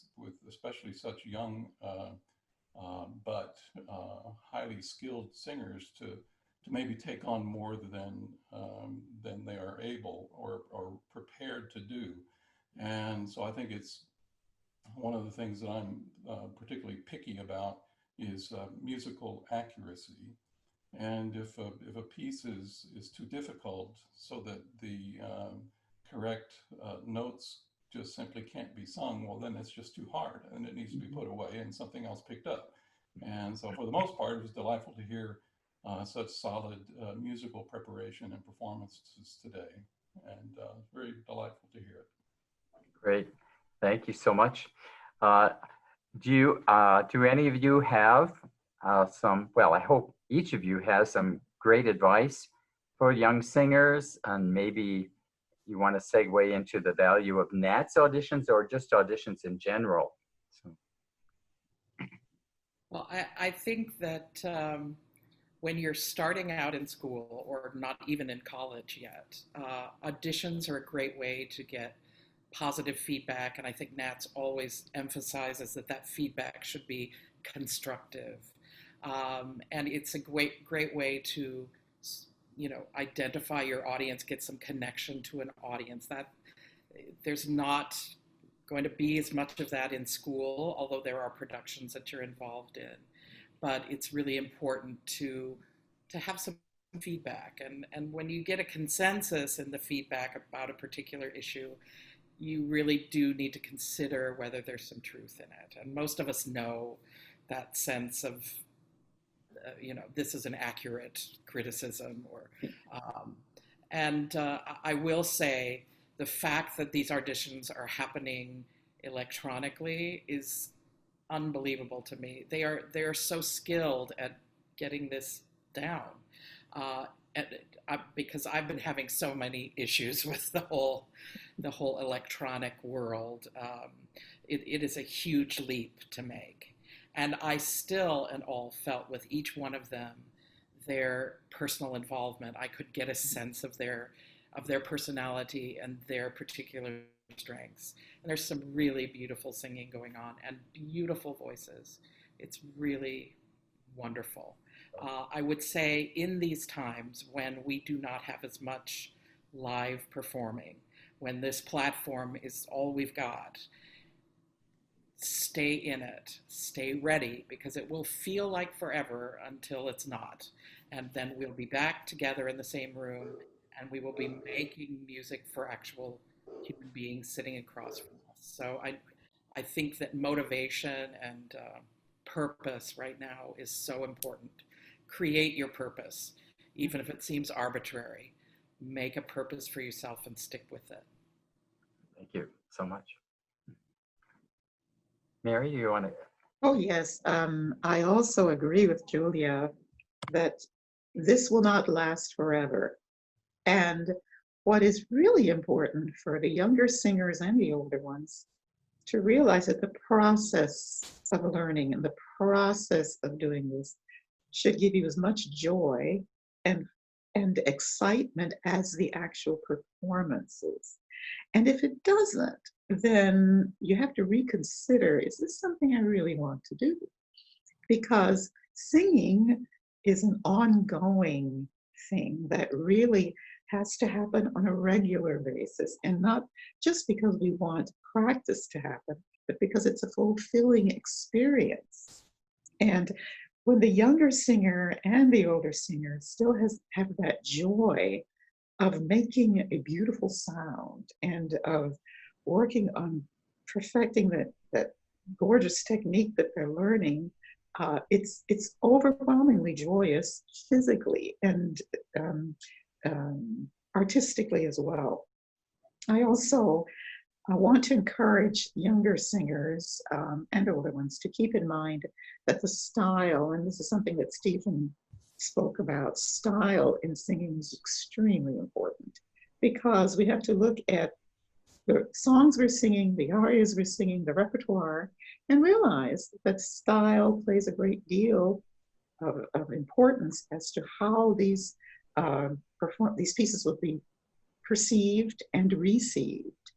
especially such young but highly skilled singers to maybe take on more than they are able or prepared to do. And so I think it's one of the things that I'm particularly picky about is musical accuracy. And if a piece is too difficult so that the correct notes just simply can't be sung, well, then it's just too hard and it needs to be put away and something else picked up. And so for the most part, it was delightful to hear such solid musical preparation and performances today, and very delightful to hear it. Great, thank you so much. Do any of you have some, well, I hope each of you has some great advice for young singers, and maybe you want to segue into the value of NATS auditions or just auditions in general. So. Well, I think that when you're starting out in school or not even in college yet, auditions are a great way to get positive feedback. And I think NATS always emphasizes that feedback should be constructive. And it's a great way to, you know, identify your audience, get some connection to an audience. That there's not going to be as much of that in school, although there are productions that you're involved in. But it's really important to have some feedback. And when you get a consensus in the feedback about a particular issue, you really do need to consider whether there's some truth in it. And most of us know that sense of, you know, this is an accurate criticism. I will say the fact that these auditions are happening electronically is unbelievable to me. They are so skilled at getting this down. Because I've been having so many issues with the whole electronic world. It is a huge leap to make. And I still and all felt with each one of them, their personal involvement. I could get a sense of their personality and their particular strengths. And there's some really beautiful singing going on and beautiful voices. It's really wonderful. I would say in these times when we do not have as much live performing, when this platform is all we've got, stay in it, stay ready, because it will feel like forever until it's not. And then we'll be back together in the same room, and we will be making music for actual human beings sitting across from us. So I think that motivation and purpose right now is so important. Create your purpose, even if it seems arbitrary. Make a purpose for yourself and stick with it. Thank you so much. Mary, you want to? Oh, yes. I also agree with Julia that this will not last forever. And what is really important for the younger singers and the older ones to realize that the process of learning and the process of doing this should give you as much joy and excitement as the actual performances. And if it doesn't, then you have to reconsider, is this something I really want to do? Because singing is an ongoing thing that really has to happen on a regular basis, and not just because we want practice to happen, but because it's a fulfilling experience. And when the younger singer and the older singer still have that joy of making a beautiful sound and of working on perfecting that gorgeous technique that they're learning, it's overwhelmingly joyous physically and artistically as well. I also want to encourage younger singers and older ones to keep in mind that the style, and this is something that Stephen spoke about, style in singing is extremely important, because we have to look at the songs we're singing, the arias we're singing, the repertoire, and realize that style plays a great deal of importance as to how these pieces will be perceived and received.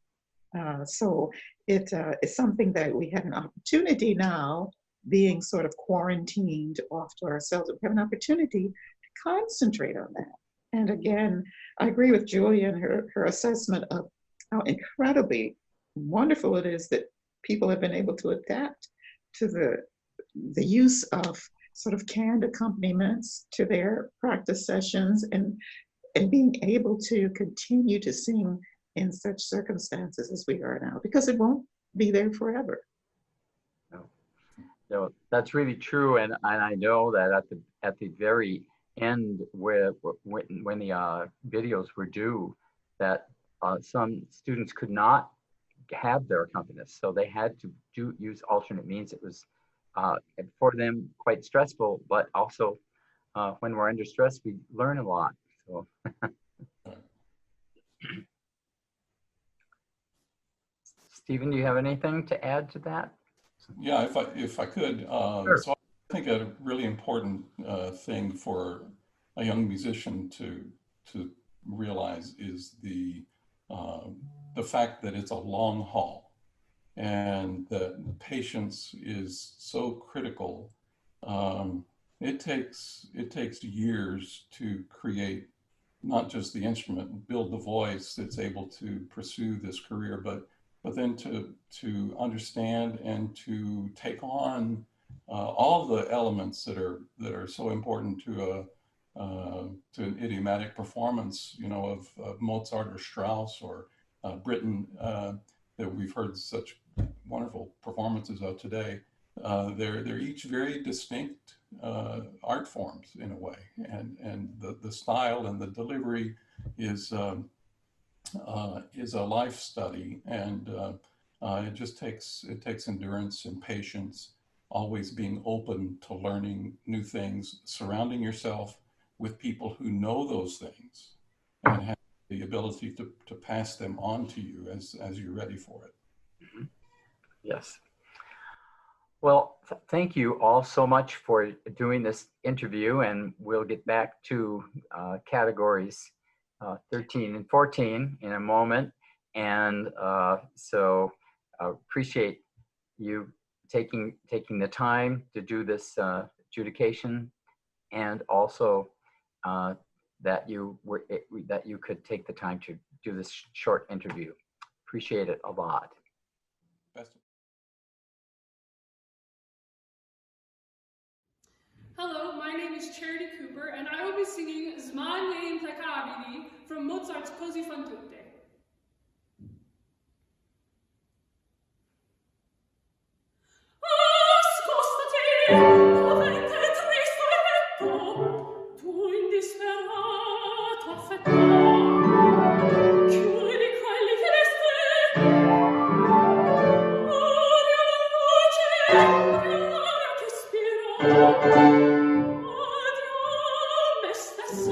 So it's something that we have an opportunity now, being sort of quarantined off to ourselves, we have an opportunity to concentrate on that. And again, I agree with Julia and her assessment of how incredibly wonderful it is that people have been able to adapt to the use of sort of canned accompaniments to their practice sessions, and being able to continue to sing in such circumstances as we are now, because it won't be there forever. No, that's really true, and I know that at the very end, when the videos were due, that some students could not have their accompanists, so they had to use alternate means. It was for them quite stressful, but also when we're under stress, we learn a lot. So. Stephen, do you have anything to add to that? Yeah, if I could. Sure. So I think a really important thing for a young musician to realize is the fact that it's a long haul, and that patience is so critical. It takes years to create not just the instrument, build the voice that's able to pursue this career, but then to understand and to take on all the elements that are so important to an idiomatic performance, of Mozart or Strauss or Britten, that we've heard such wonderful performances of today. They're each very distinct art forms in a way, and the style and the delivery is a life study, and it just takes endurance and patience, always being open to learning new things, surrounding yourself with people who know those things and have the ability to pass them on to you as you're ready for it. Mm-hmm. Yes. Well, thank you all so much for doing this interview, and we'll get back to categories 13 and 14 in a moment. And so appreciate you taking the time to do this adjudication, and also that you could take the time to do this short interview. Appreciate it a lot. Hello, my name is Charity Cooper, and I will be singing Smanie Implacabili from Mozart's Così fan tutte. Scostati, povente e tristo letto, tu indisperato affetto, chiudi quelli che resti, odio la luce, odio l'aria che spiro, che scorre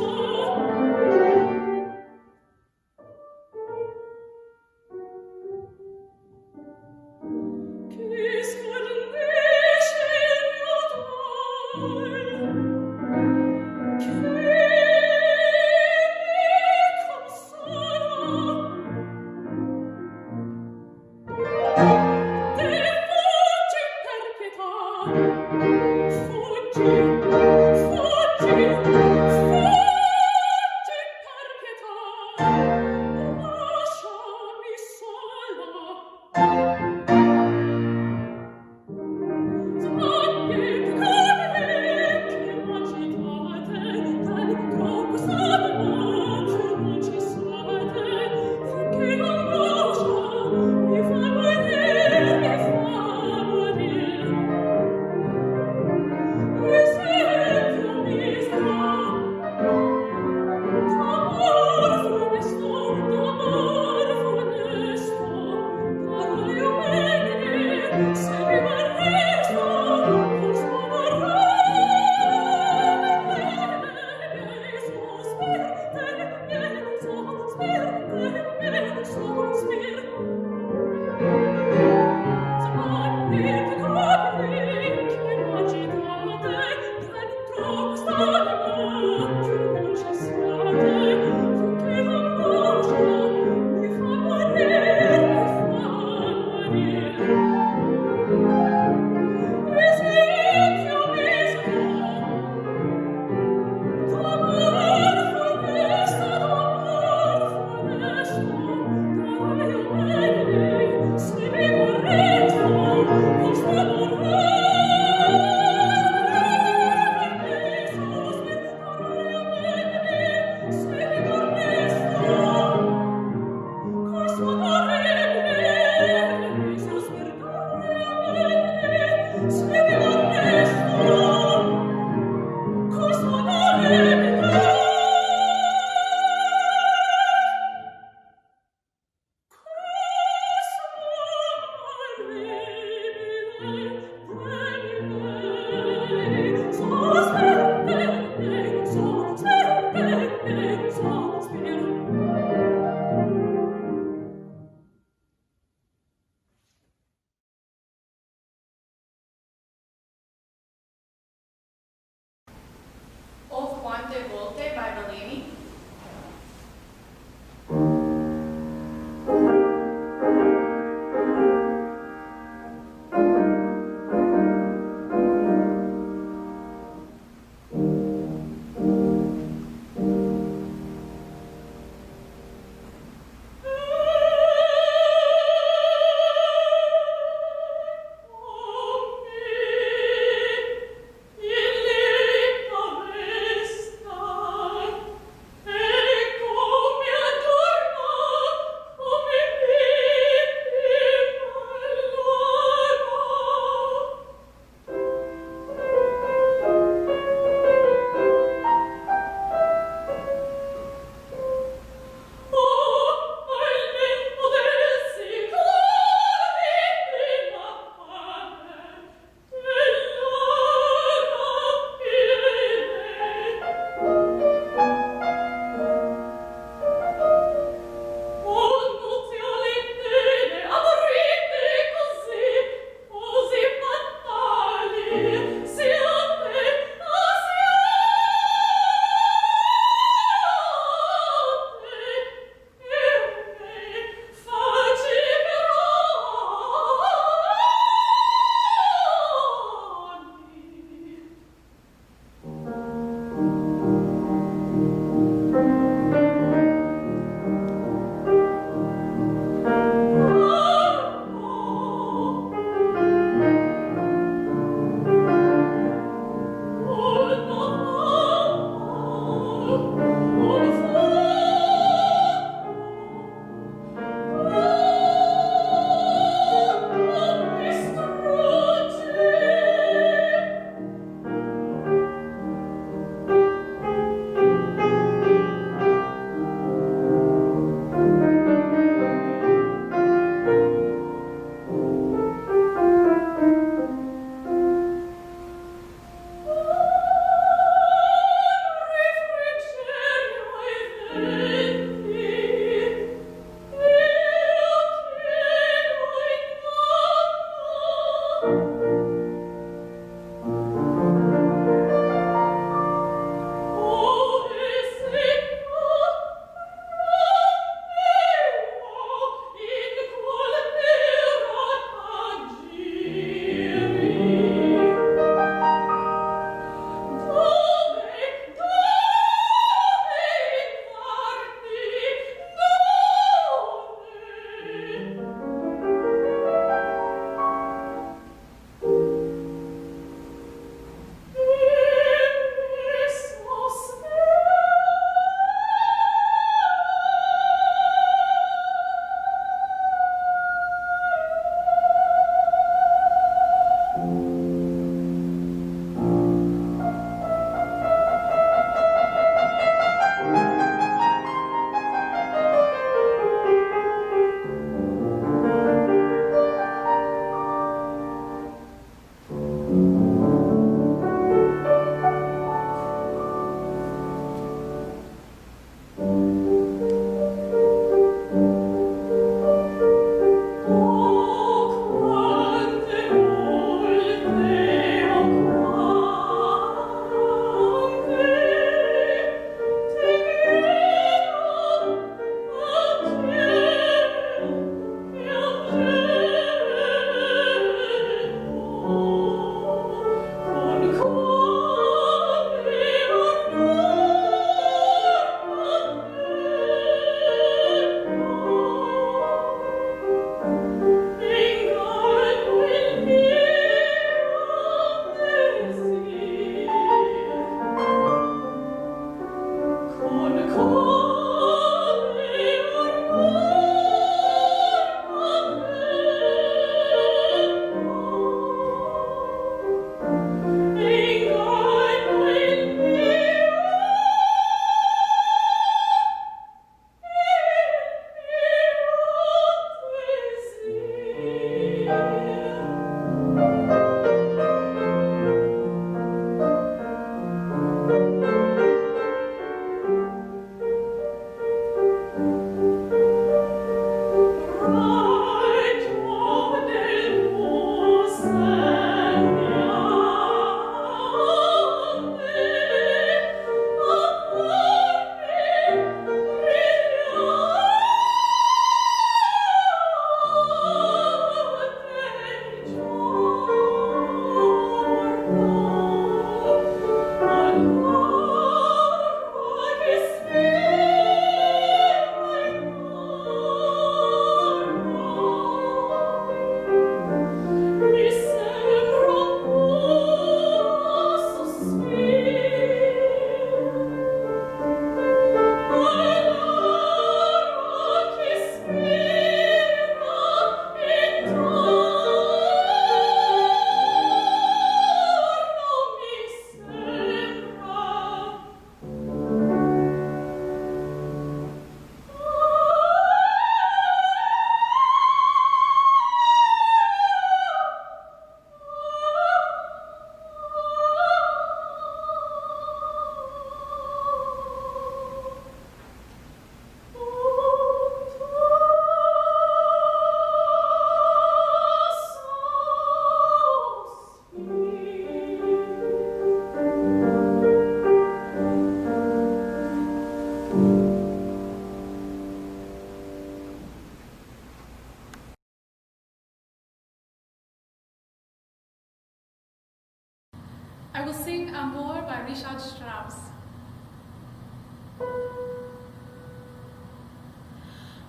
I will sing Amor by Richard Strauss.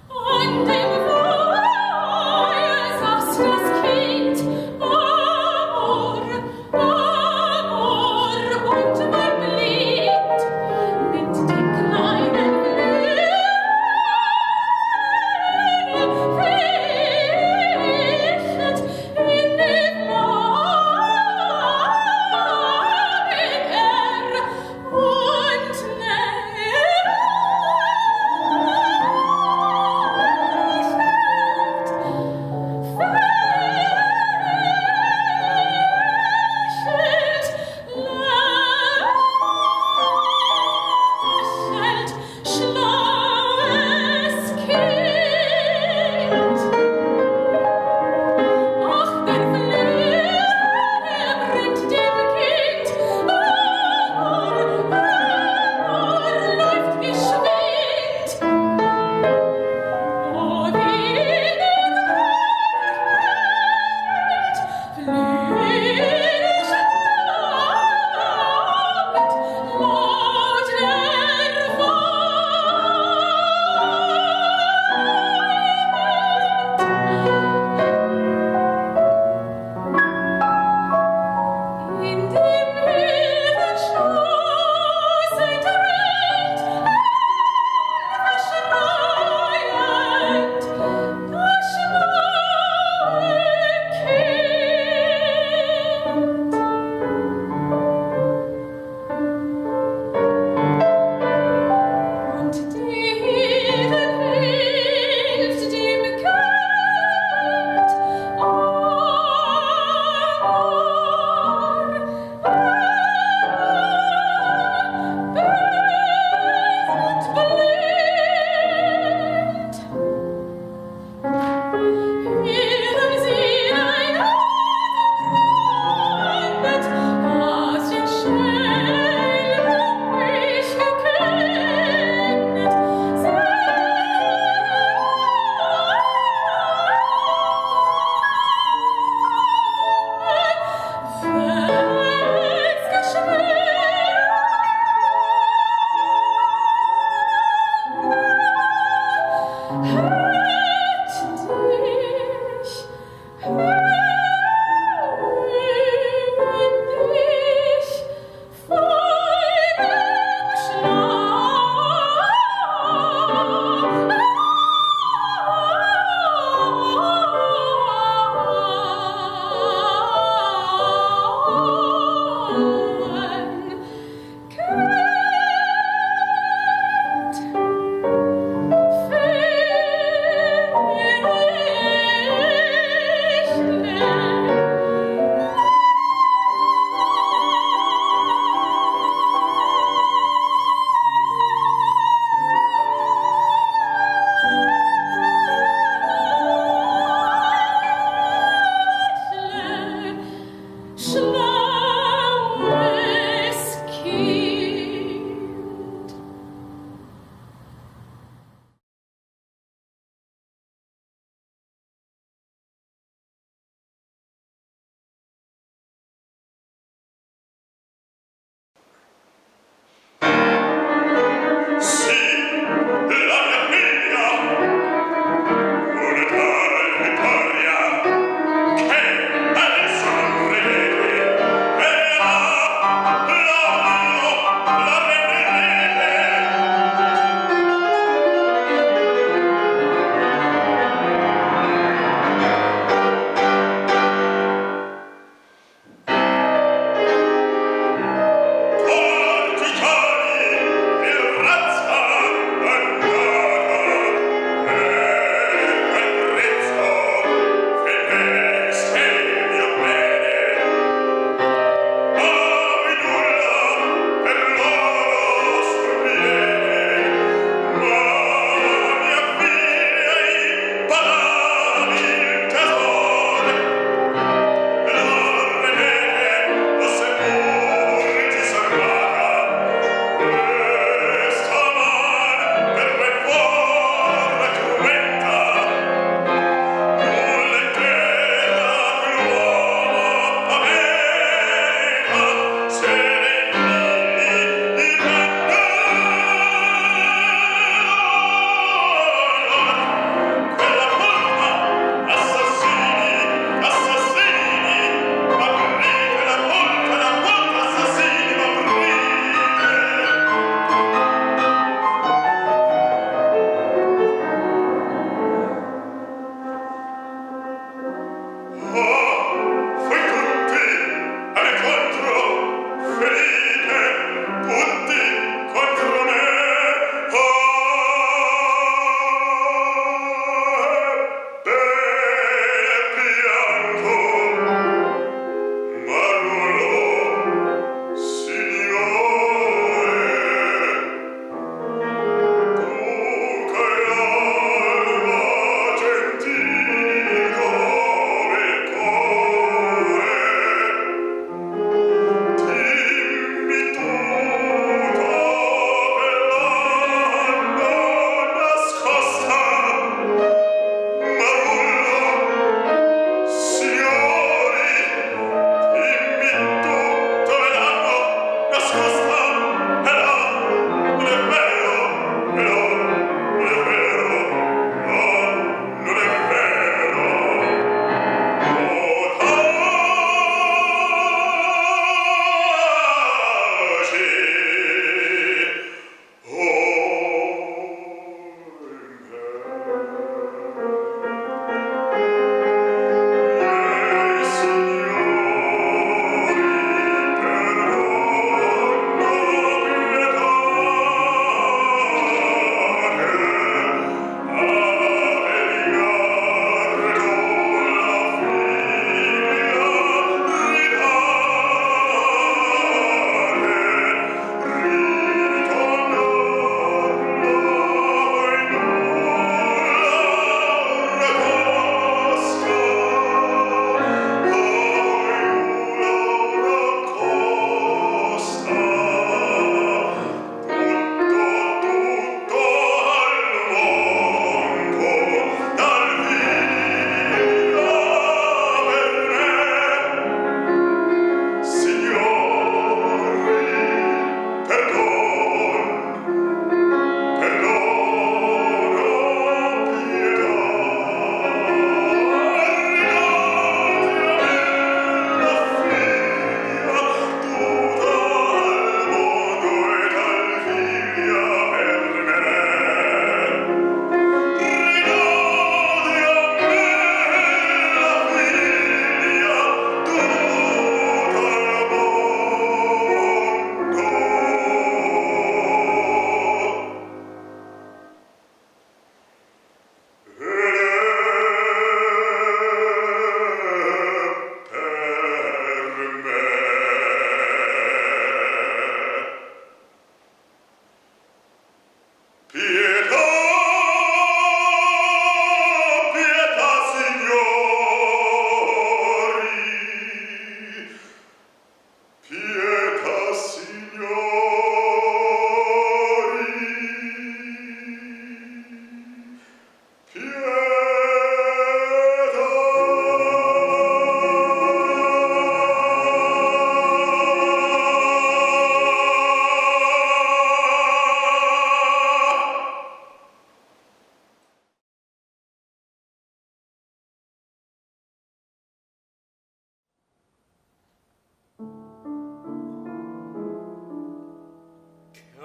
An dem Weiß aufs das Kind, Amor, Amor, und war blind mit den kleinen Blüten, fliecht in den Flammen und näher.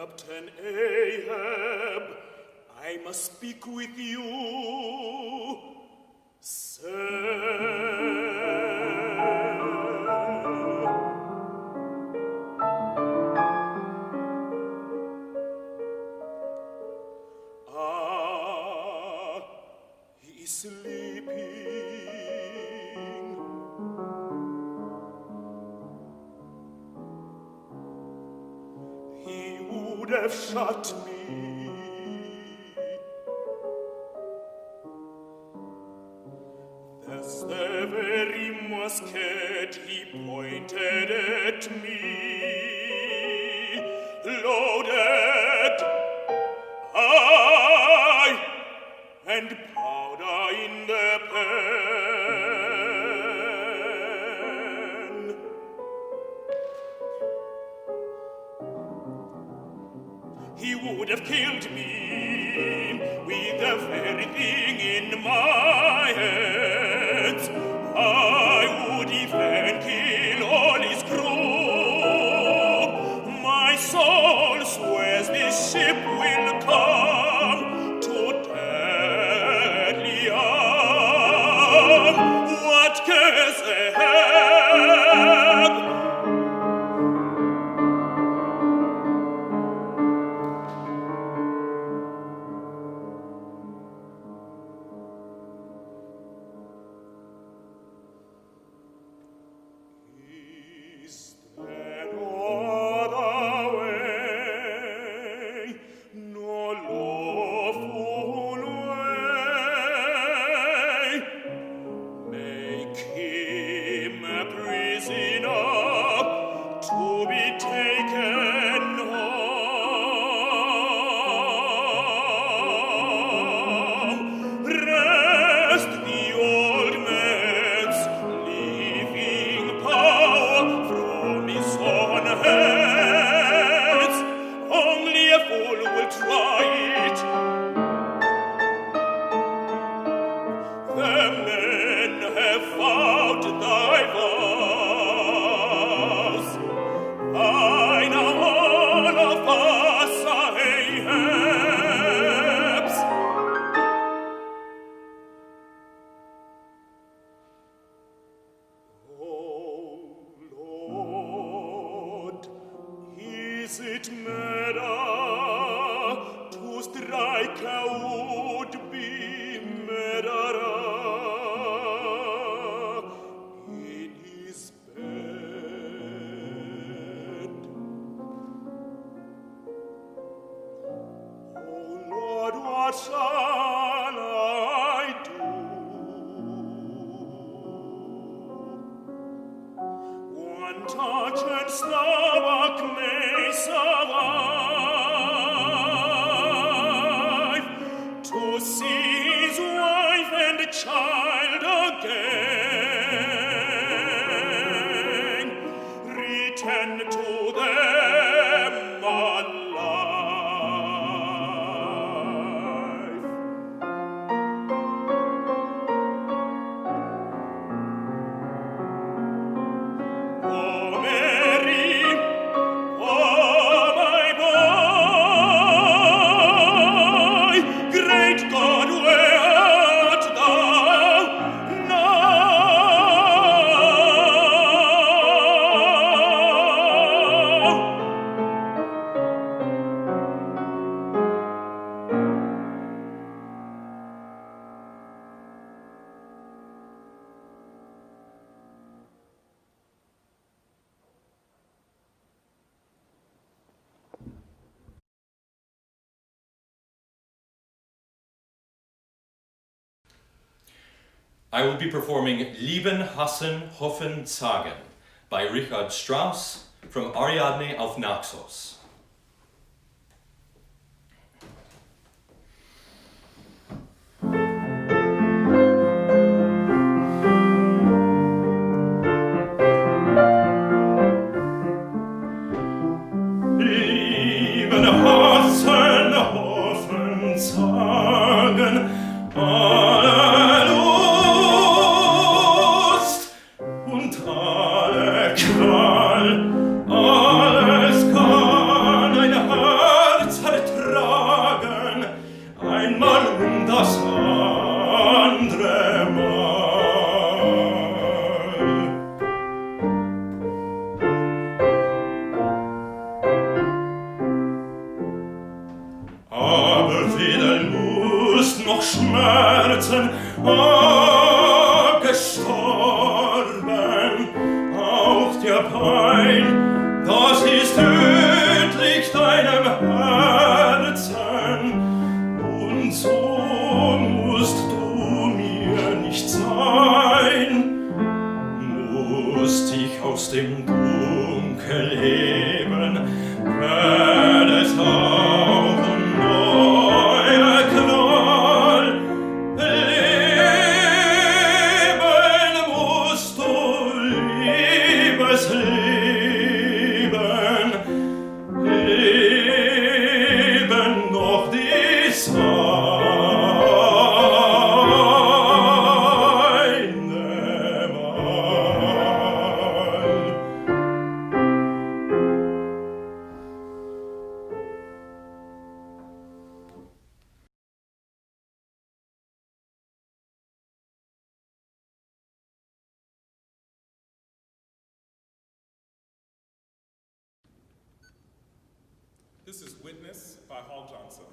Captain Ahab, I must speak with you, sir. He is sleeping. He would have shot me. That's the very musket he pointed at me. Loaded, aye, and powder in the pen. He would have killed me with the very thing in my hands. I would even kill all his crew. My soul swears this ship will come to deadly harm. What cares Ahab? Is there no other way, no lawful way? Make him a prisoner to be taken home. Rest the old man's living power from his own hands. Only a fool will try it. The men have vowed thy vows. I know all of us are Ahabs. Oh Lord, is it murder to strike a would-be murderer in his bed? Oh Lord, what shall I do? One touch and stomach may survive to see his wife and child again, return to them alive. Oh Mary, oh my boy, great God, where art thou now? I will be performing Lieben, Hassen, Hoffen, Zagen by Richard Strauss from Ariadne auf Naxos. Lieben, hassen, hoffen, sagen, alle Lust und alle Qual, alles kann ein Herzen abgestorben. Auch der Pein, das ist tödlich deinem Herzen. Und so musst du mir nicht sein, musst dich aus dem Dunkel heben, werdet auch neue Qual. Leben musst du, liebes Leben, leben noch die seine Mal. This is Witness by Hall Johnson.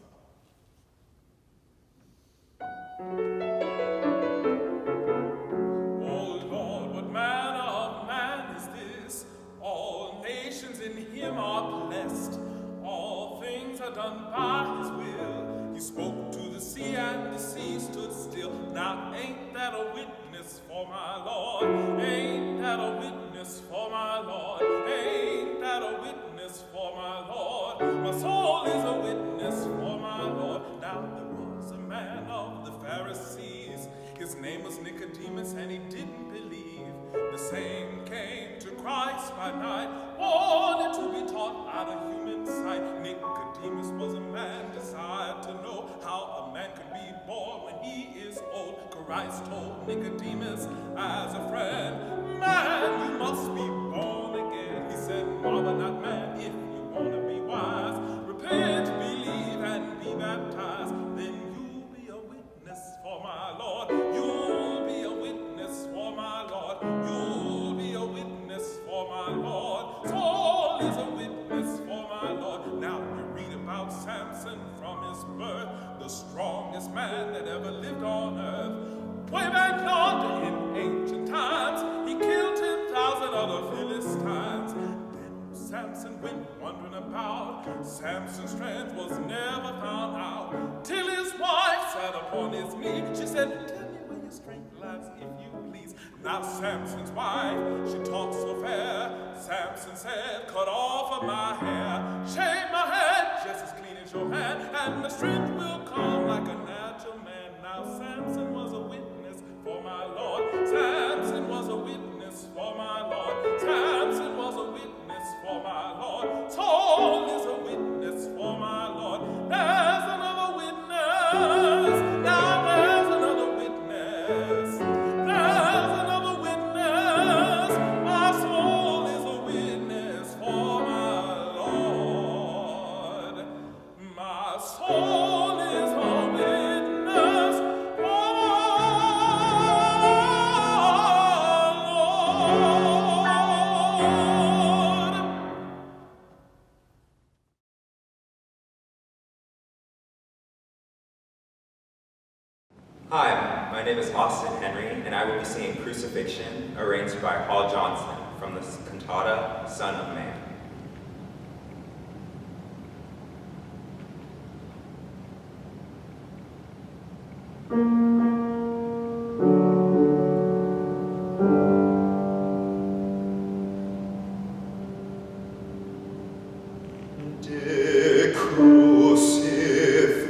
Oh Lord, what manner of man is this? All nations in him are blessed. All things are done by his will. He spoke to the sea and the sea stood still. Now ain't that a witness for my Lord? Ain't that a witness for my Lord? Ain't that a witness for my Lord? My soul is a witness for my Lord. Now there was a man of the Pharisees. His name was Nicodemus, and he didn't believe. The same came to Christ by night, wanted to be taught out of human sight. Nicodemus was a man desired to know how a man could be born when he is old. Christ told Nicodemus as a friend, man, you must be born again. He said, marvel not, man, if you want to be wise. Repent, believe, and be baptized. Then you'll be a witness for my Lord. You'll be a witness for my Lord. You'll be a witness for my Lord. Saul is a witness for my Lord. Now you read about Samson from his birth, the strongest man that ever lived on earth. Way back yonder in ancient times, he killed 10,000 other Philistines. Then Samson went wandering about. Samson's strength was never found out. Till his wife sat upon his knee. She said, tell me where your strength lies, if you please. Now Samson's wife, she talked so fair. Samson said, cut off of my hair. Shave my head just as clean as your hand, and the strength will come like a natural man. Now Samson was a witness for my Lord. Samson was a witness for my Lord. Samson was a witness for my Lord. Saul is a witness for my Lord. There's another witness. Now there's another witness. There's another witness. My soul is a witness for my Lord. My soul is a witness for my Lord. Hi, my name is Austin Henry, and I will be singing Crucifixion, arranged by Hall Johnson, from the cantata Son of Man. De crucify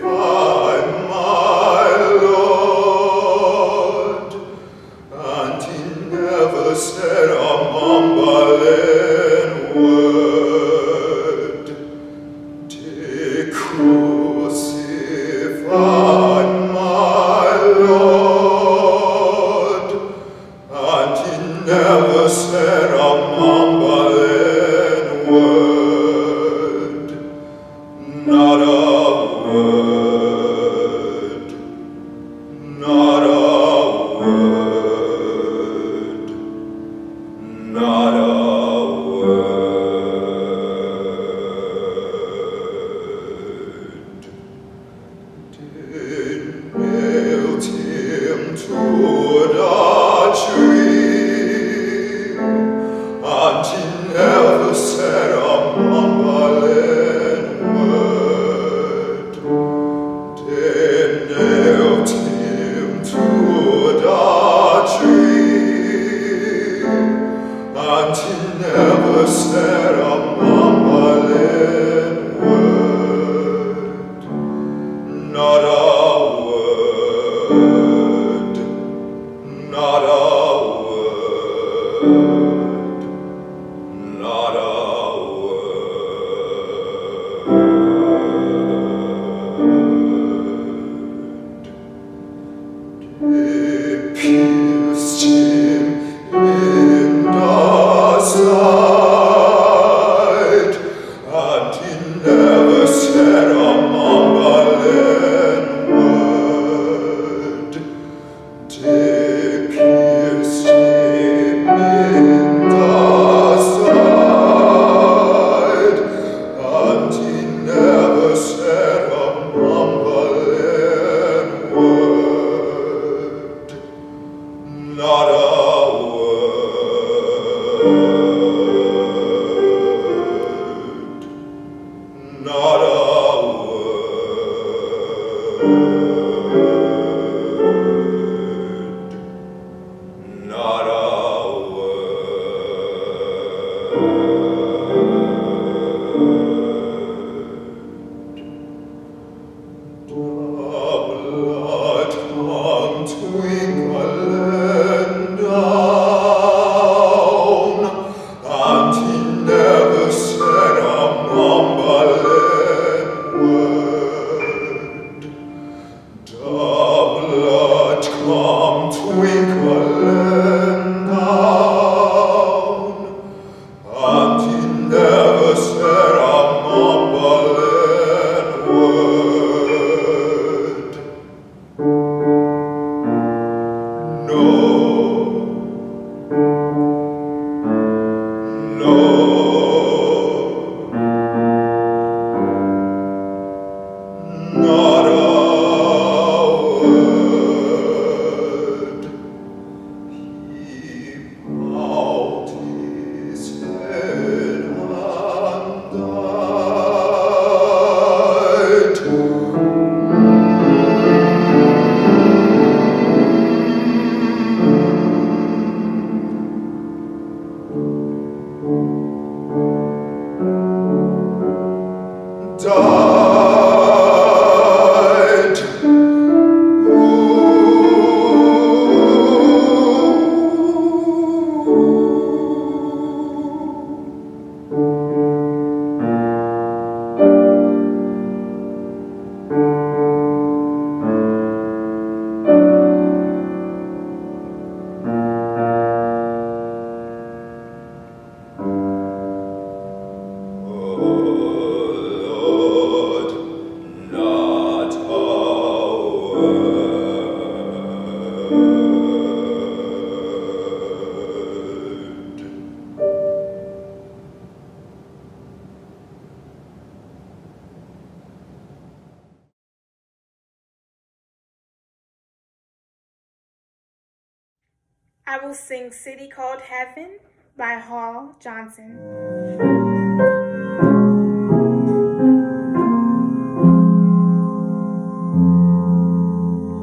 my Lord, and he never said a mumbling word. never said a mumbling word. They nailed him to the tree, and he never said a mumbling word. Not a word, not a word, not a word. They pierced him in the side, and he never said a mumbling word. They pierced him in the side, and he never said a mumbling word. Not a word, not a word, not a word. The blood come twinkling down, and he never said a mumbling word. The blood come twinkling down, and he never said a mumbling word. No, no, not a word. He bowed his head and died. Died. Lord, not a word. I will sing City Called Heaven by Hall Johnson.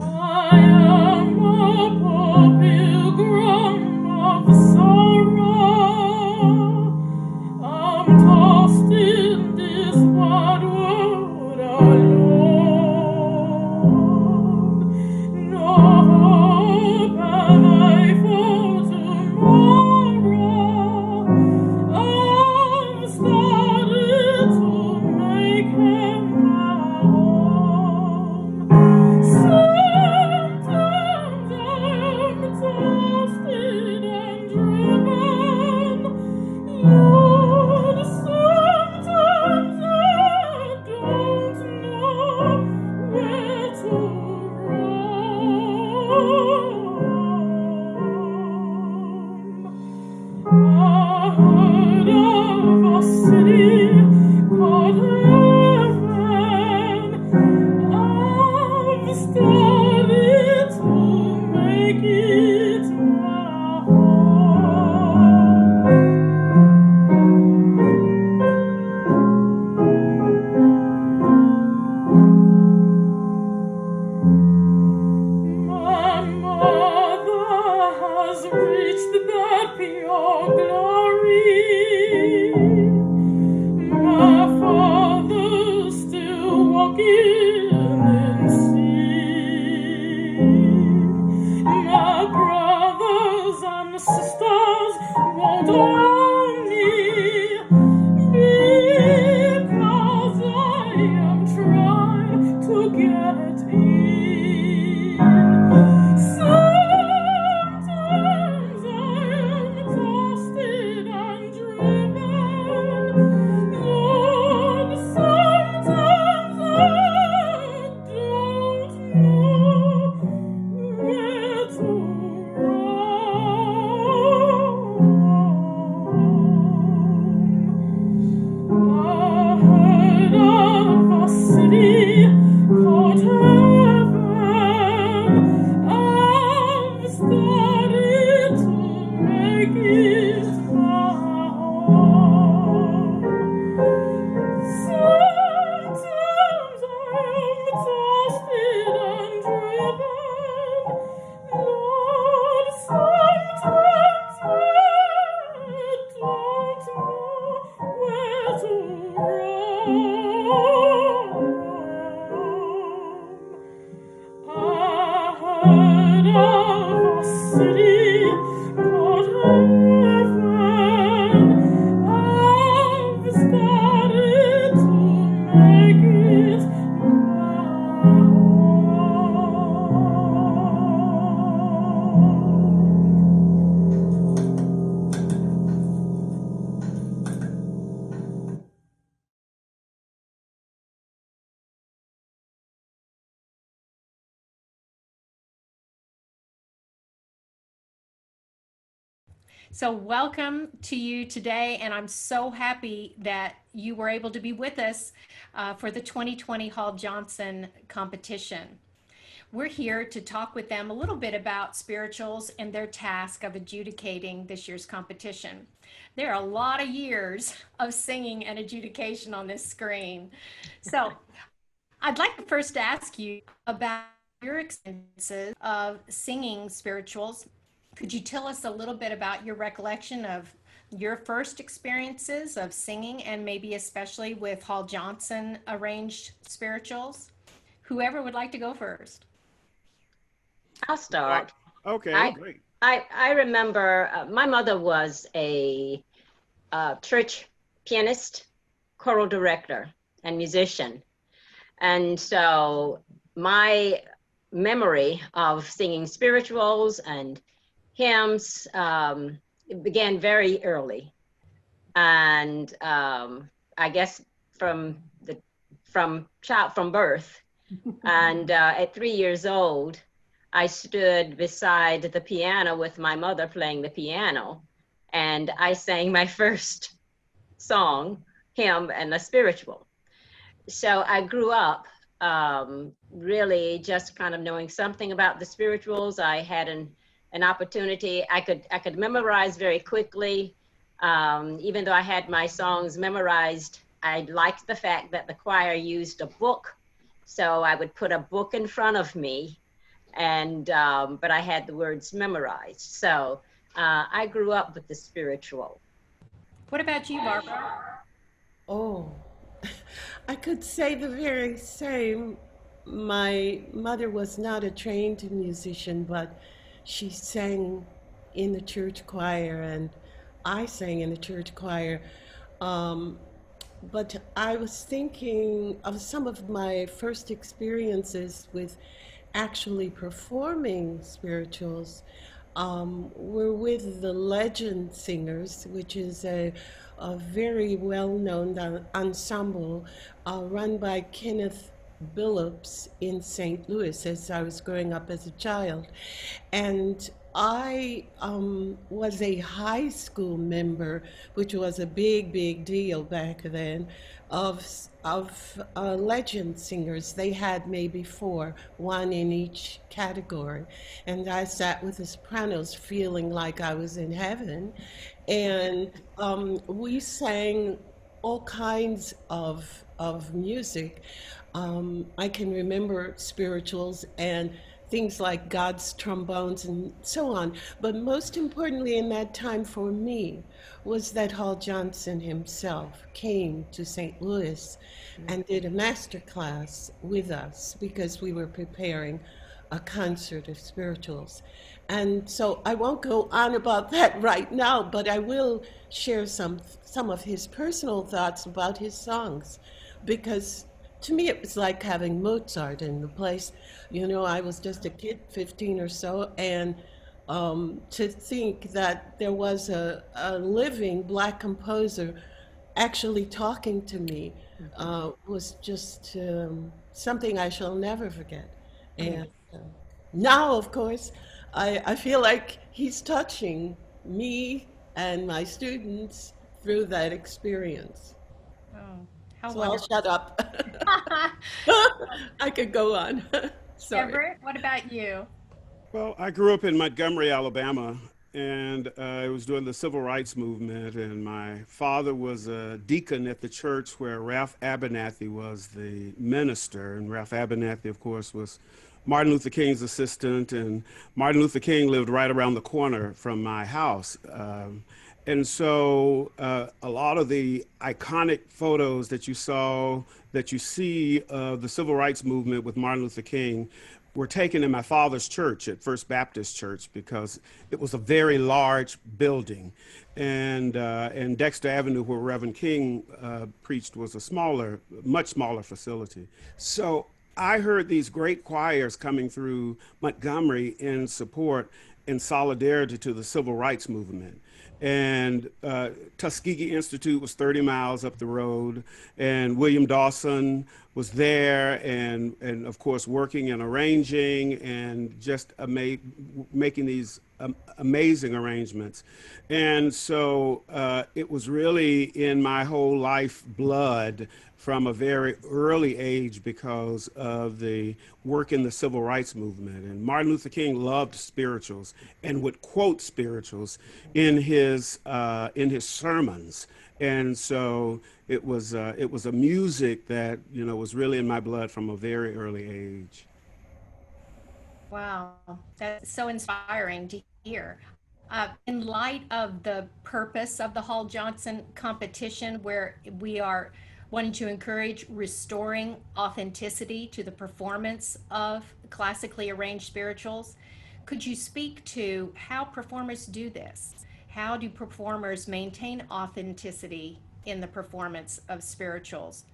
I am a poor pilgrim of sorrow. I'm tossed in this wide world alone. No hope have I for tomorrow. I'm Lord, sometimes I don't know where to roam. I heard of a city called heaven. I've started to make it my home. Sometimes I'm tossed and driven, Lord, sometimes I don't know where to roam. I heard of a city called heaven. I've started to make it So welcome to you today, and I'm so happy that you were able to be with us for the 2020 Hall Johnson competition. We're here to talk with them a little bit about spirituals and their task of adjudicating this year's competition. There are a lot of years of singing and adjudication on this screen. So I'd like to first ask you about your experiences of singing spirituals. Could you tell us a little bit about your recollection of your first experiences of singing, and maybe especially with Hall Johnson arranged spirituals? Whoever would like to go first. I'll start. Okay, great. I remember my mother was a church pianist, choral director, and musician. And so my memory of singing spirituals and hymns began very early. And I guess from birth. And at 3 years old, I stood beside the piano with my mother playing the piano, and I sang my first song, hymn, and a spiritual. So I grew up really just kind of knowing something about the spirituals. I had an opportunity. I could memorize very quickly. Even though I had my songs memorized, I liked the fact that the choir used a book. So I would put a book in front of me, and but I had the words memorized. So I grew up with the spiritual. What about you, Barbara? Oh, I could say the very same. My mother was not a trained musician, but she sang in the church choir, and I sang in the church choir. But I was thinking of some of my first experiences with actually performing spirituals were with the Legend Singers, which is a very well-known ensemble run by Kenneth Billups in St. Louis as I was growing up as a child. And I was a high school member, which was a big, big deal back then, of Legend Singers. They had maybe four, one in each category. And I sat with the sopranos feeling like I was in heaven. And we sang all kinds of music. I can remember spirituals and things like God's trombones and so on. But most importantly in that time for me was that Hall Johnson himself came to St. Louis and did a master class with us because we were preparing a concert of spirituals. And so I won't go on about that right now, but I will share some of his personal thoughts about his songs, because to me it was like having Mozart in the place. You know, I was just a kid, 15 or so, and to think that there was a living Black composer actually talking to me was just something I shall never forget. And now, of course, I feel like he's touching me and my students through that experience. Oh, how So I'll wonderful. shut up. I could go on. Sorry. Everett, what about you? Well, I grew up in Montgomery, Alabama, and I was during the civil rights movement. And my father was a deacon at the church where Ralph Abernathy was the minister. And Ralph Abernathy, of course, was Martin Luther King's assistant. And Martin Luther King lived right around the corner from my house. And so a lot of the iconic photos that you saw, that you see of the civil rights movement with Martin Luther King were taken in my father's church at First Baptist Church because it was a very large building. And Dexter Avenue, where Reverend King preached, was a smaller, much smaller facility. So I heard these great choirs coming through Montgomery in support and solidarity to the civil rights movement. And Tuskegee Institute was 30 miles up the road, and William Dawson was there, and of course working and arranging and just making these amazing arrangements. And so it was really in my whole life blood from a very early age because of the work in the civil rights movement. And Martin Luther King loved spirituals and would quote spirituals in his sermons. And so it was a music that, you know, was really in my blood from a very early age. Wow, that's so inspiring to hear. In light of the purpose of the Hall Johnson competition, where we are wanting to encourage restoring authenticity to the performance of classically arranged spirituals, could you speak to how performers do this? How do performers maintain authenticity in the performance of spirituals?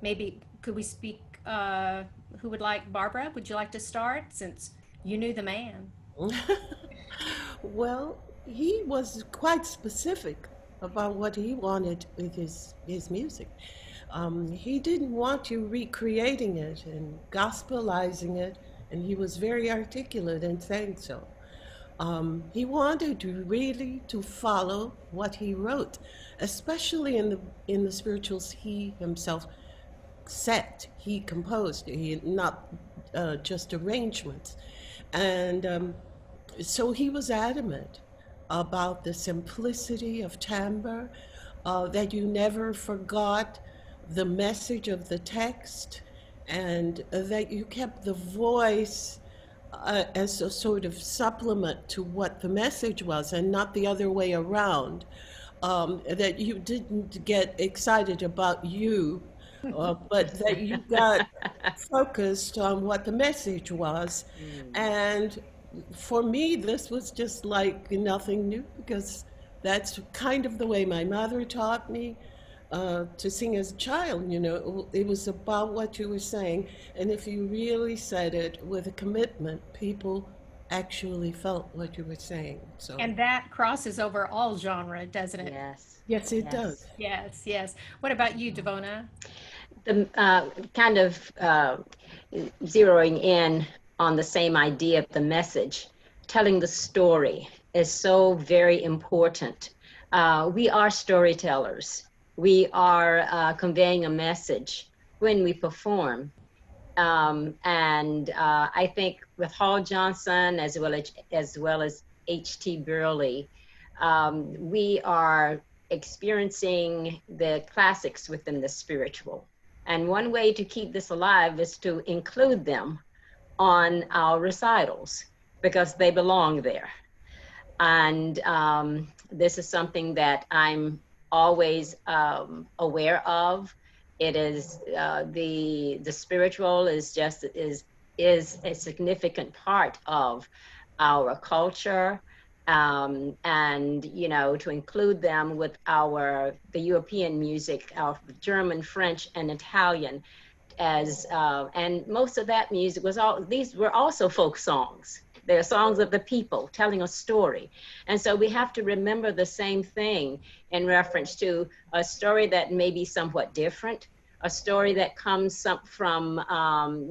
Maybe could we speak, who would like, Barbara, would you like to start since you knew the man? Well, he was quite specific about what he wanted with his music. He didn't want you recreating it and gospelizing it, and he was very articulate in saying so. He wanted to really to follow what he wrote, especially in the spirituals he himself set, he composed, he not just arrangements, and so he was adamant about the simplicity of timbre, that you never forgot the message of the text, and that you kept the voice as a sort of supplement to what the message was and not the other way around. That you didn't get excited about you, but that you got focused on what the message was. And for me, this was just like nothing new because that's kind of the way my mother taught me to sing as a child. You know, it was about what you were saying, and if you really said it with a commitment, people actually felt what you were saying. So And that crosses over all genre, doesn't it? Yes. yes, it does. Yes, yes. What about you, Devona? The kind of zeroing in on the same idea of the message, telling the story is so very important. We are storytellers. We are conveying a message when we perform. And I think with Hall Johnson as well as H.T. Burley, we are experiencing the classics within the spiritual. And one way to keep this alive is to include them on our recitals because they belong there. And this is something that I'm always aware of. It is the spiritual is a significant part of our culture, and you know, to include them with the European music, our German, French, and Italian, as and most of that music was these were also folk songs They're songs of the people telling a story. And so we have to remember the same thing in reference to a story that may be somewhat different, a story that comes from,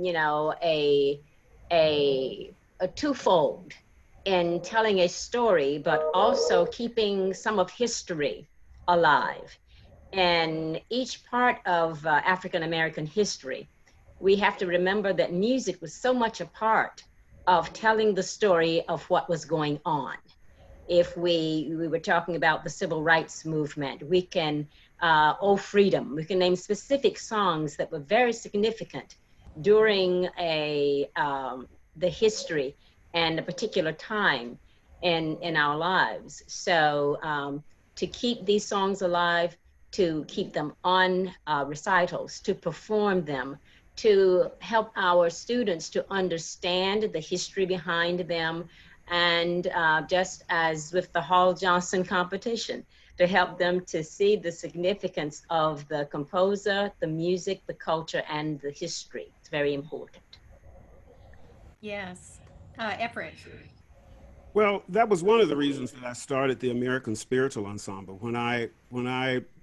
you know, a twofold in telling a story, but also keeping some of history alive. And each part of African American history, we have to remember that music was so much a part of telling the story of what was going on. If we were talking about the civil rights movement, we can, Oh Freedom, we can name specific songs that were very significant during the history and a particular time in our lives. So to keep these songs alive, to keep them on recitals, to perform them, to help our students to understand the history behind them, and just as with the Hall Johnson competition, to help them to see the significance of the composer, the music, the culture, and the history. It's very important. Yes. Everett. Well, that was one of the reasons that I started the American Spiritual Ensemble. When I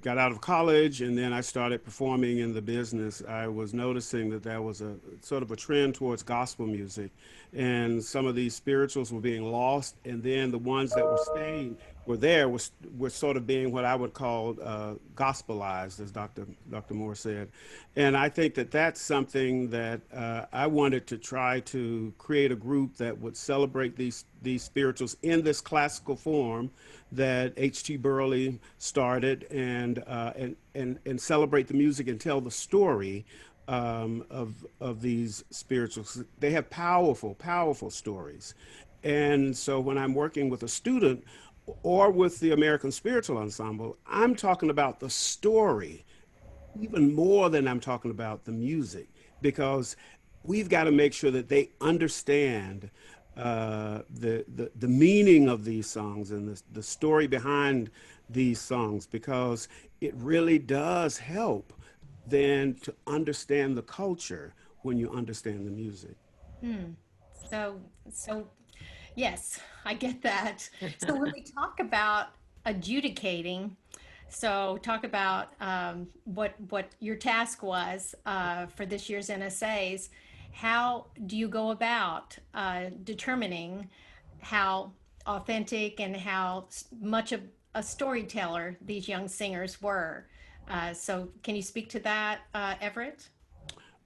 got out of college and then I started performing in the business, I was noticing that there was a sort of a trend towards gospel music, and some of these spirituals were being lost, and then the ones that were staying were sort of being what I would call gospelized, as Dr. Moore said. And I think that that's something that I wanted to try to create a group that would celebrate these spirituals in this classical form that H.T. Burley started, and celebrate the music and tell the story of these spirituals. They have powerful stories. And so when I'm working with a student or with the American Spiritual Ensemble, I'm talking about the story even more than I'm talking about the music, because we've got to make sure that they understand the meaning of these songs and the story behind these songs, because it really does help then to understand the culture when you understand the music. So yes, I get that. So when we talk about adjudicating, so talk about what your task was for this year's NSAs. How do you go about determining how authentic and how much of a storyteller these young singers were? So can you speak to that, Everett?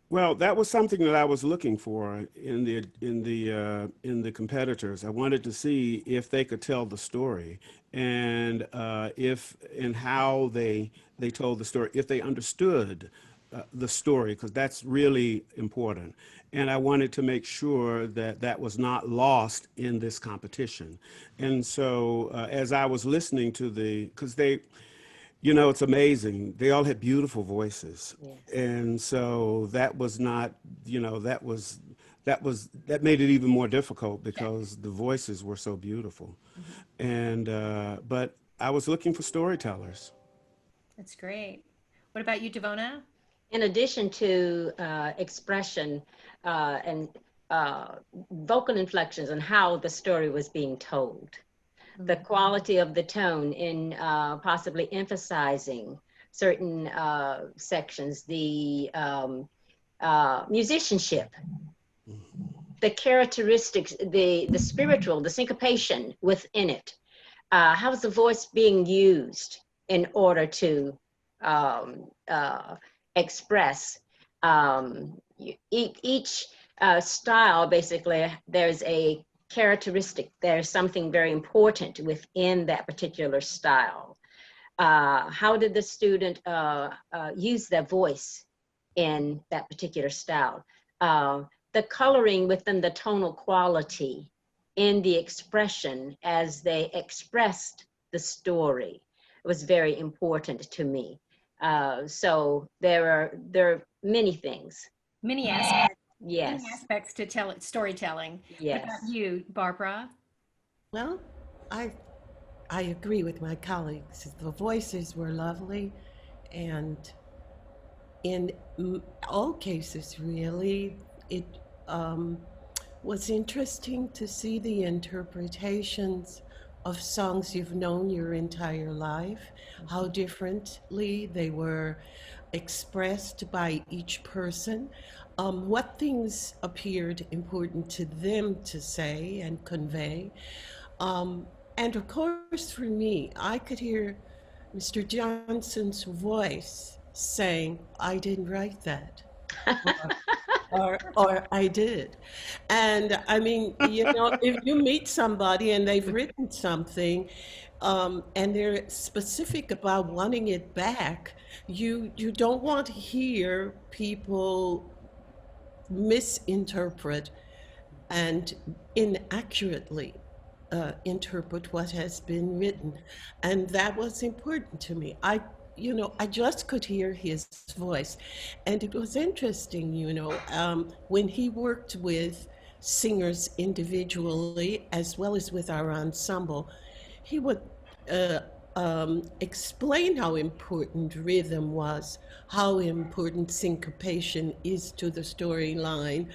Well, that was something that I was looking for in the competitors. I wanted to see if they could tell the story, and if and how they told the story, if they understood the story, because that's really important. And I wanted to make sure that that was not lost in this competition. And so as I was listening to because it's amazing. They all had beautiful voices. Yes. And so that was not, that made it even more difficult because the voices were so beautiful. And, but I was looking for storytellers. That's great. What about you, Devona? In addition to expression and vocal inflections and how the story was being told, the quality of the tone in possibly emphasizing certain sections, the musicianship, the characteristics, the spiritual, the syncopation within it. How is the voice being used in order to express each style? Basically, there's a characteristic, there's something very important within that particular style. How did the student use their voice in that particular style? The coloring within the tonal quality in the expression as they expressed the story was very important to me. So there are many things. Many aspects. Yes. Many aspects to storytelling. Yes. What about you, Barbara? Well, I agree with my colleagues. The voices were lovely, and in all cases, really, it was interesting to see the interpretations of songs you've known your entire life, how differently they were expressed by each person, what things appeared important to them to say and convey. Um, and of course, for me, I could hear Mr. Johnson's voice saying, I didn't write that. Or I did. And I mean, if you meet somebody and they've written something, and they're specific about wanting it back, you don't want to hear people misinterpret and inaccurately interpret what has been written. And that was important to me. I just could hear his voice. And it was interesting, when he worked with singers individually as well as with our ensemble, he would uh, explain how important rhythm was, how important syncopation is to the storyline,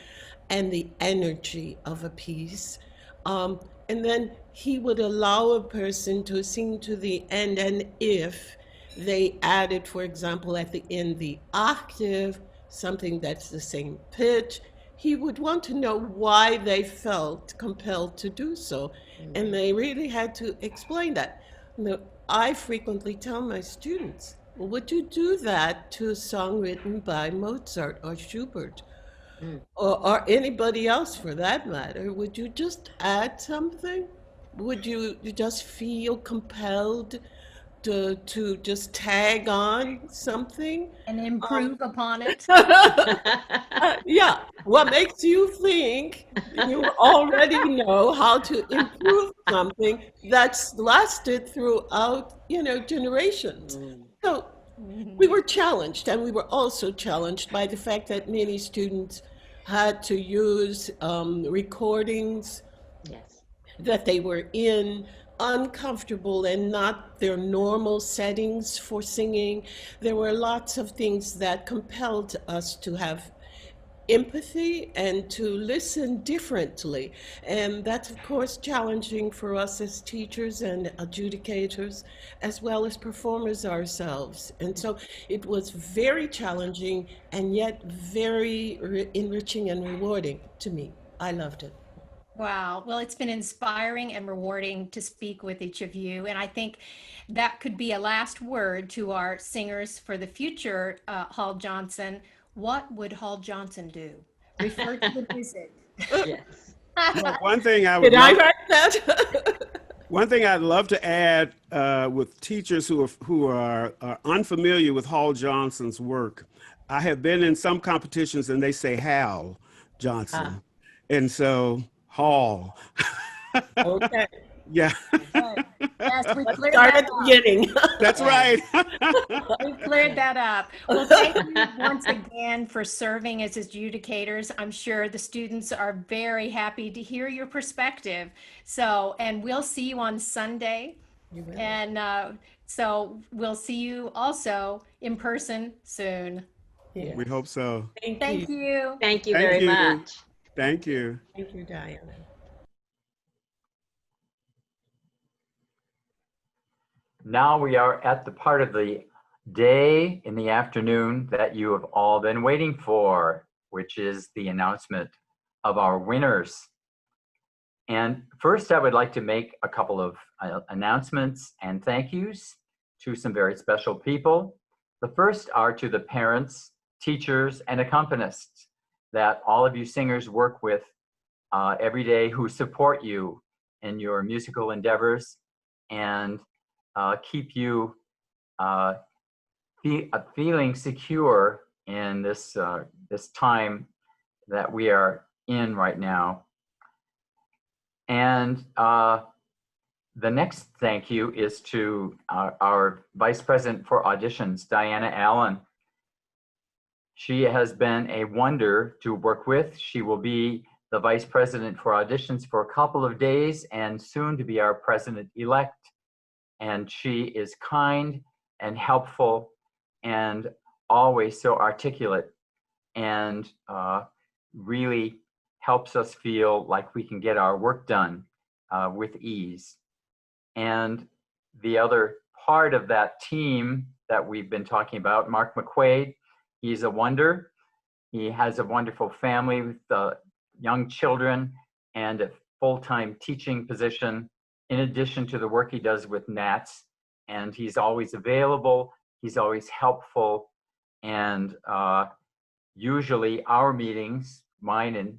and the energy of a piece. And then he would allow a person to sing to the end, and if they added, for example, at the end, the octave, something that's the same pitch, he would want to know why they felt compelled to do so. And they really had to explain that. I frequently tell my students, well, would you do that to a song written by Mozart or Schubert? Or anybody else for that matter? Would you just add something? Would you just feel compelled to just tag on something? And improve upon it? Yeah. What makes you think you already know how to improve something that's lasted throughout, generations? So we were challenged, and we were also challenged by the fact that many students had to use recordings that they were in, uncomfortable and not their normal settings for singing. There were lots of things that compelled us to have empathy and to listen differently. And that's, of course, challenging for us as teachers and adjudicators, as well as performers ourselves. And so it was very challenging and yet very enriching and rewarding to me. I loved it. Wow. Well, it's been inspiring and rewarding to speak with each of you. And I think that could be a last word to our singers for the future, Hall Johnson. What would Hall Johnson do? Refer to the music. Yes. Well, one thing I would Did I write that? One thing I'd love to add with teachers who are unfamiliar with Hall Johnson's work, I have been in some competitions and they say Hal Johnson, and so Hall. Okay. Yeah. Yes, we Let's cleared start that at the up. beginning. That's right. We cleared that up. Well, thank you once again for serving as adjudicators. I'm sure the students are very happy to hear your perspective. So, and we'll see you on Sunday. You will. And so we'll see you also in person soon. Yeah. We hope so. Thank you. Thank you Thank very you. much. Thank you. Thank you, Diana. Now we are at the part of the day in the afternoon that you have all been waiting for, which is the announcement of our winners. And first, I would like to make a couple of announcements and thank yous to some very special people. The first are to the parents, teachers, and accompanists that all of you singers work with every day, who support you in your musical endeavors and keep you feeling secure in this this time that we are in right now. And the next thank you is to our Vice President for Auditions, Diana Allen. She has been a wonder to work with. She will be the Vice President for Auditions for a couple of days and soon to be our President-elect. And she is kind and helpful and always so articulate and really helps us feel like we can get our work done with ease. And the other part of that team that we've been talking about, Mark McQuaid, he's a wonder. He has a wonderful family with young children and a full-time teaching position in addition to the work he does with NATS. And he's always available, he's always helpful, and usually our meetings, mine and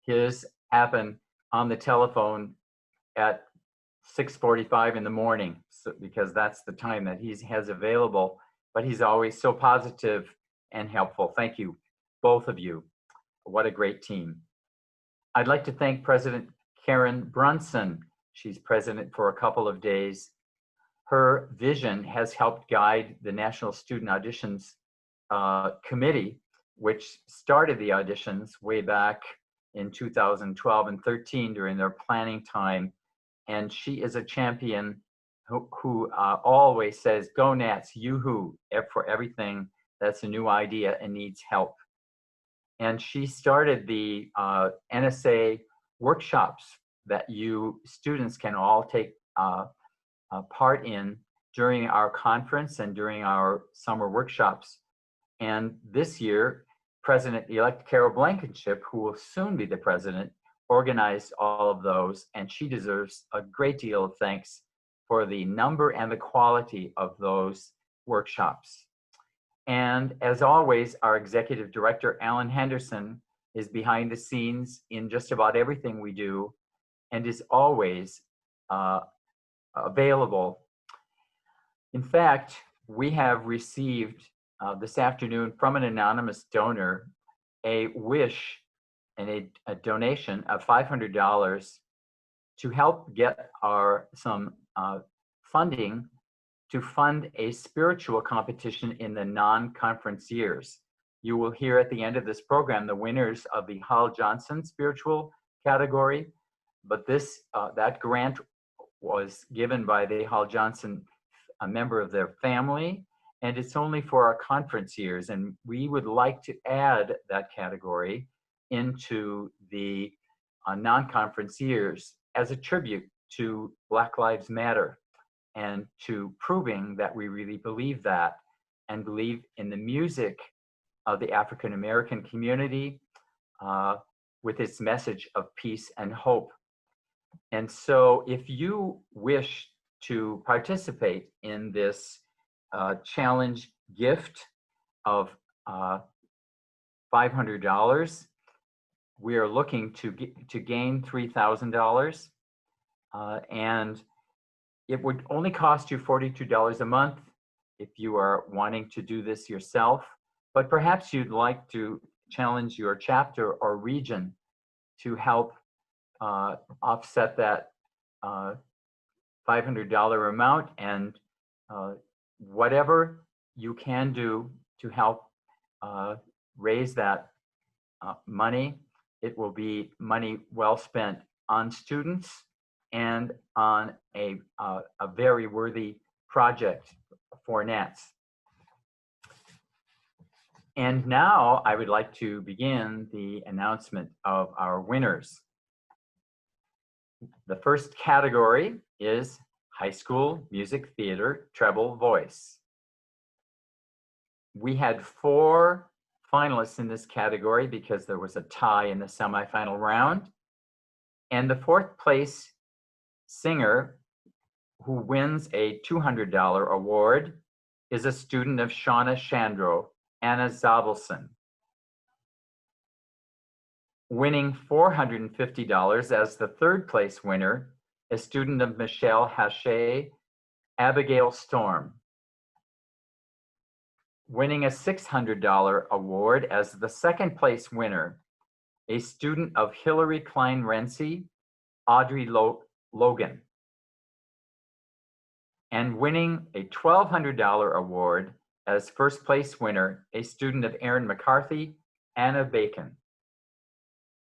his, happen on the telephone at 6:45 in the morning, because that's the time that he has available, but he's always so positive and helpful. Thank you, both of you. What a great team. I'd like to thank President Karen Brunson. She's president for a couple of days. Her vision has helped guide the National Student Auditions Committee, which started the auditions way back in 2012 and 13 during their planning time. And she is a champion who always says, go Nats, yoo-hoo, for everything that's a new idea and needs help. And she started the NSA workshops that you students can all take part in during our conference and during our summer workshops. And this year, President-elect Carol Blankenship, who will soon be the president, organized all of those, and she deserves a great deal of thanks for the number and the quality of those workshops. And as always, our executive director, Alan Henderson, is behind the scenes in just about everything we do and is always available. In fact, we have received this afternoon from an anonymous donor a wish and a donation of $500 to help get some funding to fund a spiritual competition in the non-conference years. You will hear at the end of this program the winners of the Hall Johnson spiritual category, but that grant was given by the Hall Johnson, a member of their family, and it's only for our conference years, and we would like to add that category into the non-conference years as a tribute to Black Lives Matter and to proving that we really believe that and believe in the music of the African American community with its message of peace and hope. And so if you wish to participate in this challenge gift of $500, we are looking to gain $3,000, and it would only cost you $42 a month if you are wanting to do this yourself, but perhaps you'd like to challenge your chapter or region to help offset that $500 amount, and whatever you can do to help raise that money, it will be money well spent on students and on a very worthy project for NATS. And now I would like to begin the announcement of our winners. The first category is High School Music Theater Treble Voice. We had 4 finalists in this category because there was a tie in the semifinal round. And the 4th place singer who wins a $200 award is a student of Shauna Shandro, Anna Zabelson. Winning $450 as the 3rd place winner, a student of Michelle Hache, Abigail Storm. Winning a $600 award as the 2nd place winner, a student of Hillary Klein Renzi, Audrey Logan. And winning a $1,200 award as 1st place winner, a student of Aaron McCarthy, Anna Bacon.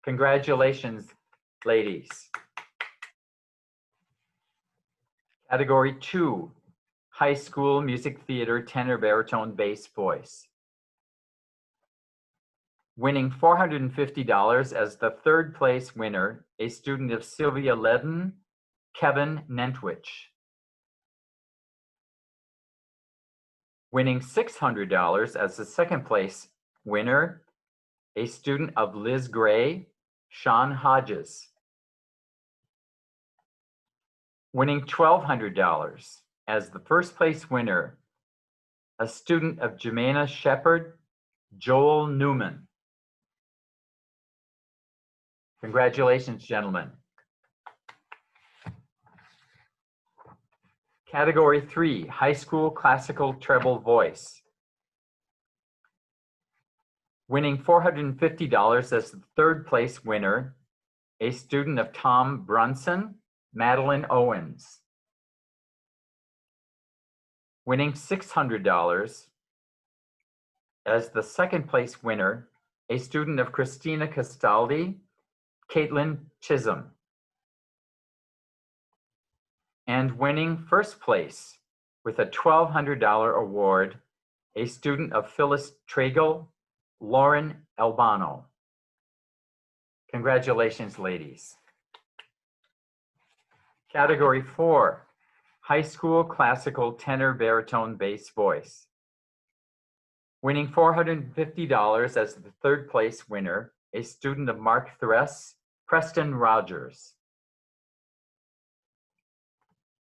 Congratulations, ladies. Category 2, High School Music Theater Tenor Baritone Bass Voice. Winning $450 as the third place winner, a student of Sylvia Ledden, Kevin Nentwich. Winning $600 as the second place winner, a student of Liz Gray, Sean Hodges. Winning $1,200 as the first place winner, a student of Jemena Shepherd, Joel Newman. Congratulations, gentlemen. Category 3, High School Classical Treble Voice. Winning $450 as the third place winner, a student of Tom Brunson, Madeline Owens. Winning $600 as the second place winner, a student of Christina Castaldi, Caitlin Chisholm. And winning first place with a $1,200 award, a student of Phyllis Tragle, Lauren Albano. Congratulations, ladies. Category 4, High School Classical Tenor Baritone Bass Voice. Winning $450 as the third place winner, a student of Mark Thress, Preston Rogers.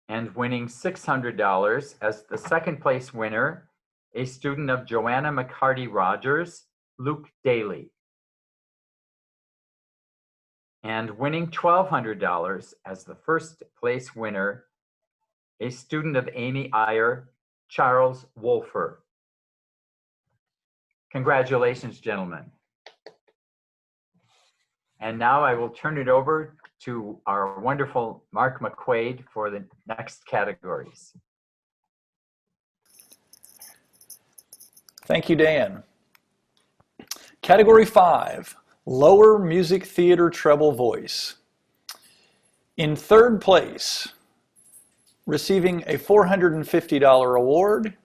And winning $600 as the second place winner, a student of Joanna McCarty Rogers, Luke Daly. And winning $1,200 as the first place winner, a student of Amy Iyer, Charles Wolfer. Congratulations, gentlemen. And now I will turn it over to our wonderful Mark McQuaid for the next categories. Thank you, Dan. Category 5, Lower Music Theater Treble Voice. In third place, receiving a $450 award,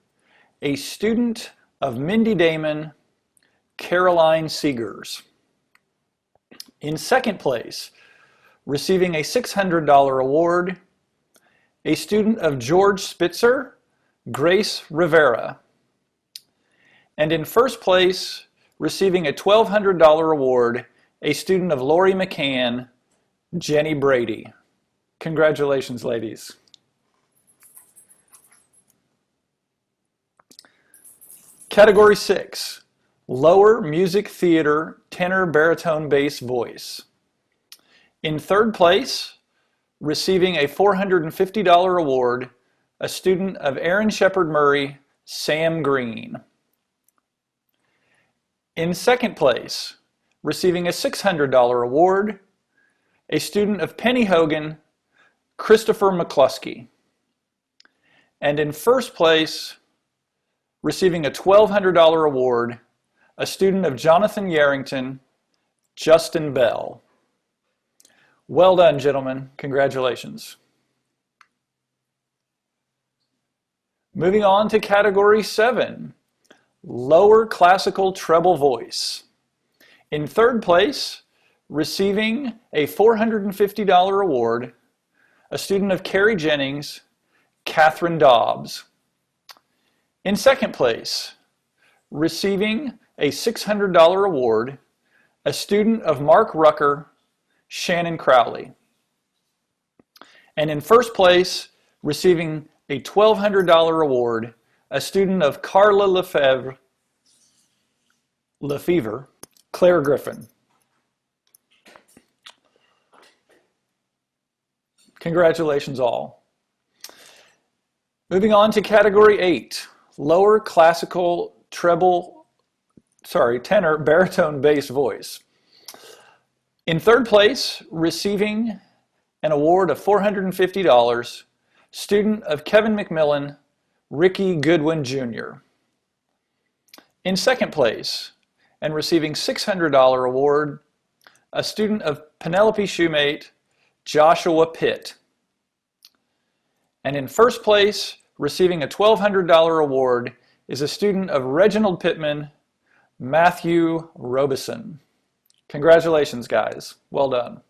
a student of Mindy Damon, Caroline Seegers. In second place, receiving a $600 award, a student of George Spitzer, Grace Rivera. And in first place, receiving a $1,200 award, a student of Lori McCann, Jenny Brady. Congratulations, ladies. Category 6, Lower Music Theater Tenor Baritone Bass Voice. In third place, receiving a $450 award, a student of Aaron Shepard Murray, Sam Green. In second place, receiving a $600 award, a student of Penny Hogan, Christopher McCluskey. And in first place, receiving a $1,200 award, a student of Jonathan Yarrington, Justin Bell. Well done, gentlemen. Congratulations. Moving on to category 7, Lower Classical Treble Voice. In third place, receiving a $450 award, a student of Carrie Jennings, Catherine Dobbs. In second place, receiving a $600 award, a student of Mark Rucker, Shannon Crowley. And in first place, receiving a $1,200 award, a student of Carla Lefevre, Claire Griffin. Congratulations all. Moving on to category 8, Lower Classical Tenor Baritone Bass Voice. In third place, receiving an award of $450, student of Kevin McMillan, Ricky Goodwin Jr. In second place, and receiving $600 award, a student of Penelope Shoemate, Joshua Pitt. And in first place, receiving a $1,200 award, is a student of Reginald Pittman, Matthew Robeson. Congratulations, guys. Well done.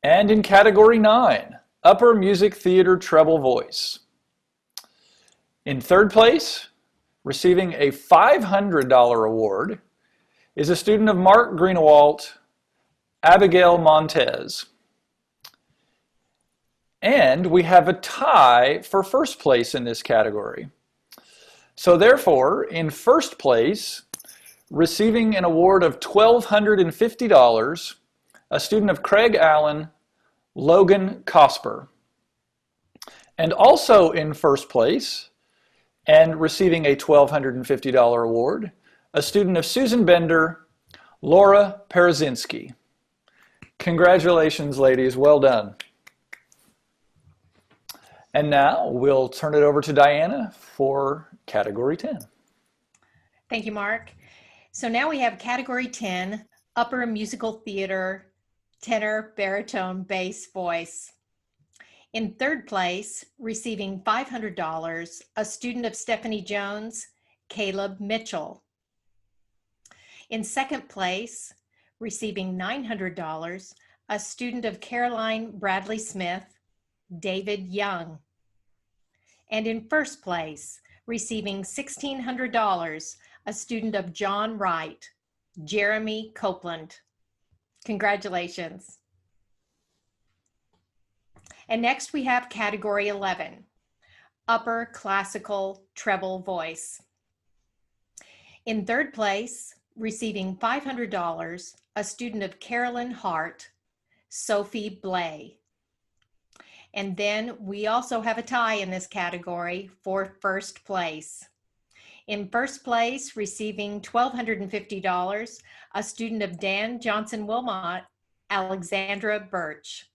And in category 9, upper music theater treble voice. In third place, receiving a $500 award, is a student of Mark Greenewalt, Abigail Montez. And we have a tie for first place in this category. So therefore, in first place, receiving an award of $1,250, a student of Craig Allen, Logan Cosper. And also in first place, and receiving a $1,250 award, a student of Susan Bender, Laura Parazinski. Congratulations, ladies. Well done. And now we'll turn it over to Diana for category 10. Thank you, Mark. So now we have category 10, upper musical theater, tenor, baritone, bass, voice. In third place, receiving $500, a student of Stephanie Jones, Caleb Mitchell. In second place, receiving $900, a student of Caroline Bradley Smith, David Young. And in first place, receiving $1,600, a student of John Wright, Jeremy Copeland. Congratulations. And next we have category 11, upper classical treble voice. In third place, receiving $500, a student of Carolyn Hart, Sophie Blay. And then we also have a tie in this category for first place. In first place, receiving $1,250, a student of Dan Johnson Wilmot, Alexandra Birch.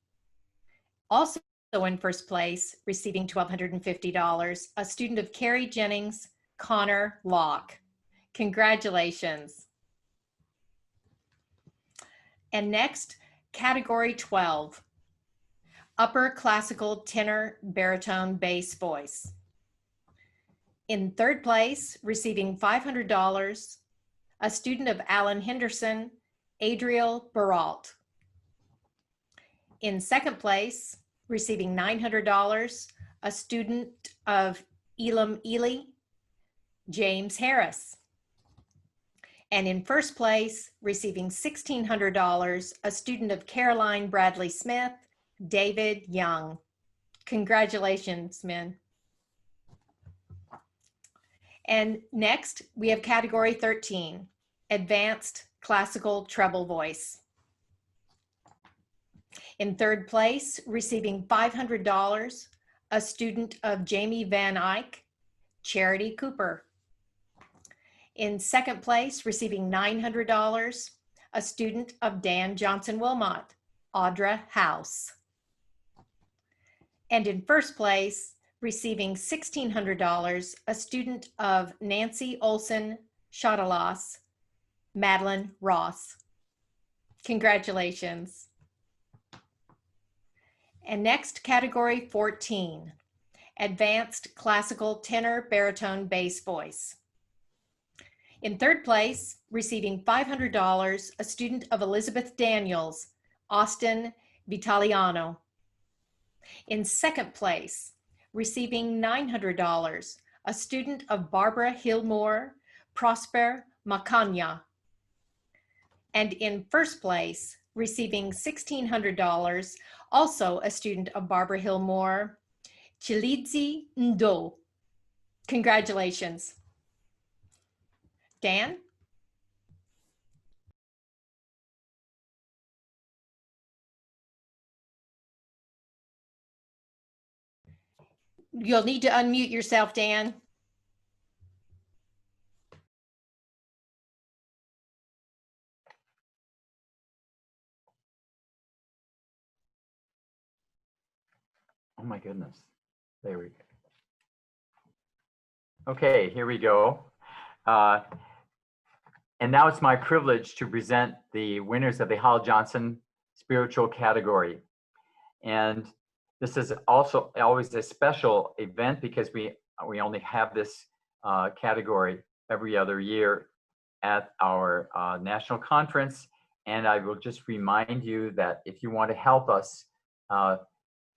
Also in first place, receiving $1,250, a student of Carrie Jennings, Connor Locke. Congratulations. And next, category 12, upper classical tenor, baritone, bass voice. In third place, receiving $500, a student of Alan Henderson, Adriel Baralt. In second place, receiving $900, a student of Elam Ely, James Harris. And in first place, receiving $1,600, a student of Caroline Bradley Smith, David Young. Congratulations, men. And next, we have category 13, advanced classical treble voice. In third place, receiving $500, a student of Jamie Van Eyck, Charity Cooper. In second place, receiving $900, a student of Dan Johnson Wilmot, Audra House. And in first place, receiving $1,600, a student of Nancy Olson Shadalas, Madeline Ross. Congratulations. And next, category 14, advanced classical tenor, baritone, bass voice. In third place, receiving $500, a student of Elizabeth Daniels, Austin Vitaliano. In second place, receiving $900, a student of Barbara Hillmore, Prosper Macanya. And in first place, receiving $1,600, also a student of Barbara Hillmore, Chilidzi Ndo. Congratulations. Dan? You'll need to unmute yourself, Dan. Oh my goodness. There we go. Okay, here we go. And now it's my privilege to present the winners of the Hall Johnson Spiritual category. And this is also always a special event because we only have this category every other year at our national conference. And I will just remind you that if you want to help us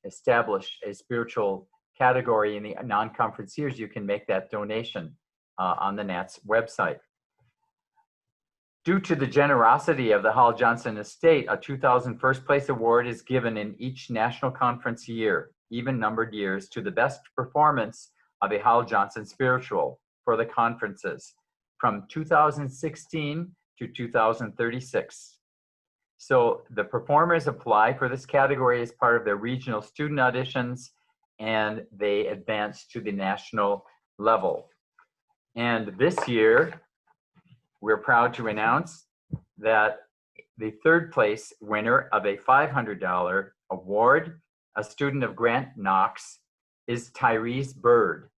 establish a spiritual category in the non-conference years, you can make that donation on the NATS website. Due to the generosity of the Hall Johnson Estate, a 2000 First Place Award is given in each national conference year, even numbered years, to the best performance of a Hall Johnson spiritual for the conferences from 2016 to 2036. So the performers apply for this category as part of their regional student auditions, and they advance to the national level. And this year, we're proud to announce that the third place winner of a $500 award, a student of Grant Knox, is Tyrese Bird.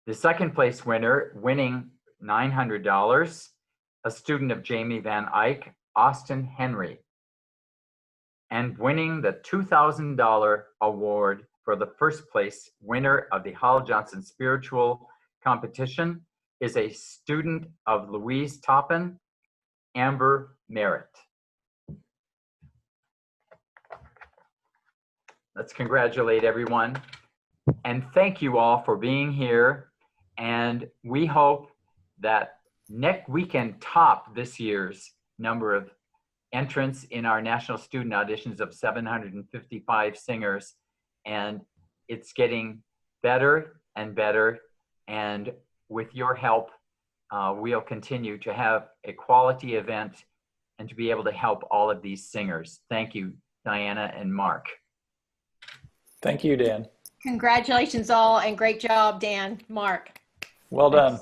The second place winner, winning $900, a student of Jamie Van Eyck, Austin Henry. And winning the $2,000 award for the first place winner of the Hall Johnson Spiritual Competition is a student of Louise Toppin, Amber Merritt. Let's congratulate everyone. And thank you all for being here. And we hope that we can top this year's number of entrants in our national student auditions of 755 singers. And it's getting better and better. And with your help, we'll continue to have a quality event and to be able to help all of these singers. Thank you, Diana and Mark. Thank you, Dan. Congratulations all, and great job, Dan, Mark. Well done.